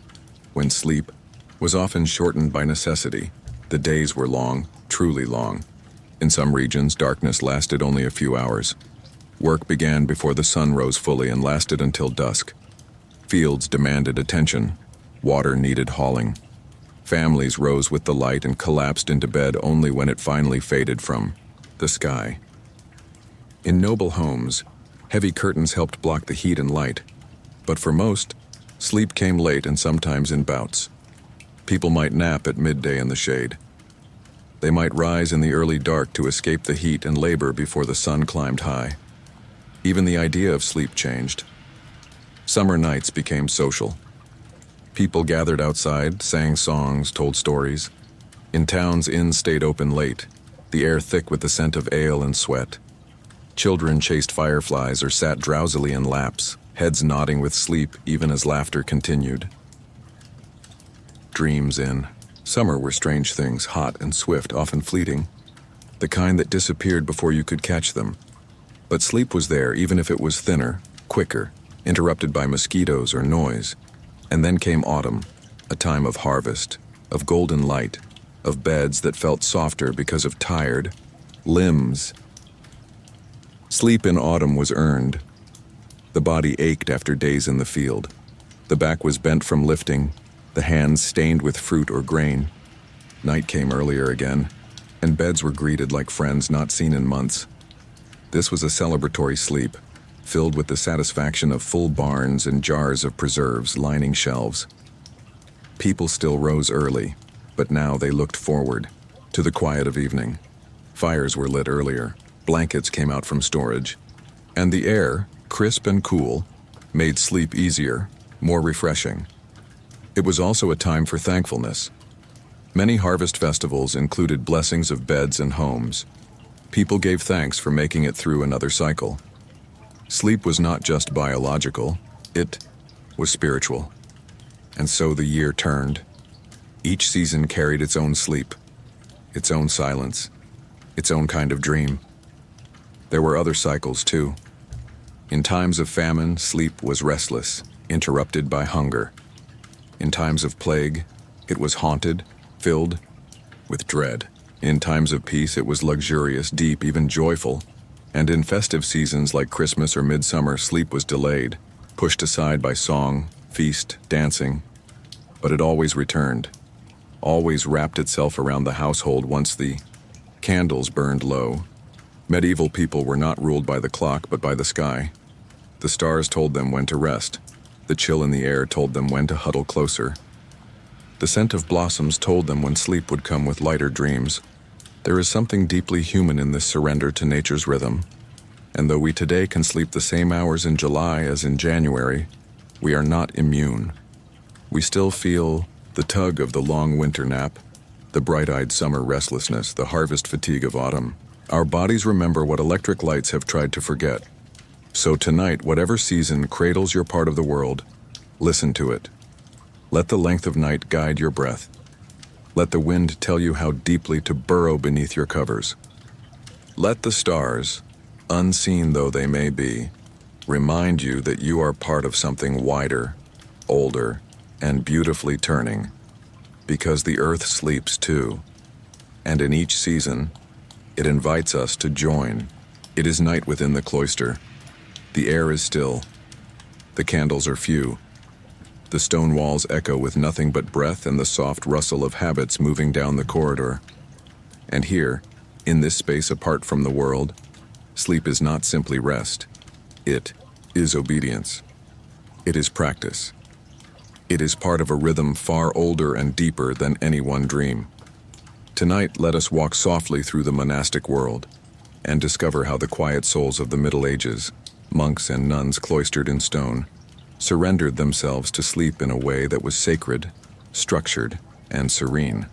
when sleep was often shortened by necessity. The days were long, truly long. In some regions, darkness lasted only a few hours. Work began before the sun rose fully and lasted until dusk. Fields demanded attention. Water needed hauling. Families rose with the light and collapsed into bed only when it finally faded from the sky. In noble homes, heavy curtains helped block the heat and light. But for most, sleep came late and sometimes in bouts. People might nap at midday in the shade. They might rise in the early dark to escape the heat and labor before the sun climbed high. Even the idea of sleep changed. Summer nights became social. People gathered outside, sang songs, told stories. In towns, inns stayed open late, the air thick with the scent of ale and sweat. Children chased fireflies or sat drowsily in laps, heads nodding with sleep even as laughter continued. Dreams in summer were strange things, hot and swift, often fleeting, the kind that disappeared before you could catch them. But sleep was there, even if it was thinner, quicker, interrupted by mosquitoes or noise. And then came autumn, a time of harvest, of golden light, of beds that felt softer because of tired limbs. Sleep in autumn was earned. The body ached after days in the field. The back was bent from lifting, the hands stained with fruit or grain. Night came earlier again, and beds were greeted like friends not seen in months. This was a celebratory sleep, filled with the satisfaction of full barns and jars of preserves lining shelves. People still rose early, but now they looked forward to the quiet of evening. Fires were lit earlier, blankets came out from storage, and the air, crisp and cool, made sleep easier, more refreshing. It was also a time for thankfulness. Many harvest festivals included blessings of beds and homes. People gave thanks for making it through another cycle. Sleep was not just biological, it was spiritual. And so the year turned. Each season carried its own sleep, its own silence, its own kind of dream. There were other cycles too. In times of famine, sleep was restless, interrupted by hunger. In times of plague, it was haunted, filled with dread. In times of peace, it was luxurious, deep, even joyful. And in festive seasons like Christmas or midsummer, sleep was delayed, pushed aside by song, feast, dancing. But it always returned, always wrapped itself around the household once the candles burned low. Medieval people were not ruled by the clock but by the sky. The stars told them when to rest. The chill in the air told them when to huddle closer. The scent of blossoms told them when sleep would come with lighter dreams. There is something deeply human in this surrender to nature's rhythm, and though we today can sleep the same hours in July as in January, we are not immune. We still feel the tug of the long winter nap, the bright-eyed summer restlessness, the harvest fatigue of autumn. Our bodies remember what electric lights have tried to forget. So tonight, whatever season cradles your part of the world, listen to it. Let the length of night guide your breath. Let the wind tell you how deeply to burrow beneath your covers. Let the stars, unseen though they may be, remind you that you are part of something wider, older, and beautifully turning. Because the earth sleeps too, and in each season, it invites us to join. It is night within the cloister. The air is still. The candles are few. The stone walls echo with nothing but breath and the soft rustle of habits moving down the corridor. And here, in this space apart from the world, sleep is not simply rest. It is obedience. It is practice. It is part of a rhythm far older and deeper than any one dream. Tonight, let us walk softly through the monastic world and discover how the quiet souls of the Middle Ages, monks and nuns cloistered in stone, surrendered themselves to sleep in a way that was sacred, structured, and serene.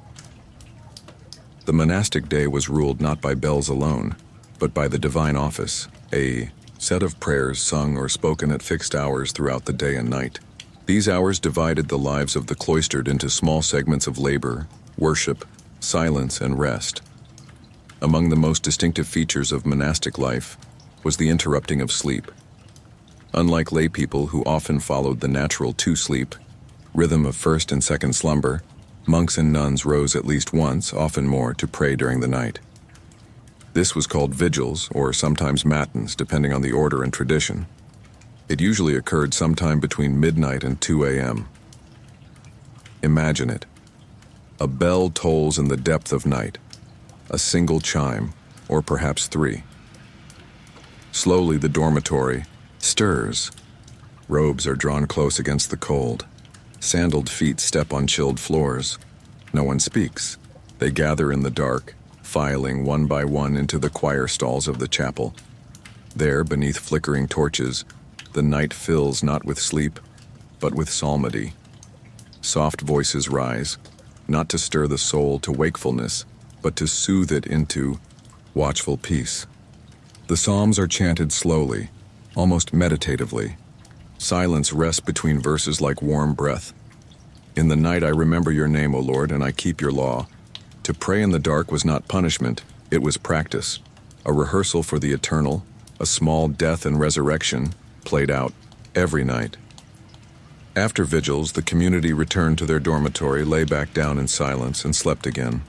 The monastic day was ruled not by bells alone, but by the divine office, a set of prayers sung or spoken at fixed hours throughout the day and night. These hours divided the lives of the cloistered into small segments of labor, worship, silence, and rest. Among the most distinctive features of monastic life was the interrupting of sleep. Unlike lay people who often followed the natural two-sleep rhythm of first and second slumber, monks and nuns rose at least once, often more, to pray during the night. This was called vigils, or sometimes matins, depending on the order and tradition. It usually occurred sometime between midnight and 2 a.m. Imagine it. A bell tolls in the depth of night, a single chime, or perhaps three. Slowly the dormitory stirs. Robes are drawn close against the cold. Sandaled feet step on chilled floors. No one speaks. They gather in the dark, filing one by one into the choir stalls of the chapel. There, beneath flickering torches, the night fills not with sleep, but with psalmody. Soft voices rise, not to stir the soul to wakefulness, but to soothe it into watchful peace. The psalms are chanted slowly, almost meditatively. Silence rests between verses like warm breath. In the night I remember your name, O Lord, and I keep your law. To pray in the dark was not punishment, it was practice, a rehearsal for the eternal, a small death and resurrection, played out every night. After vigils, the community returned to their dormitory, lay back down in silence, and slept again.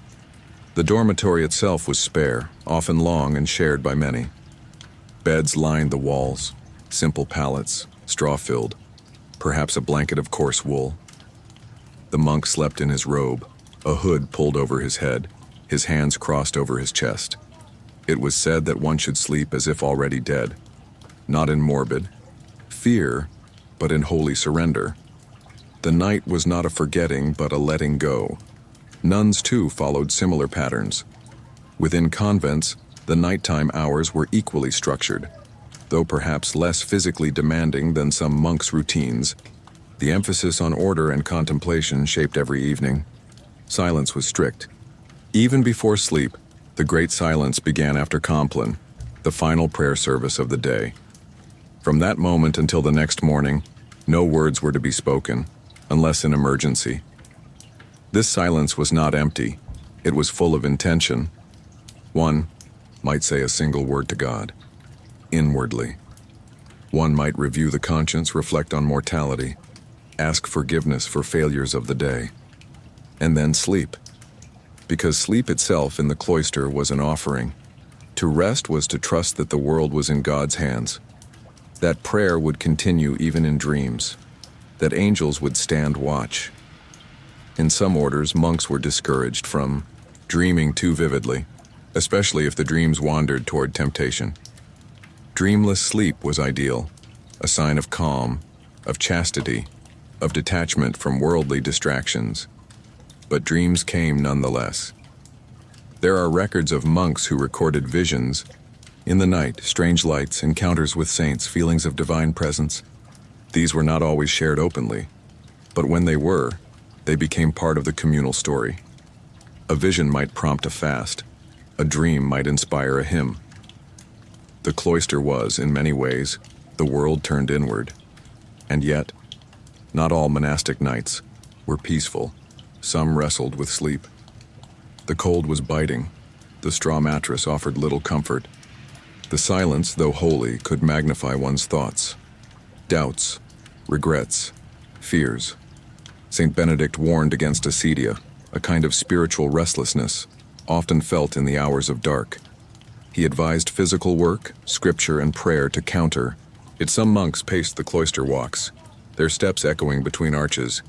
The dormitory itself was spare, often long and shared by many. Beds lined the walls, simple pallets, straw-filled, perhaps a blanket of coarse wool. The monk slept in his robe, a hood pulled over his head, his hands crossed over his chest. It was said that one should sleep as if already dead, not in morbid fear, but in holy surrender. The night was not a forgetting, but a letting go. Nuns, too, followed similar patterns. Within convents, the nighttime hours were equally structured, though perhaps less physically demanding than some monks' routines. The emphasis on order and contemplation shaped every evening. Silence was strict. Even before sleep, the great silence began after Compline, the final prayer service of the day. From that moment until the next morning, no words were to be spoken, unless in emergency. This silence was not empty. It was full of intention. One might say a single word to God, inwardly. One might review the conscience, reflect on mortality, ask forgiveness for failures of the day, and then sleep. Because sleep itself in the cloister was an offering. To rest was to trust that the world was in God's hands, that prayer would continue even in dreams, that angels would stand watch. In some orders, monks were discouraged from dreaming too vividly, especially if the dreams wandered toward temptation. Dreamless sleep was ideal, a sign of calm, of chastity, of detachment from worldly distractions. But dreams came nonetheless. There are records of monks who recorded visions in the night, strange lights, encounters with saints, feelings of divine presence. These were not always shared openly, but when they were, they became part of the communal story. A vision might prompt a fast. A dream might inspire a hymn. The cloister was, in many ways, the world turned inward. And yet, not all monastic nights were peaceful. Some wrestled with sleep. The cold was biting. The straw mattress offered little comfort. The silence, though holy, could magnify one's thoughts. Doubts, regrets, fears. St. Benedict warned against acedia, a kind of spiritual restlessness, often felt in the hours of dark. He advised physical work, scripture, and prayer to counter it. Some monks paced the cloister walks, their steps echoing between arches.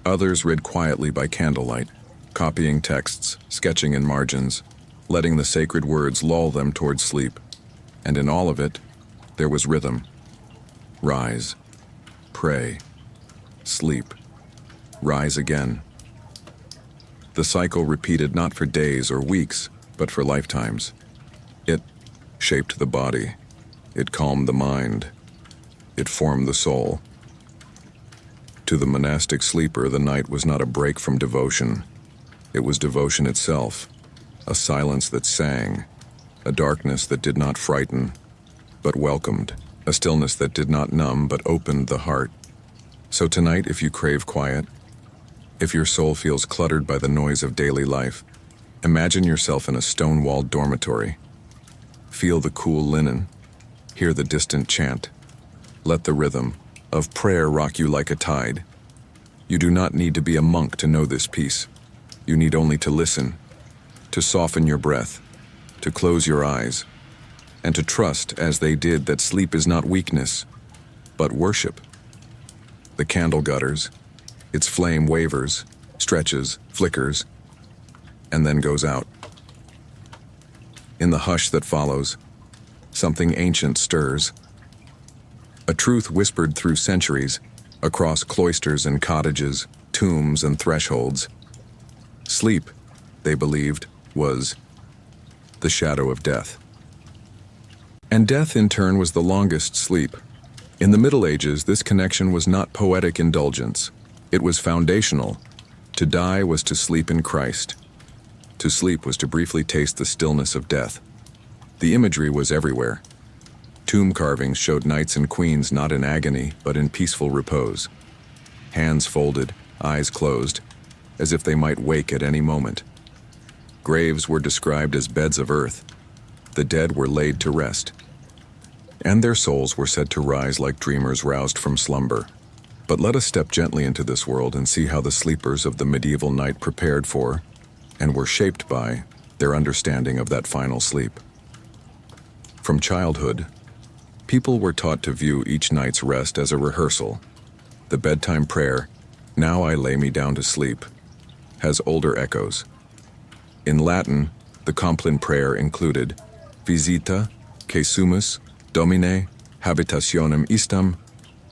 Others read quietly by candlelight, copying texts, sketching in margins, letting the sacred words lull them towards sleep. And in all of it, there was rhythm. Rise, pray, sleep, rise again. The cycle repeated not for days or weeks, but for lifetimes. It shaped the body. It calmed the mind. It formed the soul. To the monastic sleeper, the night was not a break from devotion. It was devotion itself, a silence that sang, a darkness that did not frighten, but welcomed, a stillness that did not numb, but opened the heart. So tonight, if you crave quiet, if your soul feels cluttered by the noise of daily life, imagine yourself in a stone-walled dormitory. Feel the cool linen, hear the distant chant. Let the rhythm of prayer rock you like a tide. You do not need to be a monk to know this peace. You need only to listen, to soften your breath, to close your eyes, and to trust, as they did, that sleep is not weakness, but worship. The candle gutters, its flame wavers, stretches, flickers, and then goes out. In the hush that follows, something ancient stirs. A truth whispered through centuries, across cloisters and cottages, tombs and thresholds. Sleep, they believed, was the shadow of death. And death, in turn, was the longest sleep. In the Middle Ages, this connection was not poetic indulgence. It was foundational. To die was to sleep in Christ. To sleep was to briefly taste the stillness of death. The imagery was everywhere. Tomb carvings showed knights and queens not in agony, but in peaceful repose. Hands folded, eyes closed, as if they might wake at any moment. Graves were described as beds of earth. The dead were laid to rest. And their souls were said to rise like dreamers roused from slumber. But let us step gently into this world and see how the sleepers of the medieval night prepared for, and were shaped by, their understanding of that final sleep. From childhood, people were taught to view each night's rest as a rehearsal. The bedtime prayer, "Now I lay me down to sleep," has older echoes. In Latin, the Compline prayer included, "Visita, que sumus, Domine, habitationem istam,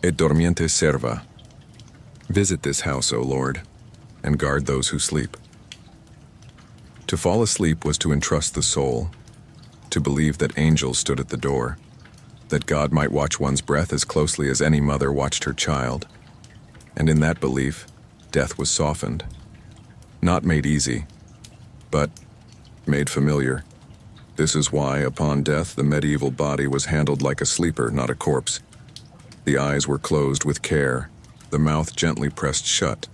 et dormiente serva." Visit this house, O Lord, and guard those who sleep. To fall asleep was to entrust the soul, to believe that angels stood at the door, that God might watch one's breath as closely as any mother watched her child. And in that belief, death was softened, not made easy, but made familiar. This is why, upon death, the medieval body was handled like a sleeper, not a corpse. The eyes were closed with care, the mouth gently pressed shut,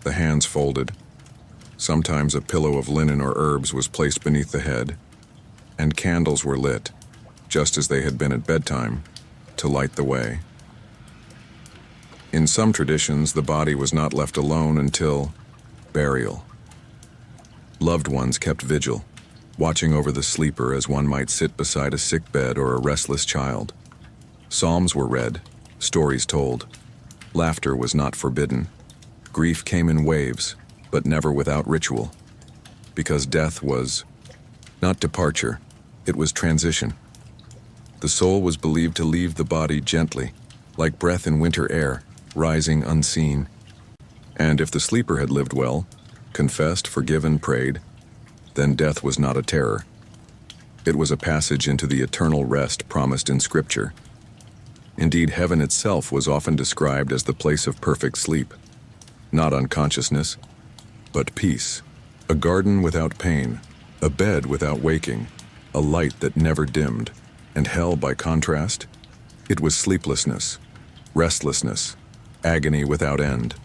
the hands folded. Sometimes a pillow of linen or herbs was placed beneath the head, and candles were lit, just as they had been at bedtime, to light the way. In some traditions, the body was not left alone until burial. Loved ones kept vigil, watching over the sleeper as one might sit beside a sick bed or a restless child. Psalms were read, stories told. Laughter was not forbidden. Grief came in waves, but never without ritual. Because death was not departure, it was transition. The soul was believed to leave the body gently, like breath in winter air, rising unseen. And if the sleeper had lived well, confessed, forgiven, prayed, then death was not a terror. It was a passage into the eternal rest promised in Scripture. Indeed, heaven itself was often described as the place of perfect sleep. Not unconsciousness, but peace. A garden without pain, a bed without waking, a light that never dimmed. And hell, by contrast, it was sleeplessness, restlessness, agony without end.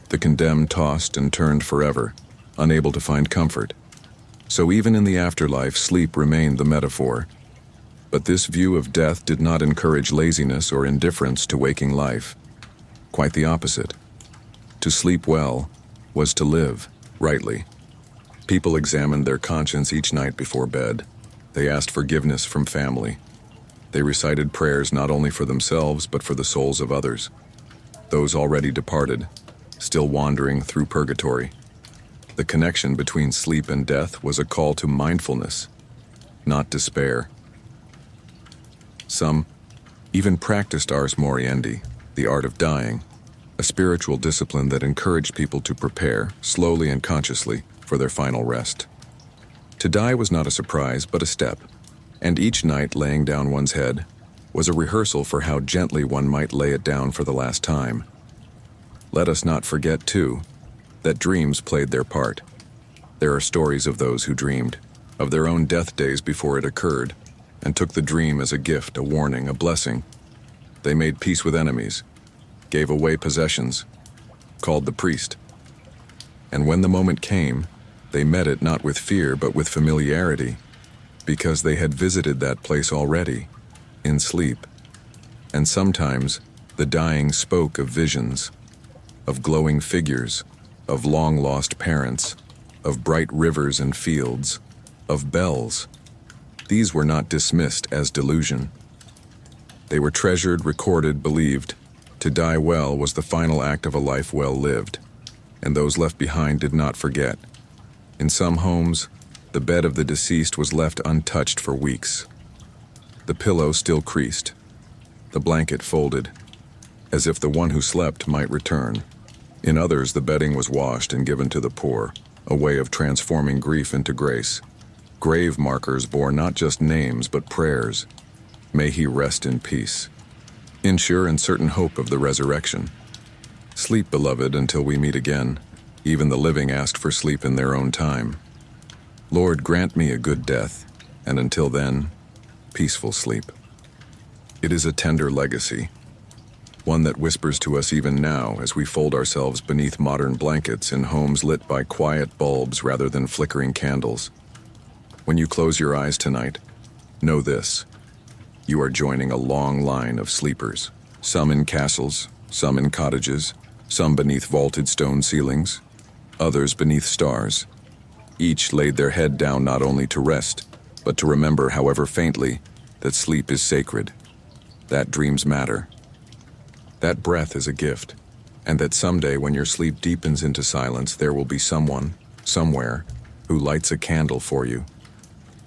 The condemned tossed and turned forever, unable to find comfort. So even in the afterlife, sleep remained the metaphor. But this view of death did not encourage laziness or indifference to waking life. Quite the opposite. To sleep well was to live rightly. People examined their conscience each night before bed. They asked forgiveness from family. They recited prayers not only for themselves but for the souls of others, those already departed, still wandering through purgatory. The connection between sleep and death was a call to mindfulness, not despair. Some even practiced ars moriendi, the art of dying, a spiritual discipline that encouraged people to prepare, slowly and consciously, for their final rest. To die was not a surprise, but a step, and each night laying down one's head was a rehearsal for how gently one might lay it down for the last time. Let us not forget, too, that dreams played their part. There are stories of those who dreamed, of their own death days before it occurred, and took the dream as a gift, a warning, a blessing. They made peace with enemies, gave away possessions, called the priest. And when the moment came, they met it not with fear but with familiarity, because they had visited that place already, in sleep. And sometimes the dying spoke of visions, of glowing figures, of long-lost parents, of bright rivers and fields, of bells. These were not dismissed as delusion. They were treasured, recorded, believed. To die well was the final act of a life well lived, and those left behind did not forget. In some homes, the bed of the deceased was left untouched for weeks. The pillow still creased, the blanket folded, as if the one who slept might return. In others, the bedding was washed and given to the poor, a way of transforming grief into grace. Grave markers bore not just names but prayers. May he rest in peace. In sure and certain hope of the resurrection. Sleep, beloved, until we meet again. Even the living asked for sleep in their own time. Lord, grant me a good death, and until then, peaceful sleep. It is a tender legacy, one that whispers to us even now as we fold ourselves beneath modern blankets in homes lit by quiet bulbs rather than flickering candles. When you close your eyes tonight, know this: you are joining a long line of sleepers, some in castles, some in cottages, some beneath vaulted stone ceilings, others beneath stars. Each laid their head down not only to rest, but to remember, however faintly, that sleep is sacred, that dreams matter, that breath is a gift, and that someday when your sleep deepens into silence, there will be someone, somewhere, who lights a candle for you,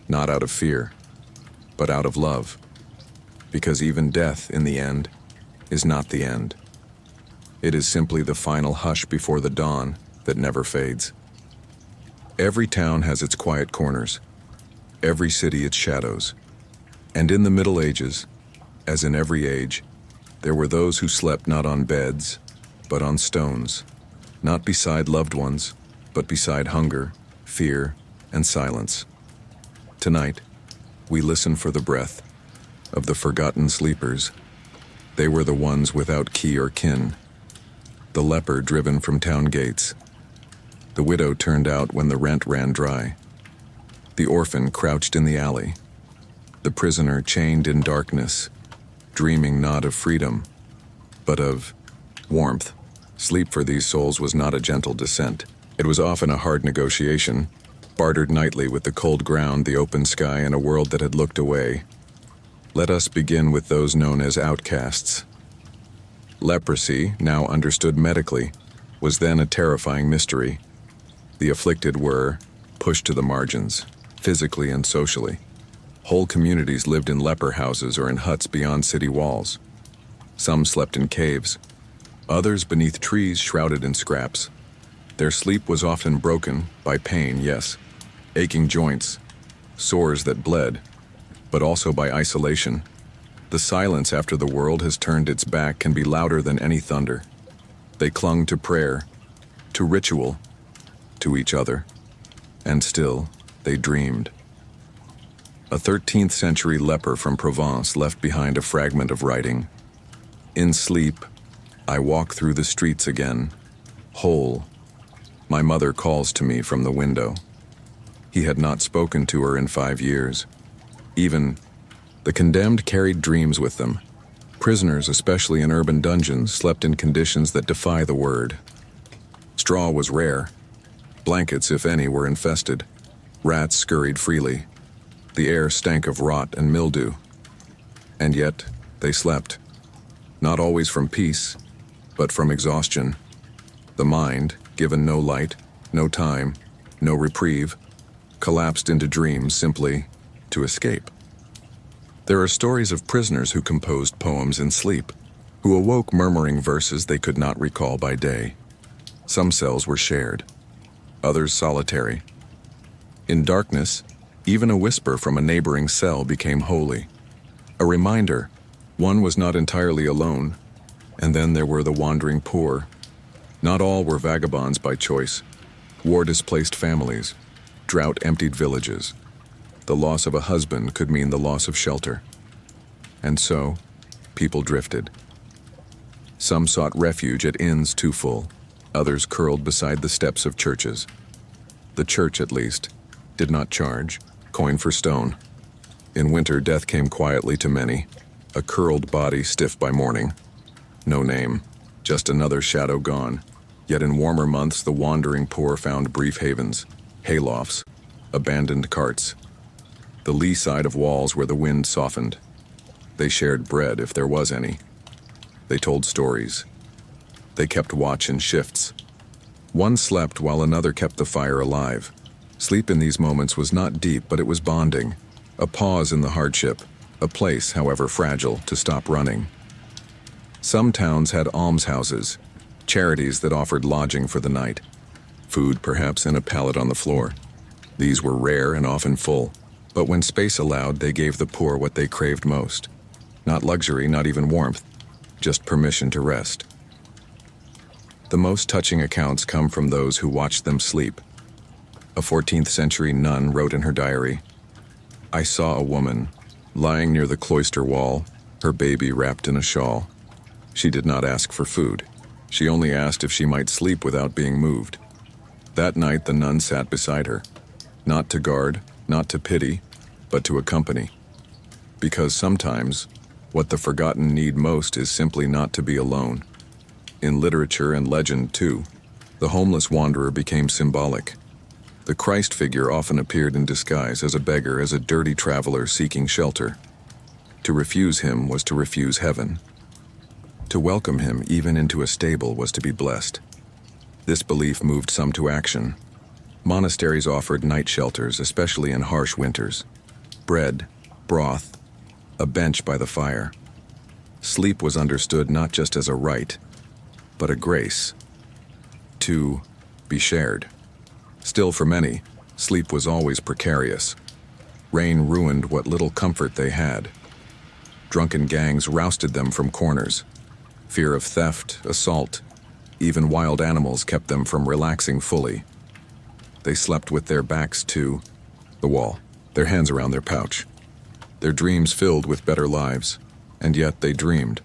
not out of fear, but out of love, because even death, in the end, is not the end. It is simply the final hush before the dawn that never fades. Every town has its quiet corners, every city its shadows, and in the Middle Ages, as in every age, there were those who slept not on beds, but on stones, not beside loved ones, but beside hunger, fear, and silence. Tonight, we listen for the breath of the forgotten sleepers. They were the ones without key or kin, the leper driven from town gates, the widow turned out when the rent ran dry, the orphan crouched in the alley, the prisoner chained in darkness, dreaming not of freedom, but of warmth. Sleep for these souls was not a gentle descent. It was often a hard negotiation, bartered nightly with the cold ground, the open sky, and a world that had looked away. Let us begin with those known as outcasts. Leprosy, now understood medically, was then a terrifying mystery. The afflicted were pushed to the margins, physically and socially. Whole communities lived in leper houses or in huts beyond city walls. Some slept in caves, others beneath trees shrouded in scraps. Their sleep was often broken by pain, yes, aching joints, sores that bled, but also by isolation. The silence after the world has turned its back can be louder than any thunder. They clung to prayer, to ritual, to each other, and still they dreamed. A 13th century leper from Provence left behind a fragment of writing. In sleep, I walk through the streets again, whole. My mother calls to me from the window. He had not spoken to her in 5 years. Even the condemned carried dreams with them. Prisoners, especially in urban dungeons, slept in conditions that defy the word. Straw was rare. Blankets, if any, were infested. Rats scurried freely. The air stank of rot and mildew. And yet, they slept. Not always from peace, but from exhaustion. The mind, given no light, no time, no reprieve, collapsed into dreams simply to escape. There are stories of prisoners who composed poems in sleep, who awoke murmuring verses they could not recall by day. Some cells were shared, others solitary. In darkness, even a whisper from a neighboring cell became holy. A reminder, one was not entirely alone, and then there were the wandering poor. Not all were vagabonds by choice. War-displaced families, drought-emptied villages. The loss of a husband could mean the loss of shelter. And so, people drifted. Some sought refuge at inns too full. Others curled beside the steps of churches. The church, at least, did not charge, coin for stone. In winter, death came quietly to many, a curled body stiff by morning. No name, just another shadow gone. Yet in warmer months, the wandering poor found brief havens, haylofts, abandoned carts, the lee side of walls where the wind softened. They shared bread, if there was any. They told stories. They kept watch in shifts. One slept while another kept the fire alive. Sleep in these moments was not deep, but it was bonding. A pause in the hardship, a place, however fragile, to stop running. Some towns had almshouses, charities that offered lodging for the night. Food, perhaps, in a pallet on the floor. These were rare and often full. But when space allowed, they gave the poor what they craved most. Not luxury, not even warmth, just permission to rest. The most touching accounts come from those who watched them sleep. A 14th century nun wrote in her diary, I saw a woman, lying near the cloister wall, her baby wrapped in a shawl. She did not ask for food. She only asked if she might sleep without being moved. That night the nun sat beside her, not to guard, not to pity, but to accompany. Because sometimes, what the forgotten need most is simply not to be alone. In literature and legend, too, the homeless wanderer became symbolic. The Christ figure often appeared in disguise as a beggar, as a dirty traveler seeking shelter. To refuse him was to refuse heaven. To welcome him even into a stable was to be blessed. This belief moved some to action. Monasteries offered night shelters, especially in harsh winters. Bread, broth, a bench by the fire. Sleep was understood not just as a right, but a grace. To be shared. Still, for many, sleep was always precarious. Rain ruined what little comfort they had. Drunken gangs rousted them from corners. Fear of theft, assault, even wild animals kept them from relaxing fully. They slept with their backs to the wall, their hands around their pouch. Their dreams filled with better lives, and yet they dreamed.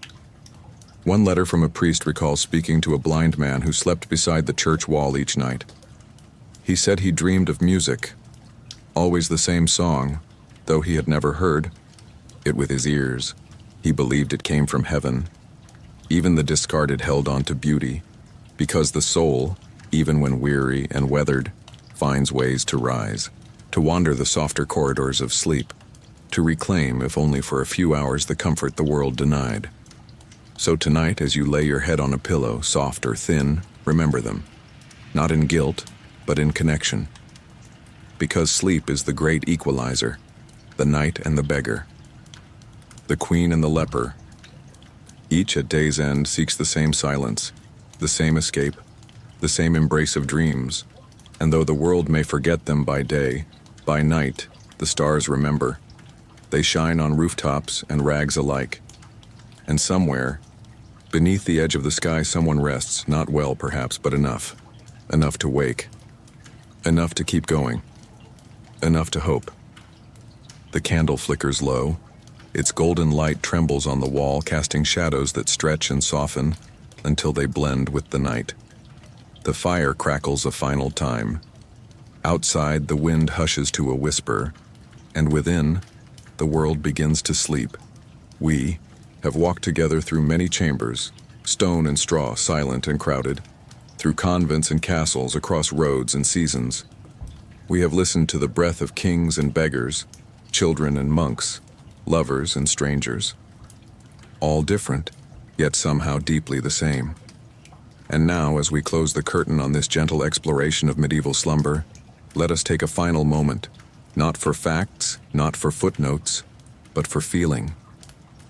One letter from a priest recalls speaking to a blind man who slept beside the church wall each night. He said he dreamed of music, always the same song, though he had never heard it with his ears. He believed it came from heaven. Even the discarded held on to beauty, because the soul, even when weary and weathered, finds ways to rise, to wander the softer corridors of sleep, to reclaim, if only for a few hours, the comfort the world denied. So tonight, as you lay your head on a pillow, soft or thin, remember them, not in guilt, but in connection. Because sleep is the great equalizer, the knight and the beggar, the queen and the leper. Each at day's end seeks the same silence, the same escape, the same embrace of dreams, and though the world may forget them by day, By night, the stars remember. They shine on rooftops and rags alike. And somewhere, beneath the edge of the sky, someone rests, not well perhaps, but enough. Enough to wake. Enough to keep going. Enough to hope. The candle flickers low. Its golden light trembles on the wall, casting shadows that stretch and soften until they blend with the night. The fire crackles a final time. Outside, the wind hushes to a whisper, and within, the world begins to sleep. We have walked together through many chambers, stone and straw, silent and crowded, through convents and castles, across roads and seasons. We have listened to the breath of kings and beggars, children and monks, lovers and strangers. All different, yet somehow deeply the same. And now, as we close the curtain on this gentle exploration of medieval slumber, let us take a final moment, not for facts, not for footnotes, but for feeling.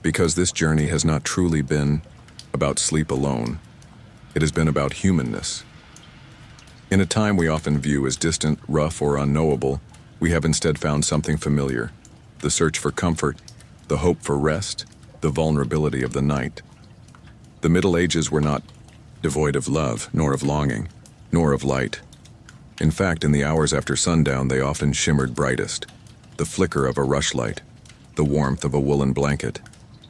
Because this journey has not truly been about sleep alone. It has been about humanness. In a time we often view as distant, rough, or unknowable, we have instead found something familiar: the search for comfort, the hope for rest, the vulnerability of the night. The Middle Ages were not devoid of love, nor of longing, nor of light. In fact, in the hours after sundown, they often shimmered brightest: the flicker of a rushlight, the warmth of a woolen blanket,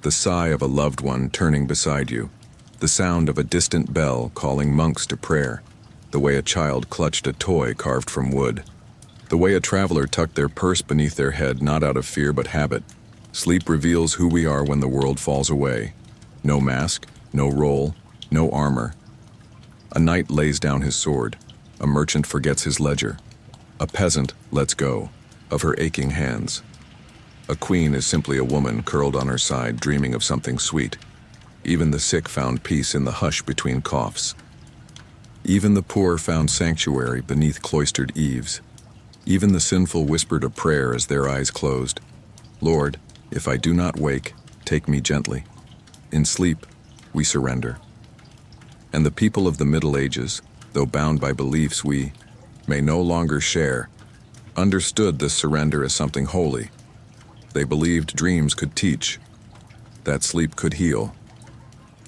the sigh of a loved one turning beside you, the sound of a distant bell calling monks to prayer, the way a child clutched a toy carved from wood, the way a traveler tucked their purse beneath their head, not out of fear but habit. Sleep reveals who we are when the world falls away. No mask, no role, no armor. A knight lays down his sword. A merchant forgets his ledger. A peasant lets go of her aching hands. A queen is simply a woman curled on her side, dreaming of something sweet. Even the sick found peace in the hush between coughs. Even the poor found sanctuary beneath cloistered eaves. Even the sinful whispered a prayer as their eyes closed. Lord, if I do not wake, take me gently. In sleep, we surrender. And the people of the Middle Ages, though bound by beliefs we may no longer share, understood this surrender as something holy. They believed dreams could teach, that sleep could heal.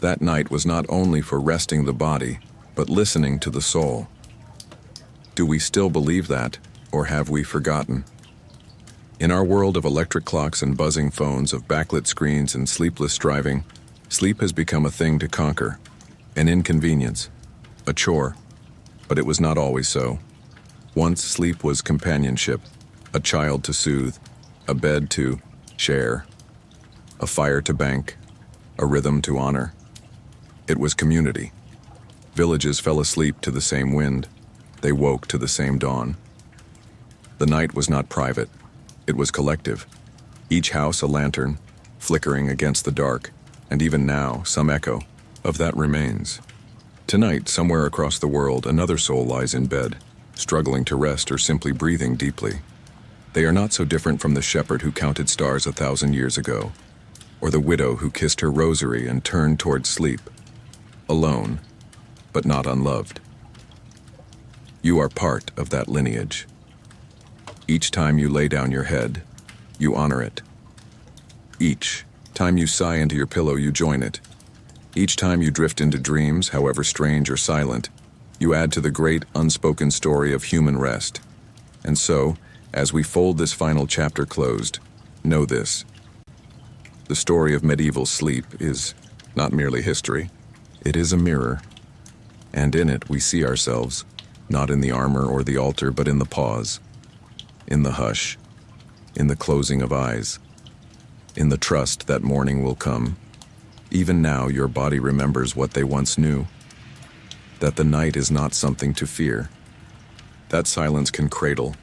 That night was not only for resting the body, but listening to the soul. Do we still believe that, or have we forgotten? In our world of electric clocks and buzzing phones, of backlit screens and sleepless driving, sleep has become a thing to conquer, an inconvenience, a chore. But it was not always so. Once sleep was companionship, a child to soothe, a bed to share, a fire to bank, a rhythm to honor. It was community. Villages fell asleep to the same wind. They woke to the same dawn. The night was not private. It was collective. Each house a lantern, flickering against the dark, and even now some echo of that remains. Tonight, somewhere across the world, another soul lies in bed, struggling to rest or simply breathing deeply. They are not so different from the shepherd who counted stars 1,000 years ago, or the widow who kissed her rosary and turned toward sleep, alone, but not unloved. You are part of that lineage. Each time you lay down your head, you honor it. Each time you sigh into your pillow, you join it. Each time you drift into dreams, however strange or silent, you add to the great unspoken story of human rest. And so, as we fold this final chapter closed, know this: the story of medieval sleep is not merely history, it is a mirror. And in it we see ourselves, not in the armor or the altar, but in the pause, in the hush, in the closing of eyes, in the trust that morning will come. Even now your body remembers what they once knew, that the night is not something to fear, that silence can cradle,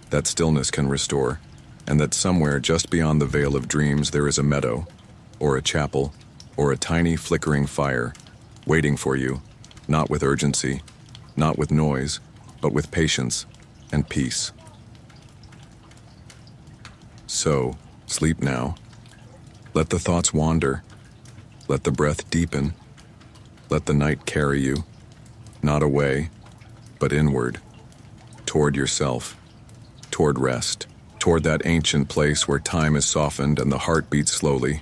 that stillness can restore, and that somewhere just beyond the veil of dreams there is a meadow, or a chapel, or a tiny flickering fire, waiting for you, not with urgency, not with noise, but with patience and peace. So, sleep now. Let the thoughts wander. Let the breath deepen. Let the night carry you, not away, but inward, toward yourself, toward rest, toward that ancient place where time is softened and the heart beats slowly,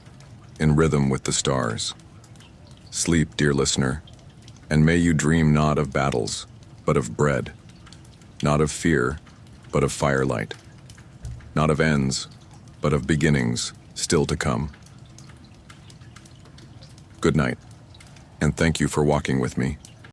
in rhythm with the stars. Sleep, dear listener, and may you dream not of battles, but of bread, not of fear, but of firelight, not of ends, but of beginnings still to come. Good night, and thank you for walking with me.